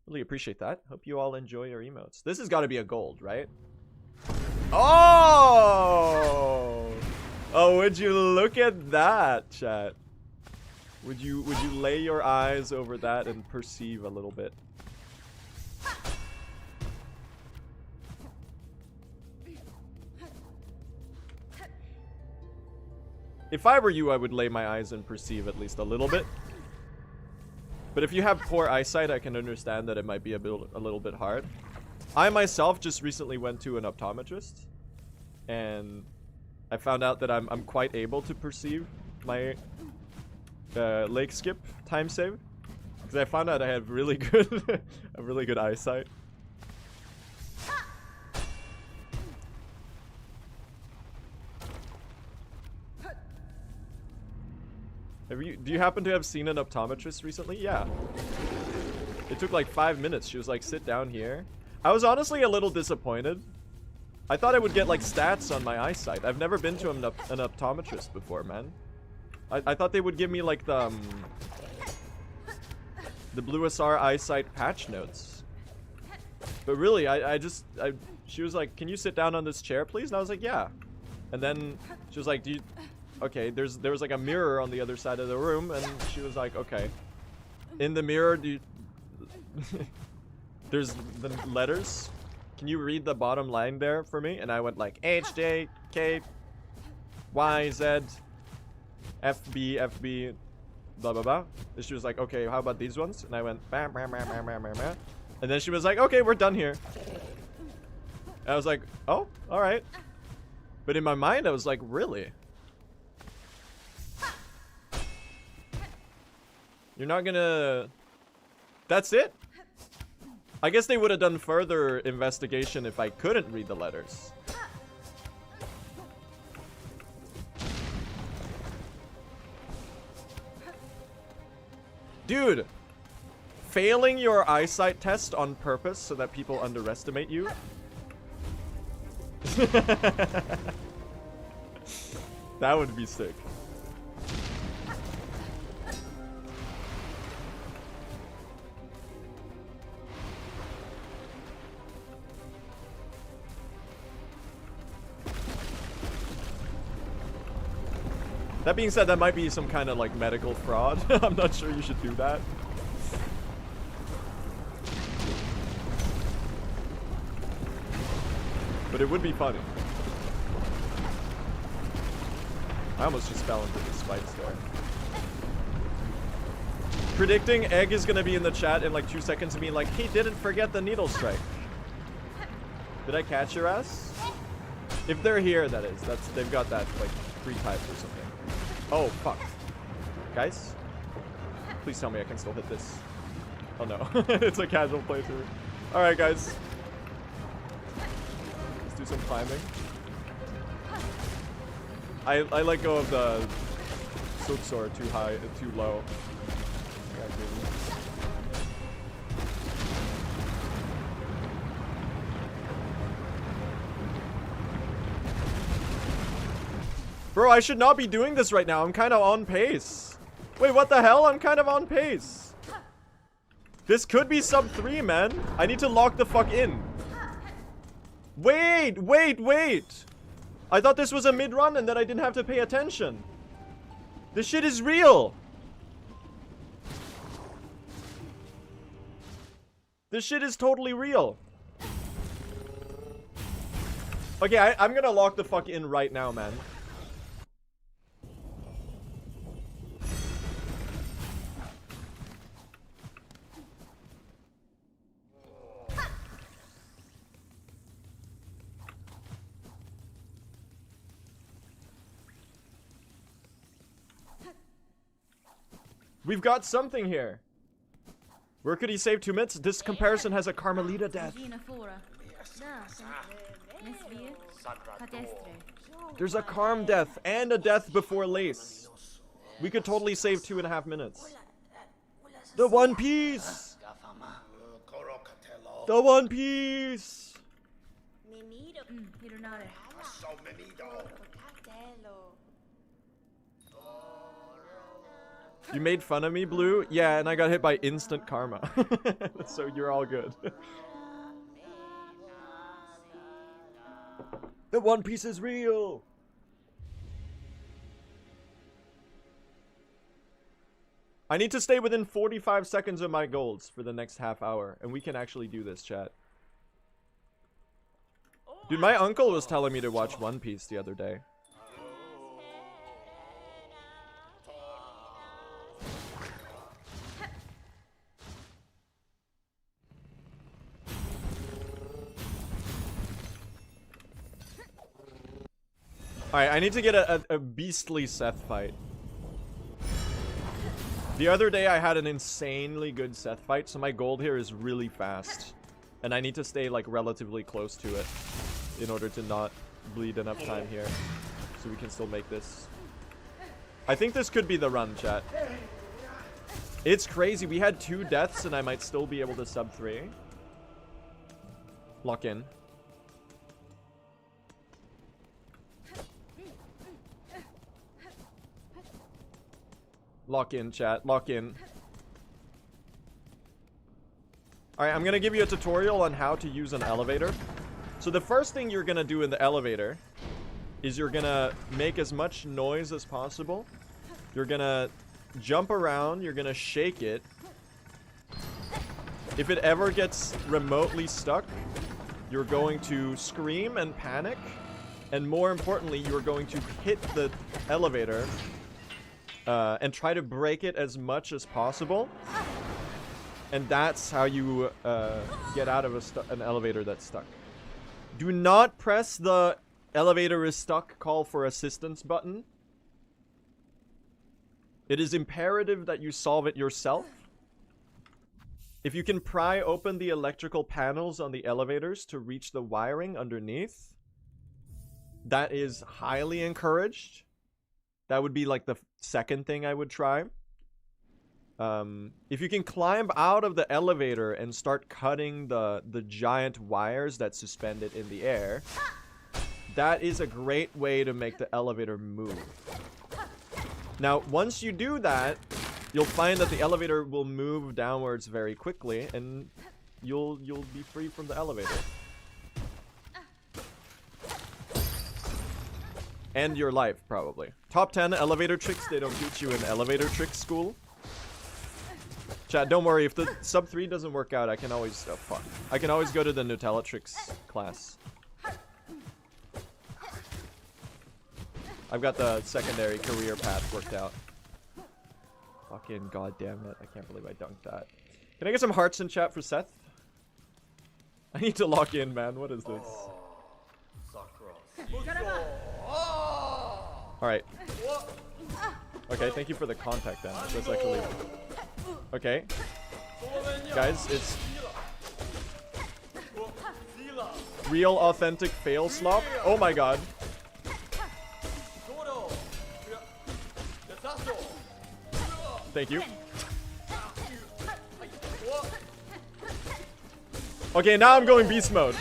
Really appreciate that. Hope you all enjoy your emotes. This has got to be a gold, right? Oh! Oh, would you look at that, chat? Would you lay your eyes over that and perceive a little bit? If I were you, I would lay my eyes and perceive at least a little bit. But if you have poor eyesight, I can understand that it might be a little bit hard. I myself just recently went to an optometrist, and I found out that I'm quite able to perceive my Lake Skip time save, because I found out I have really good really good eyesight. Do you happen to have seen an optometrist recently? Yeah. It took like 5 minutes. She was like, sit down here. I was honestly a little disappointed. I thought I would get like stats on my eyesight. I've never been to an optometrist before, man. I thought they would give me like the Blue SR eyesight patch notes. But really, she was like, can you sit down on this chair, please? And I was like, yeah. And then she was like, okay, there was like a mirror on the other side of the room, and she was like, okay. In the mirror, there's the letters. Can you read the bottom line there for me? And I went like H, J, K, Y, Z, F, B, blah, blah, blah. And she was like, okay, how about these ones? And I went, bam, bam, bam, bam, bam, bam, bam. And then she was like, okay, we're done here. And I was like, oh, all right. But in my mind, I was like, really? You're not gonna... That's it? I guess they would have done further investigation if I couldn't read the letters. Dude! Failing your eyesight test on purpose so that people underestimate you? That would be sick. That being said, that might be some kind of like medical fraud. I'm not sure you should do that. But it would be funny. I almost just fell into the spikes there. Predicting Egg is gonna be in the chat in like 2 seconds and being like, he didn't forget the needle strike. Did I catch your ass? If they're here, that is. They've got that like 3 types or something. Oh, fuck. Guys? Please tell me I can still hit this. Oh no. It's a casual playthrough. Alright, guys. Let's do some climbing. I let go of the Silksong too high, too low. Bro, I should not be doing this right now. I'm kind of on pace. Wait, what the hell? I'm kind of on pace. This could be sub 3, man. I need to lock the fuck in. Wait. I thought this was a mid-run and that I didn't have to pay attention. This shit is real. This shit is totally real. Okay, I'm gonna lock the fuck in right now, man. We've got something here. Where could he save 2 minutes? This comparison has a Carmelita death. There's a Carm death and a death before Lace. We could totally save 2.5 minutes. The One Piece! The One Piece! You made fun of me, Blue? Yeah, and I got hit by instant karma. So you're all good. The One Piece is real! I need to stay within 45 seconds of my goals for the next half hour. And we can actually do this, chat. Dude, my uncle was telling me to watch One Piece the other day. Alright, I need to get a beastly Seth fight. The other day I had an insanely good Seth fight, so my gold here is really fast. And I need to stay like relatively close to it in order to not bleed enough time here. So we can still make this. I think this could be the run, chat. It's crazy. We had 2 deaths and I might still be able to sub 3. Lock in. Lock in, chat. Lock in. Alright, I'm gonna give you a tutorial on how to use an elevator. So the first thing you're gonna do in the elevator is you're gonna make as much noise as possible. You're gonna jump around. You're gonna shake it. If it ever gets remotely stuck, you're going to scream and panic. And more importantly, you're going to hit the elevator and try to break it as much as possible. And that's how you get out of an elevator that's stuck. Do not press the elevator is stuck, call for assistance button. It is imperative that you solve it yourself. If you can pry open the electrical panels on the elevators to reach the wiring underneath, that is highly encouraged. That would be like the second thing I would try. If you can climb out of the elevator and start cutting the giant wires that suspend it in the air, that is a great way to make the elevator move. Now, once you do that, you'll find that the elevator will move downwards very quickly, and you'll be free from the elevator. And your life, probably. Top 10 elevator tricks they don't teach you in elevator trick school. Chat, don't worry. If the sub 3 doesn't work out, I can always... Oh, fuck. I can always go to the Nutella tricks class. I've got the secondary career path worked out. Fucking goddamn it. I can't believe I dunked that. Can I get some hearts in chat for Seth? I need to lock in, man. What is this? Alright. Okay, thank you for the contact damage. That's actually... Okay. Guys, it's... real authentic fail slop. Oh my god. Thank you. Okay, now I'm going beast mode.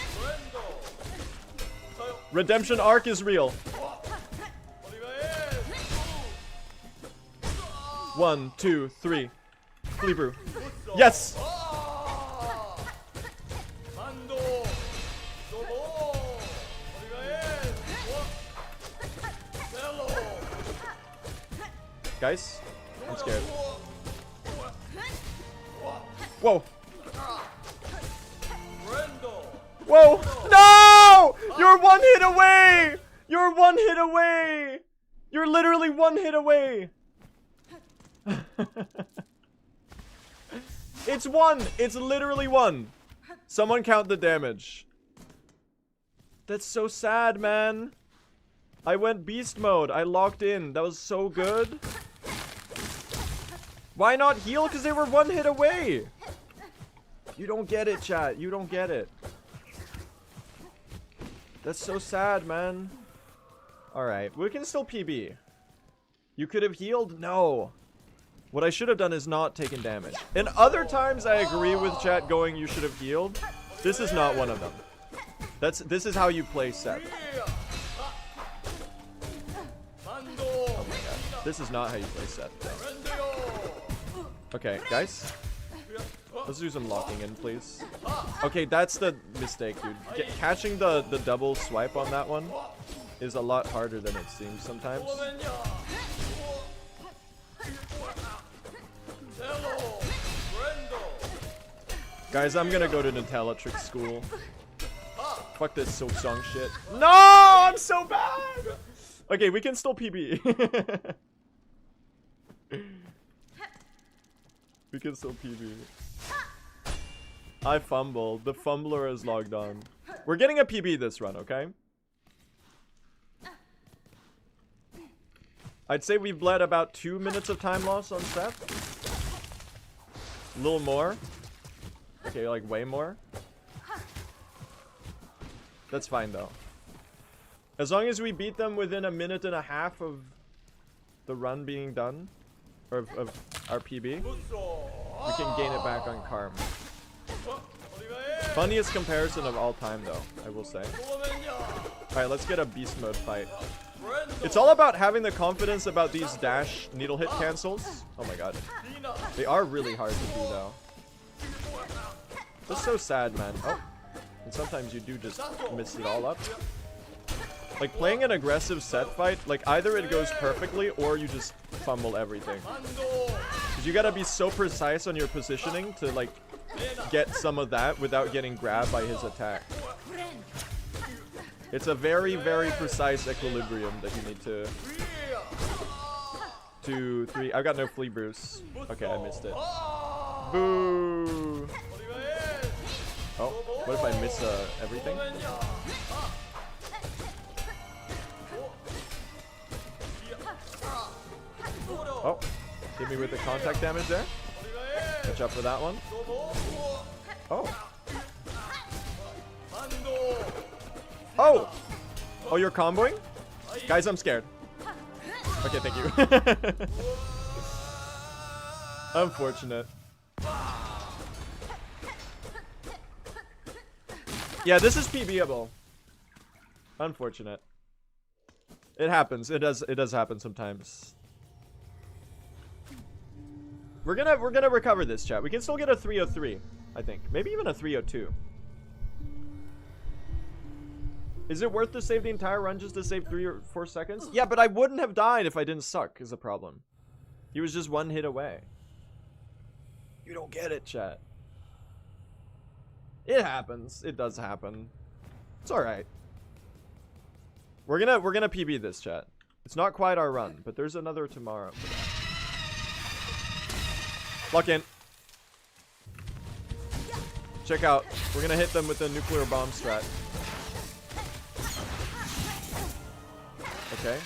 Redemption arc is real. 1, 2, 3. Flea brew. Yes! Guys, I'm scared. Whoa. Whoa! No! You're 1 hit away! You're 1 hit away! You're literally 1 hit away! It's 1! It's literally 1! Someone count the damage. That's so sad, man. I went beast mode. I locked in. That was so good. Why not heal? Because they were 1 hit away. You don't get it, chat. You don't get it. That's so sad, man. Alright, we can still PB. You could have healed? No. What I should have done is not taken damage. And other times I agree with chat going you should have healed. This is not one of them. This is how you play Seth. Oh my god. This is not how you play Seth. Okay, guys. Let's do some locking in, please. Okay, that's the mistake, dude. Catching the double swipe on that one is a lot harder than it seems sometimes. Guys, I'm gonna go to Nutella Trick School. Fuck this Silksong shit. No! I'm so bad! Okay, we can still PB. We can still PB. I fumbled. The fumbler is logged on. We're getting a PB this run, okay? I'd say we've bled about 2 minutes of time loss on Seth. A little more. Okay, like way more. That's fine though. As long as we beat them within 1.5 minutes of the run being done, or of our PB, we can gain it back on Karm. Funniest comparison of all time though, I will say. Alright, let's get a beast mode fight. It's all about having the confidence about these dash needle hit cancels. Oh my god. They are really hard to do though. That's so sad, man. Oh. And sometimes you do just miss it all up. Like playing an aggressive set fight, like either it goes perfectly or you just fumble everything. Because you gotta be so precise on your positioning to like get some of that without getting grabbed by his attack. It's a very, very precise equilibrium that you need to... 2, 3... I've got no flea bruise. Okay, I missed it. Boo! Oh, what if I miss everything? Oh, hit me with the contact damage there. Catch up for that one. Oh. Oh! Oh, you're comboing? Guys, I'm scared. Okay, thank you. Unfortunate. Yeah, this is PBable. Unfortunate. It happens. It does happen sometimes. We're gonna recover this, chat. We can still get a 303, I think. Maybe even a 302. Is it worth to save the entire run just to save 3 or 4 seconds? Yeah, but I wouldn't have died if I didn't suck, is the problem. He was just 1 hit away. You don't get it, chat. It happens. It does happen. It's alright. We're gonna PB this, chat. It's not quite our run, but there's another tomorrow for that. Lock in. Check out. We're gonna hit them with the nuclear bomb strat. Okay.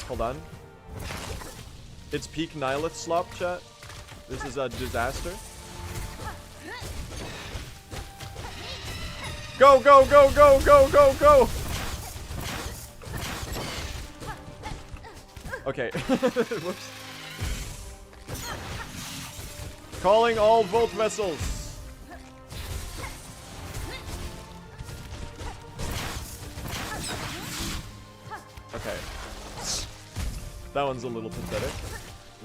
Hold on. It's peak Nihilith slop, chat. This is a disaster. Go, go, go, go, go, go, go! Okay. Whoops. Calling all Volt Vessels. Okay. That one's a little pathetic.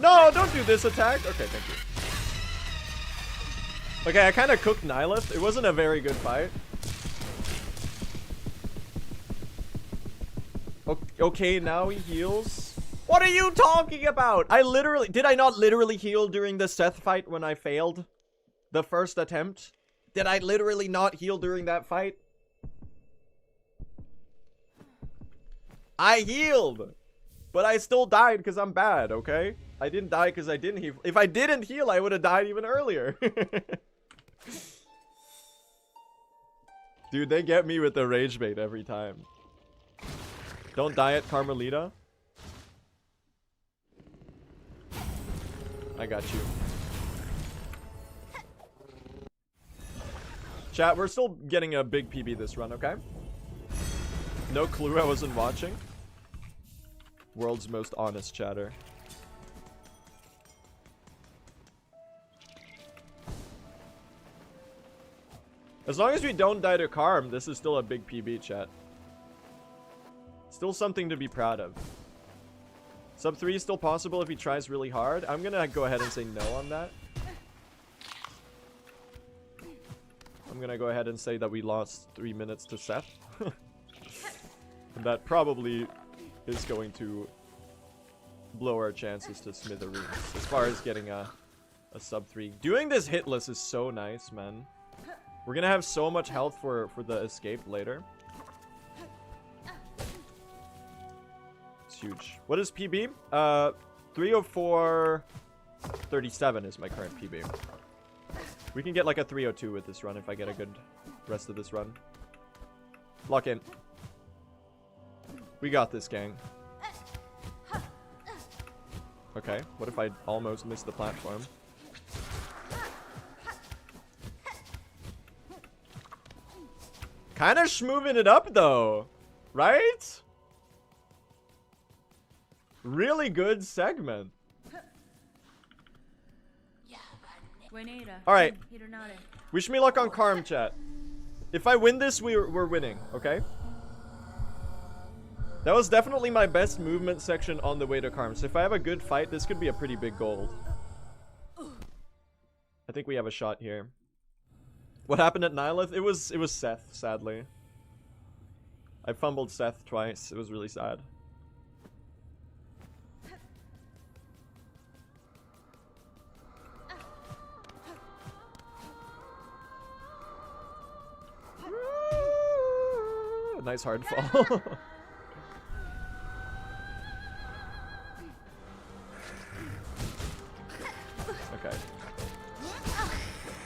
No, don't do this attack. Okay, thank you. Okay, I kind of cooked Nihilith. It wasn't a very good fight. Okay, now he heals. What are you talking about? Did I not literally heal during the Seth fight when I failed? The first attempt? Did I literally not heal during that fight? I healed! But I still died because I'm bad, okay? I didn't die because I didn't heal. If I didn't heal, I would have died even earlier. Dude, they get me with the rage bait every time. Don't die at Carmelita. I got you. Chat, we're still getting a big PB this run, okay? No clue I wasn't watching. World's most honest chatter. As long as we don't die to Karm, this is still a big PB, chat. Still something to be proud of. Sub 3 is still possible if he tries really hard. I'm gonna go ahead and say no on that. I'm gonna go ahead and say that we lost 3 minutes to Seth. And that probably is going to blow our chances to smithereens as far as getting a sub 3. Doing this hitless is so nice, man. We're gonna have so much health for the escape later. Huge. What is PB? 304.37 is my current PB. We can get like a 302 with this run if I get a good rest of this run. Lock in. We got this, gang. Okay, what if I almost missed the platform? Kinda schmooving it up though, right? Really good segment. Alright. Wish me luck on Karm, chat. If I win this, we're winning, okay? That was definitely my best movement section on the way to Karm. So if I have a good fight, this could be a pretty big gold. I think we have a shot here. What happened at Nihilith? It was Seth, sadly. I fumbled Seth twice. It was really sad. Nice hard fall. Okay.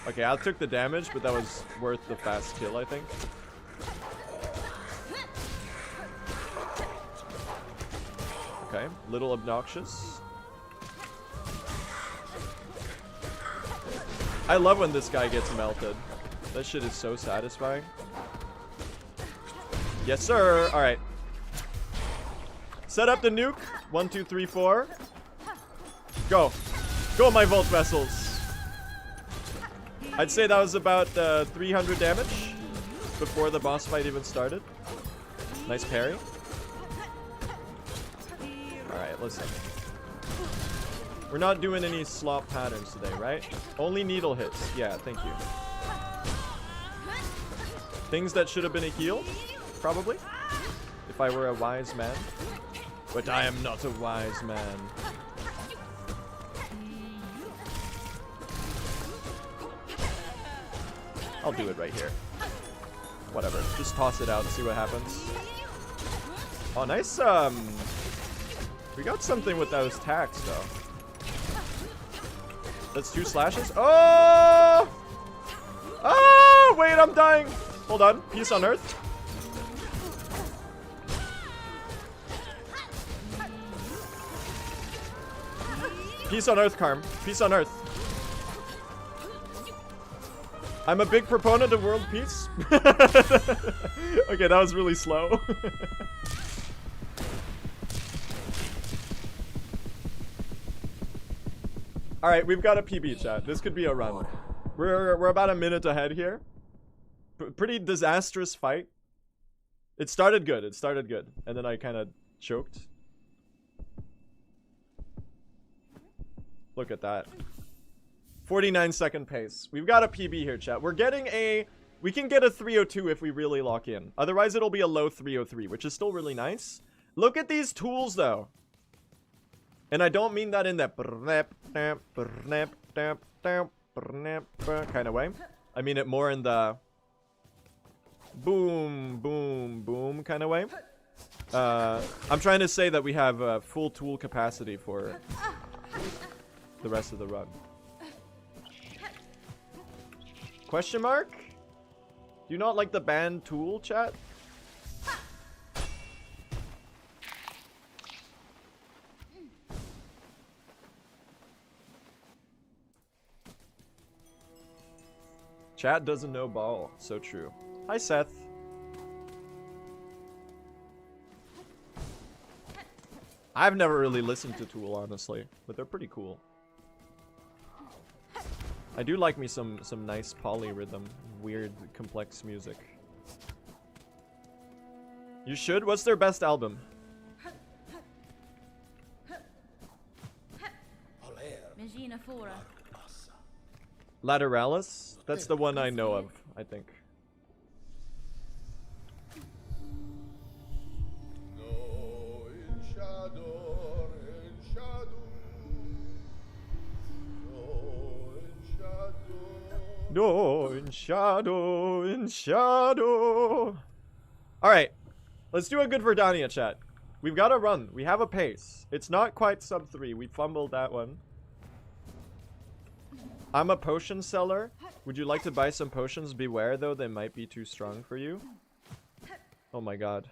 Okay, I took the damage, but that was worth the fast kill, I think. Okay, little obnoxious. I love when this guy gets melted. That shit is so satisfying. Yes, sir. All right. Set up the nuke. 1, 2, 3, 4. Go. Go, my Volt Vessels. I'd say that was about 300 damage before the boss fight even started. Nice parry. All right, listen. We're not doing any slop patterns today, right? Only needle hits. Yeah, thank you. Things that should have been a heal. Probably, if I were a wise man, but I am not a wise man. I'll do it right here. Whatever, just toss it out and see what happens. Oh, nice. We got something with those tacks though. That's 2 slashes. Oh! Oh! Wait, I'm dying. Hold on. Peace on Earth. Peace on Earth, Karm. Peace on Earth. I'm a big proponent of world peace. Okay, that was really slow. Alright, we've got a PB, chat. This could be a run. We're about a minute ahead here. Pretty disastrous fight. It started good. It started good. And then I kind of choked. Look at that. 49-second pace. We've got a PB here, chat. We're getting a... We can get a 302 if we really lock in. Otherwise, it'll be a low 303, which is still really nice. Look at these tools, though. And I don't mean that in that kind of way. I mean it more in the boom, boom, boom kind of way. I'm trying to say that we have full tool capacity for the rest of the run. Question mark? Do you not like the band Tool, chat? Chat doesn't know ball. So true. Hi, Seth. I've never really listened to Tool, honestly, but they're pretty cool. I do like me some nice polyrhythm, weird, complex music. You should? What's their best album? Lateralis? That's the one I know of, I think. No, in shadow, in shadow. Alright, let's do a good Verdania, chat. We've got to run. We have a pace. It's not quite sub 3. We fumbled that one. I'm a potion seller. Would you like to buy some potions? Beware, though, they might be too strong for you. Oh my god.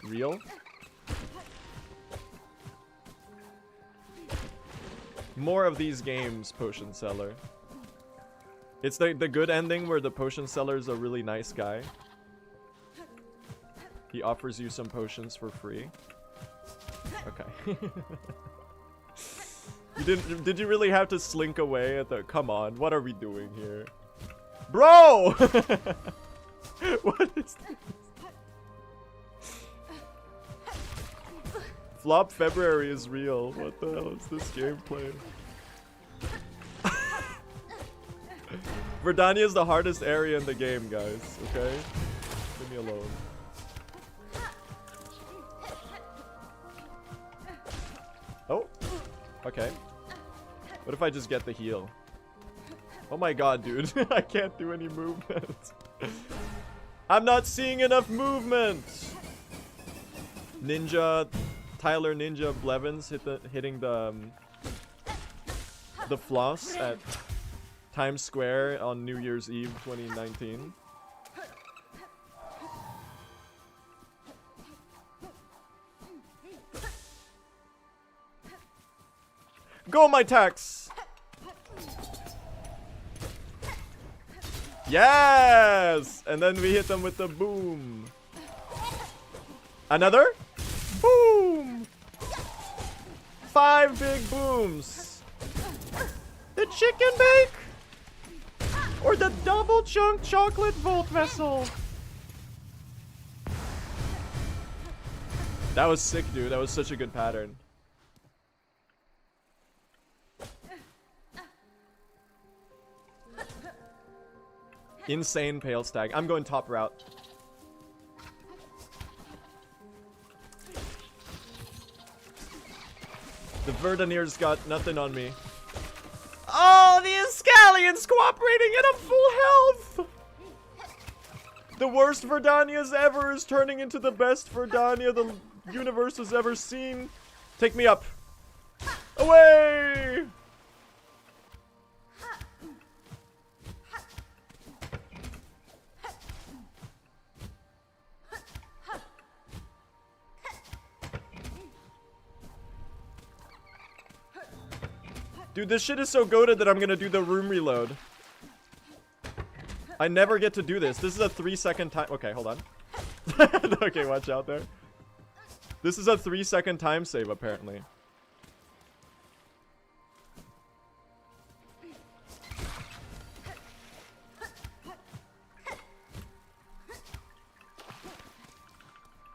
Real? More of these games, potion seller. It's the good ending where the potion seller is a really nice guy. He offers you some potions for free. Okay. Did you really have to slink away at the... Come on, what are we doing here? Bro! What is this? Flop February is real. What the hell is this gameplay? Verdania is the hardest area in the game, guys. Okay? Leave me alone. Oh. Okay. What if I just get the heal? Oh my god, dude. I can't do any movement. I'm not seeing enough movement! Tyler Ninja Blevins hitting the floss at Times Square on New Year's Eve 2019. Go, my tax! Yes! And then we hit them with the boom. Another? Boom! 5 big booms. The chicken bake? Or the double chunk chocolate volt vessel? That was sick, dude. That was such a good pattern. Insane pale stag. I'm going top route. The Verdaniers got nothing on me. Oh, the Escallions cooperating at a full health! The worst Verdanias ever is turning into the best Verdania the universe has ever seen. Take me up. Away! Dude, this shit is so goated that I'm gonna do the room reload. I never get to do this. This is a 3-second time. Okay, hold on. Okay, watch out there. This is a 3-second time save, apparently.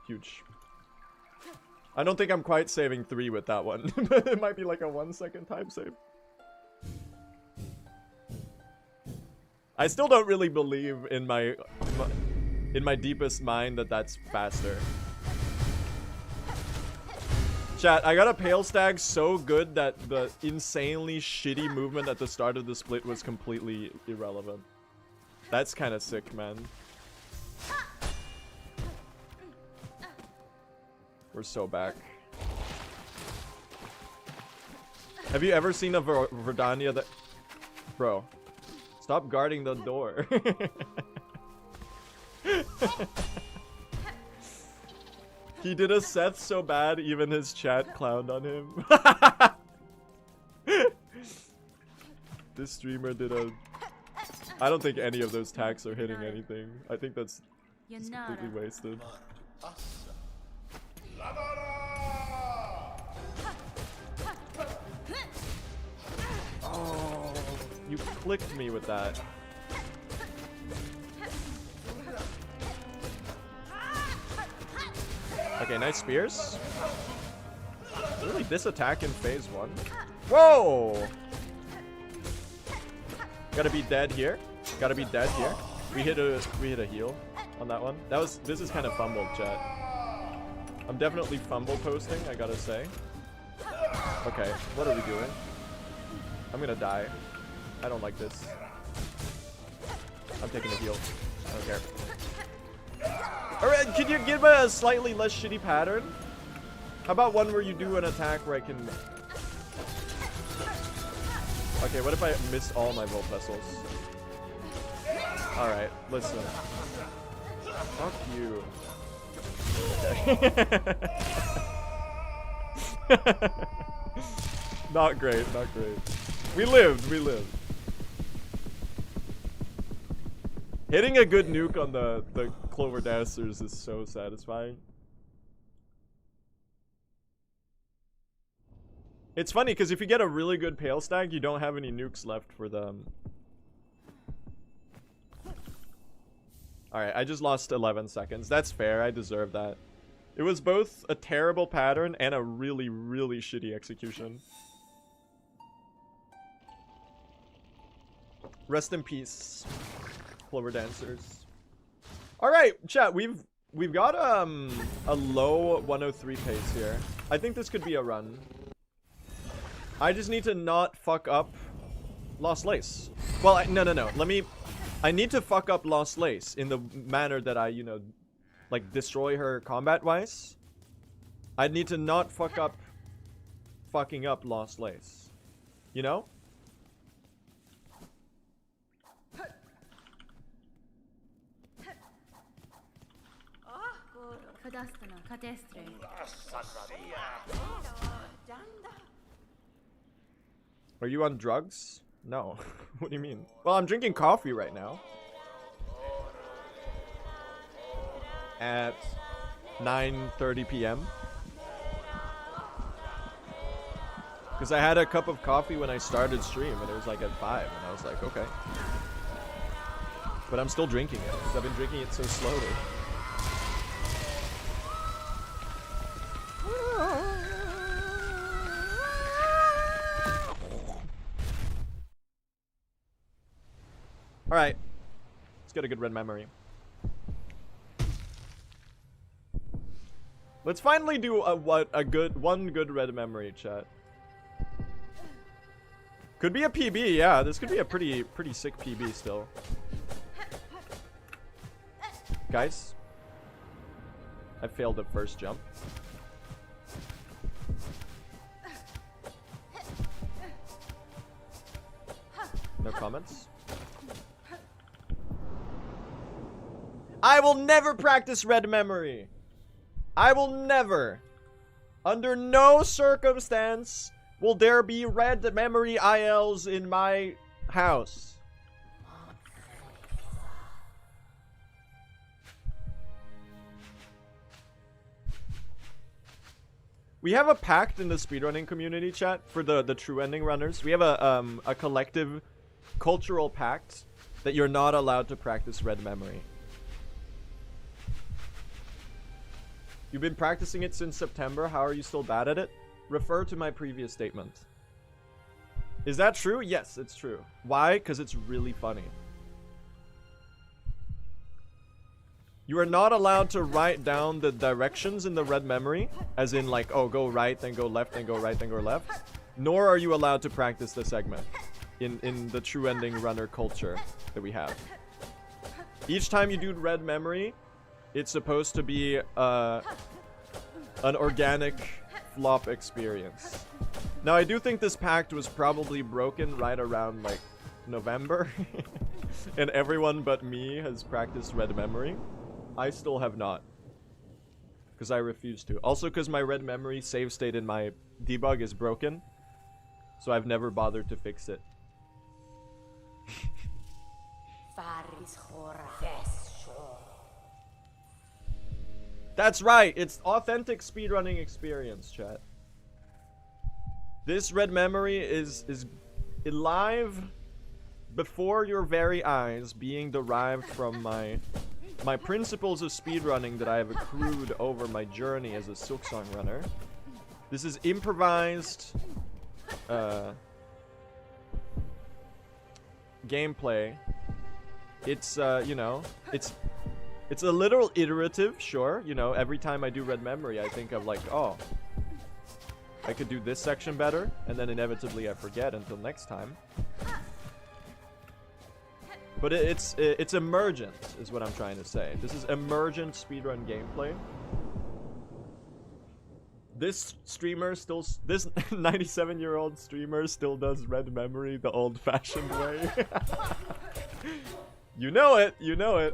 Huge. I don't think I'm quite saving 3 with that one. But it might be like a 1-second time save. I still don't really believe in my deepest mind that that's faster. Chat, I got a pale stag so good that the insanely shitty movement at the start of the split was completely irrelevant. That's kind of sick, man. We're so back. Have you ever seen a Verdania that... Bro. Stop guarding the door. He did a Seth so bad, even his chat clowned on him. This streamer did a... I don't think any of those tacks are hitting anything. I think that's completely wasted. Oh, you clicked me with that. Okay, nice spears. Really, this attack in phase 1. Whoa! Gotta be dead here. Gotta be dead here. We hit a heal on that one. This is kind of fumbled, chat. I'm definitely fumble posting, I gotta say. Okay, what are we doing? I'm gonna die. I don't like this. I'm taking a heal. I don't care. Alright, can you give a slightly less shitty pattern? How about one where you do an attack where I can... Okay, what if I miss all my Volt Vessels? Alright, listen. Fuck you. Okay. Not great, not great. We lived, we lived. Hitting a good nuke on the Clover Dancers is so satisfying. It's funny because if you get a really good Pale Stag, you don't have any nukes left for them. Alright, I just lost 11 seconds. That's fair, I deserve that. It was both a terrible pattern and a really, really shitty execution. Rest in peace, Clover Dancers. Alright, chat, we've got a low 103 pace here. I think this could be a run. I just need to not fuck up Lost Lace. Well, no. I need to fuck up Lost Lace in the manner that I, you know, like destroy her combat-wise. I need to not fuck up fucking up Lost Lace. You know? Are you on drugs? No. What do you mean? Well, I'm drinking coffee right now. At 9:30 p.m. Because I had a cup of coffee when I started stream and it was like at 5 and I was like, okay. But I'm still drinking it because I've been drinking it so slowly. Alright. Let's get a good red memory. Let's finally do one good red memory, chat. Could be a PB, yeah. This could be a pretty sick PB still. Guys, I failed the first jump. No comments. I will never practice red memory. I will never, under no circumstance, Will there be red memory ILs in my house? We have a pact in the speedrunning community chat for the true ending runners. We have a collective cultural pact that you're not allowed to practice red memory. You've been practicing it since September. How are you still bad at it? Refer to my previous statement. Is that true? Yes, it's true. Why? Because it's really funny. You are not allowed to write down the directions in the red memory, as in like, oh, go right, then go left, then go right, then go left. Nor are you allowed to practice the segment in the true ending runner culture that we have. Each time you do red memory, it's supposed to be an organic flop experience. Now, I do think this pact was probably broken right around like November, and everyone but me has practiced red memory. I still have not, because I refuse to. Also, because my red memory save state in my debug is broken, so I've never bothered to fix it. That's right, it's authentic speedrunning experience, chat. This red memory is live before your very eyes, being derived from my principles of speedrunning that I have accrued over my journey as a Silksong runner. This is improvised gameplay. It's you know, it's a little iterative, sure. You know, every time I do red memory, I think of like, oh, I could do this section better, and then inevitably I forget until next time. But it's emergent, is what I'm trying to say. This is emergent speedrun gameplay. This streamer still, this 97-year-old streamer still does red memory the old-fashioned way. You know it, you know it.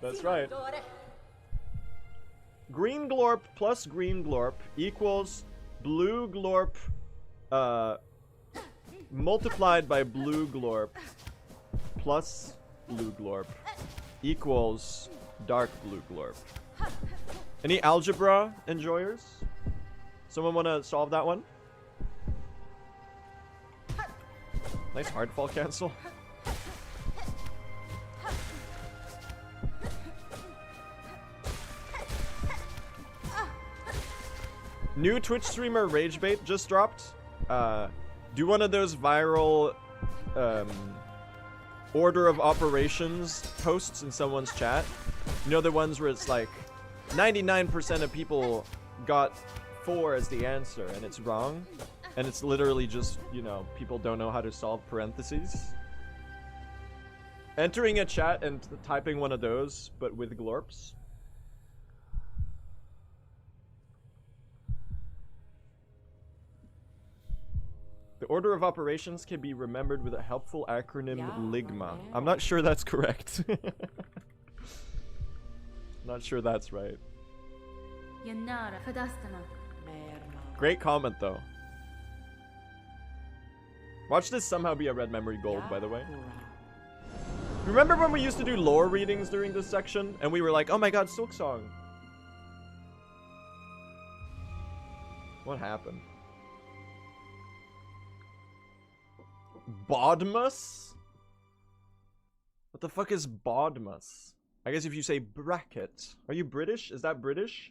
That's right. Green glorp plus green glorp equals blue glorp multiplied by blue glorp plus blue glorp equals dark blue glorp. Any algebra enjoyers? Someone want to solve that one? Nice hardfall cancel. New Twitch streamer Ragebait just dropped. Do one of those viral order of operations posts in someone's chat. You know, the ones where it's like 99% of people got 4 as the answer and it's wrong, and it's literally just, you know, people don't know how to solve parentheses. Entering a chat and typing one of those but with glorps. The order of operations can be remembered with a helpful acronym, Ligma. I'm not sure that's correct. Not sure that's right. Great comment, though. Watch this somehow be a red memory gold, by the way. Remember when we used to do lore readings during this section? And we were like, oh my god, Silksong. What happened? Bodmus? What the fuck is Bodmus? I guess if you say bracket. Are you British? Is that British?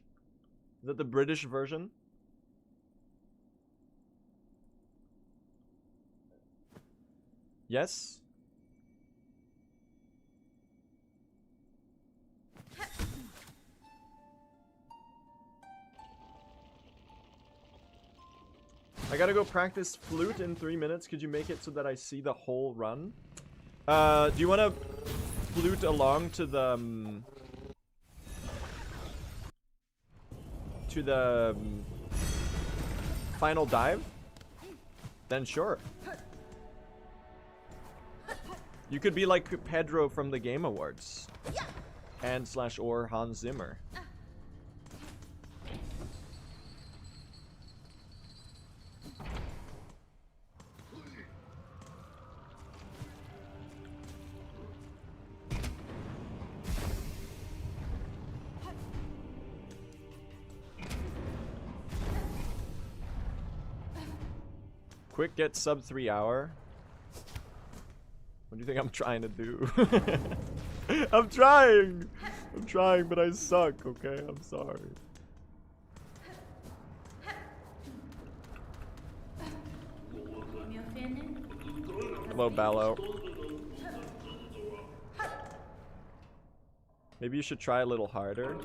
Is that the British version? Yes? I gotta go practice flute in 3 minutes. Could you make it so that I see the whole run? Do you want to flute along to the final dive? Then sure. You could be like Pedro from the Game Awards. And/or Hans Zimmer. Quick get sub 3 hour. What do you think I'm trying to do? I'm trying! I'm trying, but I suck, okay? I'm sorry. Hello, Ballo. Maybe you should try a little harder.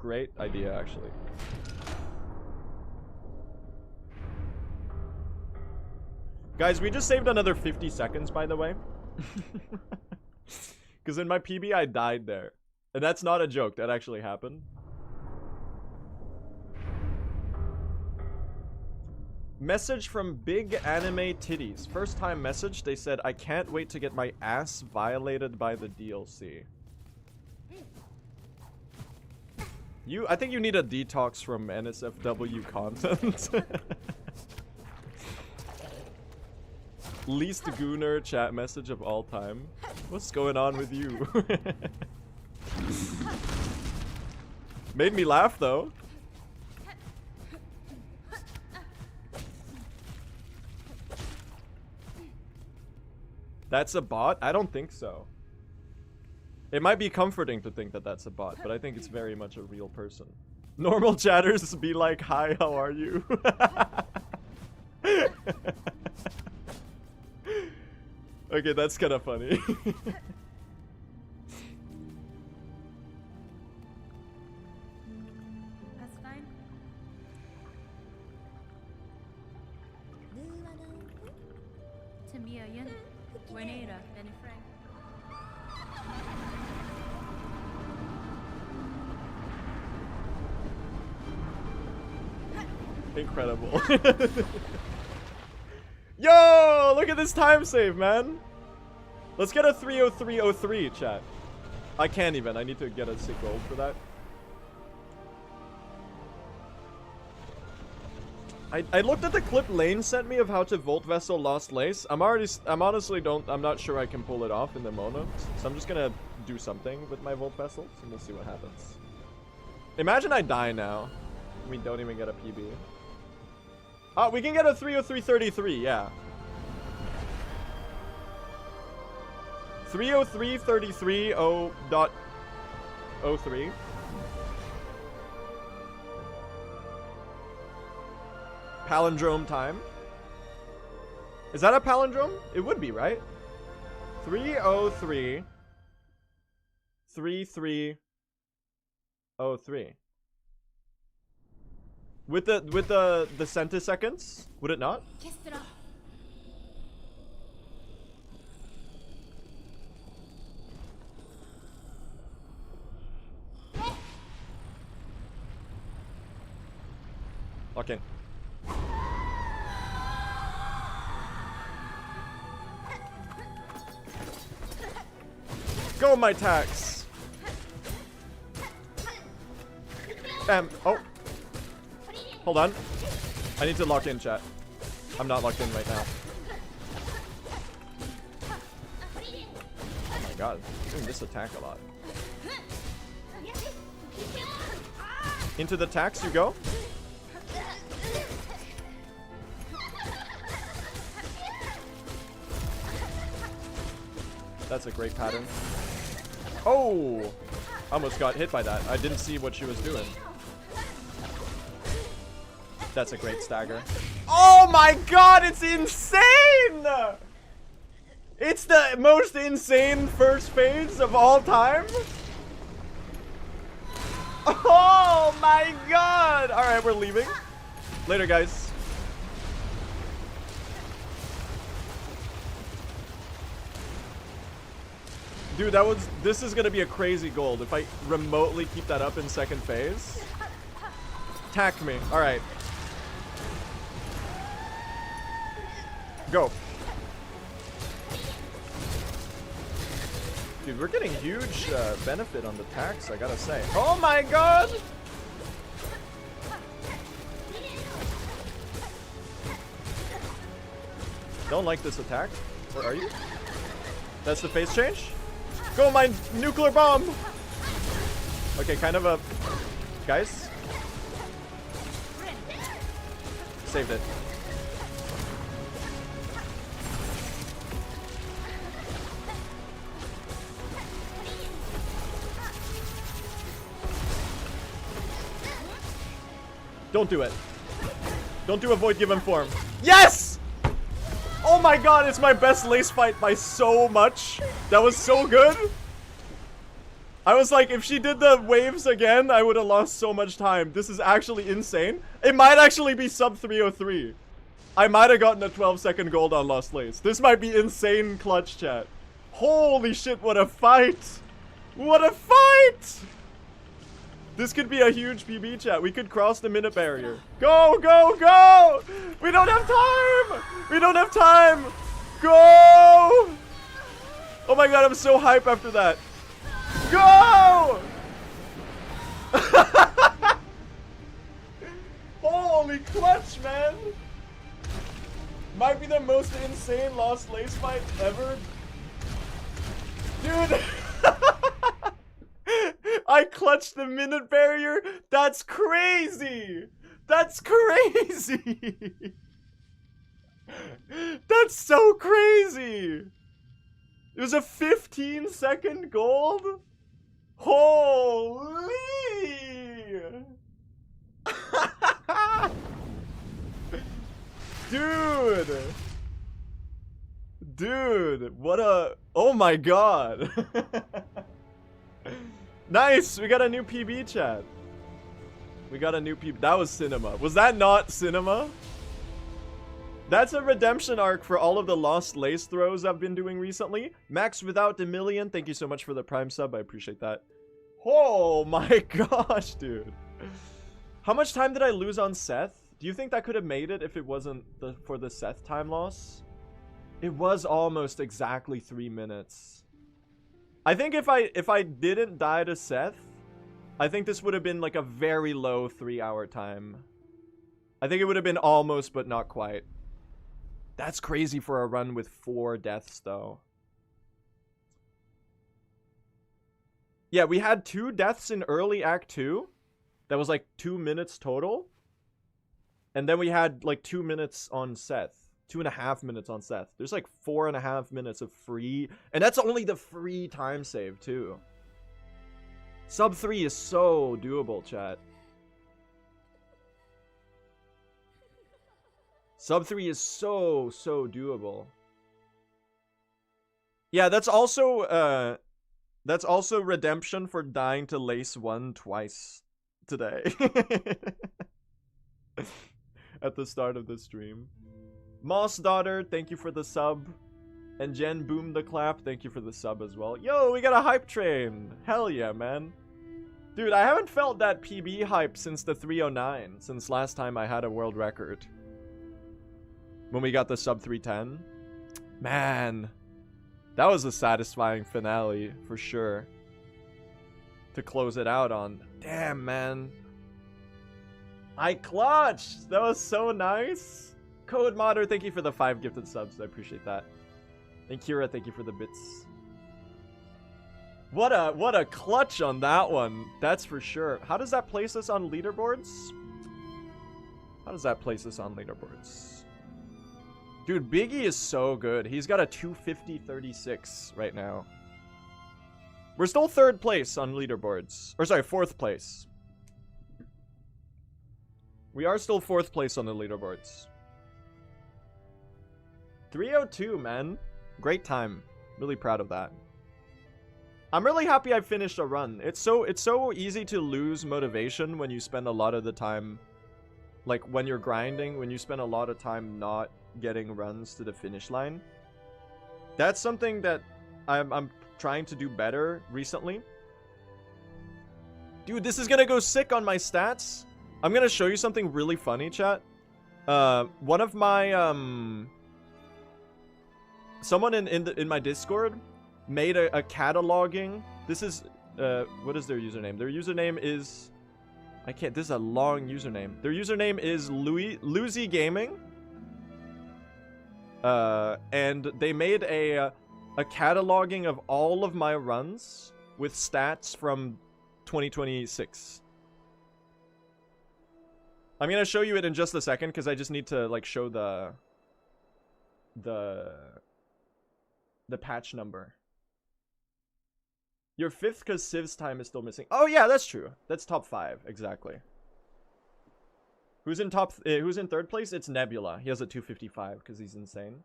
Great idea, actually. Guys, we just saved another 50 seconds, by the way. Because in my PB, I died there. And that's not a joke. That actually happened. Message from Big Anime Titties. First time message, they said, I can't wait to get my ass violated by the DLC. I think you need a detox from NSFW content. Least gooner chat message of all time. What's going on with you? Made me laugh though. That's a bot? I don't think so. It might be comforting to think that that's a bot, but I think it's very much a real person. Normal chatters be like, hi, how are you? Okay, that's kind of funny.
That's fine. Tamia Yun, Renata, Benny Frank.
Incredible. Yo, look at this time save, man. Let's get a 30303, chat. I can't even. I need to get a sick gold for that. I looked at the clip Lane sent me of how to Volt Vessel Lost Lace. I'm not sure I can pull it off in the mono. So I'm just gonna do something with my Volt Vessels and we'll see what happens. Imagine I die now. We don't even get a PB. Oh, we can get a 30333, yeah. 303.33.03. Palindrome time. Is that a palindrome? It would be, right? 303.33.03. With the centiseconds, would it not? Lock in. Go, my tax. Bam. Oh. Hold on. I need to lock in, chat. I'm not locked in right now. Oh my god. I'm doing this attack a lot. Into the tax you go. That's a great pattern. Oh! Almost got hit by that. I didn't see what she was doing. That's a great stagger. Oh my god, it's insane! It's the most insane first phase of all time? Oh my god! Alright, we're leaving. Later, guys. Dude, this is gonna be a crazy gold if I remotely keep that up in second phase. Attack me. Alright. Go. Dude, we're getting huge benefit on the tax, I gotta say. Oh my god! Don't like this attack. Where are you? That's the phase change? Go, my nuclear bomb! Okay, kind of a... Guys? Saved it. Don't do it. Don't do avoid given form. Yes! Oh my god, it's my best lace fight by so much. That was so good. I was like, if she did the waves again, I would have lost so much time. This is actually insane. It might actually be sub 303. I might have gotten a 12-second gold on Lost Lace. This might be insane clutch, chat. Holy shit, what a fight. What a fight! This could be a huge PB, chat. We could cross the minute barrier. Go, go, go! We don't have time! We don't have time! Go! Oh my god, I'm so hype after that. Go! Holy clutch, man! Might be the most insane Lost Lace fight ever. Dude! I clutched the minute barrier? That's crazy! That's crazy! That's so crazy! It was a 15-second gold? Holy! Dude! Dude, what a... Oh my god! Nice! We got a new PB, chat. We got a new PB. That was cinema. Was that not cinema? That's a redemption arc for all of the Lost Lace throws I've been doing recently. Max without the million, thank you so much for the Prime sub. I appreciate that. Oh my gosh, dude. How much time did I lose on Seth? Do you think that could have made it if it wasn't for the Seth time loss? It was almost exactly 3 minutes. I think if I didn't die to Seth, I think this would have been like a very low 3-hour time. I think it would have been almost, but not quite. That's crazy for a run with 4 deaths, though. Yeah, we had 2 deaths in early Act 2. That was like 2 minutes total. And then we had like 2 minutes on Seth. 2.5 minutes on Seth. There's like 4.5 minutes of free. And that's only the free time save, too. Sub 3 is so doable, chat. Sub 3 is so doable. Yeah, that's also redemption for dying to Lace 1 twice today. At the start of the stream. Moss Daughter, thank you for the sub. And Jen Boom the Clap, thank you for the sub as well. Yo, we got a hype train. Hell yeah, man. Dude, I haven't felt that PB hype since the 309, since last time I had a world record. When we got the sub 310. Man, that was a satisfying finale, for sure. To close it out on. Damn, man. I clutched! That was so nice. Code Modder, thank you for the 5 gifted subs. I appreciate that. And Kira, thank you for the bits. What a clutch on that one. That's for sure. How does that place us on leaderboards? How does that place us on leaderboards? Dude, Biggie is so good. He's got a 250.36 right now. We're still 3rd place on leaderboards. Or sorry, 4th place. We are still 4th place on the leaderboards. 302, man. Great time. Really proud of that. I'm really happy I finished a run. It's so easy to lose motivation when you spend a lot of the time, like when you're grinding, when you spend a lot of time not getting runs to the finish line. That's something that I'm trying to do better recently. Dude, this is gonna go sick on my stats. I'm gonna show you something really funny, chat. One of my someone in my Discord made a cataloging. This is what is their username? Their username is this is a long username. Their username is Luzy Gaming. And they made a cataloging of all of my runs with stats from 2026. I'm gonna show you it in just a second because I just need to like show the patch number. You're 5th because Civ's time is still missing. Oh yeah, that's true. That's top 5, exactly. Who's in who's in third place? It's Nebula. He has a 255 because he's insane.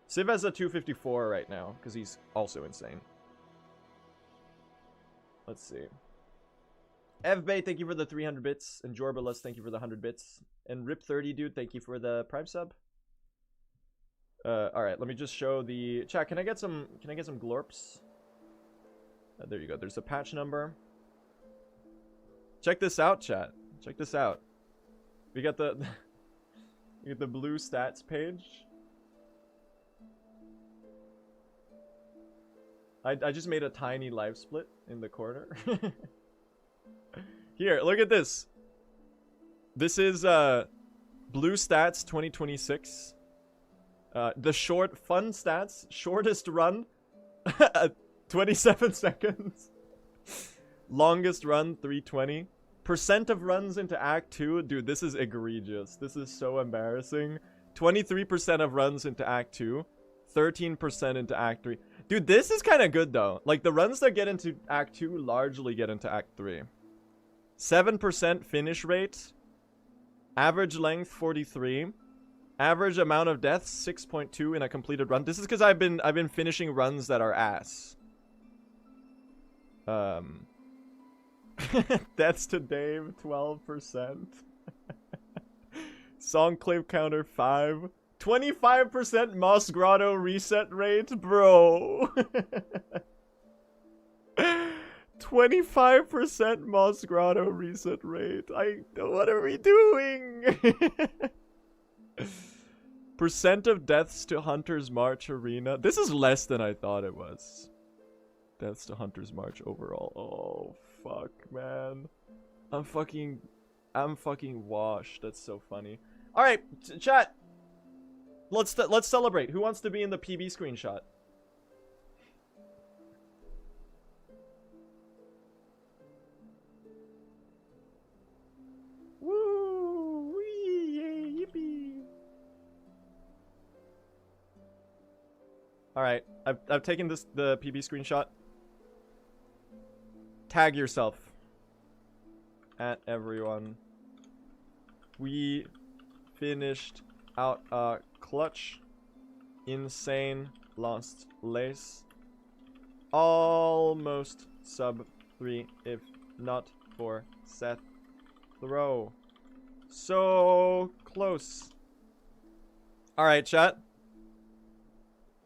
Civ has a 254 right now because he's also insane. Let's see. Evbay, thank you for the 300 bits. And Jorbalus, thank you for the 100 bits. And Rip30, dude, thank you for the Prime sub. Alright, let me just show the chat. Can I get some glorps? There you go. There's a patch number. Check this out, chat. Check this out. We got the we get the blue stats page. I just made a tiny live split in the corner. Here, look at this. This is blue stats 2026. The short fun stats, shortest run 27 seconds. Longest run 320. Percent of runs into Act 2. Dude, this is egregious. This is so embarrassing. 23% of runs into Act 2. 13% into Act 3. Dude, this is kind of good though. Like the runs that get into Act 2 largely get into Act 3. 7% finish rate. Average length 43. Average amount of deaths 6.2 in a completed run. This is because I've been finishing runs that are ass. Deaths to Dave 12%. SONGCLAVE counter 5. 25% Moss Grotto reset rate, bro. 25% Moss Grotto reset rate. What are we doing? Percent of deaths to Hunter's March Arena. This is less than I thought it was. Deaths to Hunter's March overall. Oh, fuck, man. I'm fucking washed. That's so funny. Alright, chat. Let's celebrate. Who wants to be in the PB screenshot? Woo! Wee! Yay! Yippee! All right, I've taken the PB screenshot. Tag yourself. At everyone. We finished out a clutch. Insane. Lost lace. Almost sub 3 if not for Seth. Throw. So close. Alright, chat.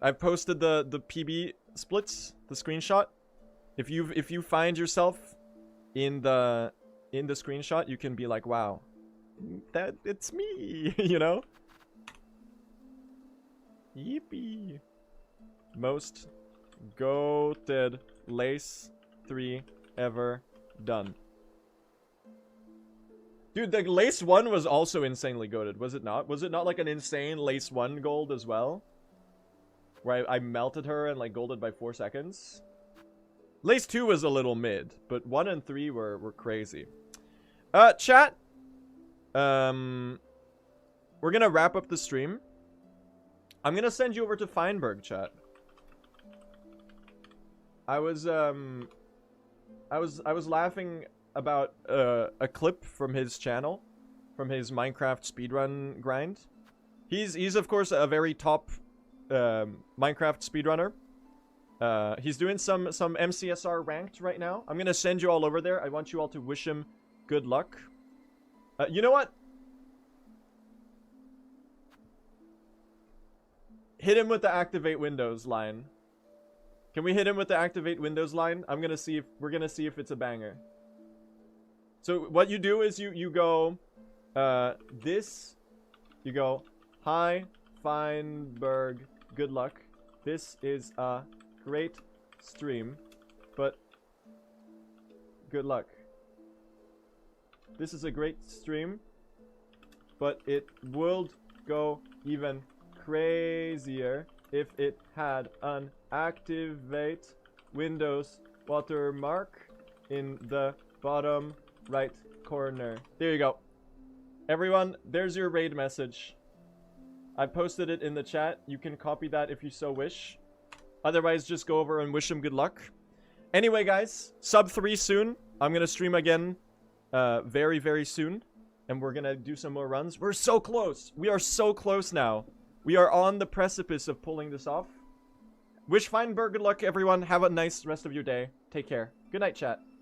I've posted the PB splits, the screenshot. If you find yourself in the screenshot, you can be like, wow, that it's me, you know? Yippee. Most goated lace 3 ever done. Dude, the lace 1 was also insanely goated, was it not? Was it not like an insane lace 1 gold as well? Where I melted her and like golded by 4 seconds? Lace 2 was a little mid, but 1 and 3 were crazy. Chat. We're gonna wrap up the stream. I'm gonna send you over to Feinberg, chat. I was laughing about a clip from his channel, from his Minecraft speedrun grind. He's of course a very top Minecraft speedrunner. He's doing some MCSR ranked right now. I'm gonna send you all over there. I want you all to wish him good luck. You know what? Hit him with the activate Windows line. Can we hit him with the activate Windows line? We're gonna see if it's a banger. So what you do is you go you go, hi Feinberg, good luck. This is a great stream, but good luck. This is a great stream, but it would go even crazier if it had an activate Windows watermark in the bottom right corner. There you go. Everyone, there's your raid message. I posted it in the chat. You can copy that if you so wish. Otherwise, just go over and wish him good luck. Anyway, guys, sub 3 soon. I'm gonna stream again very, very soon. And we're gonna do some more runs. We're so close. We are so close now. We are on the precipice of pulling this off. Wish Feinberg good luck, everyone. Have a nice rest of your day. Take care. Good night, chat.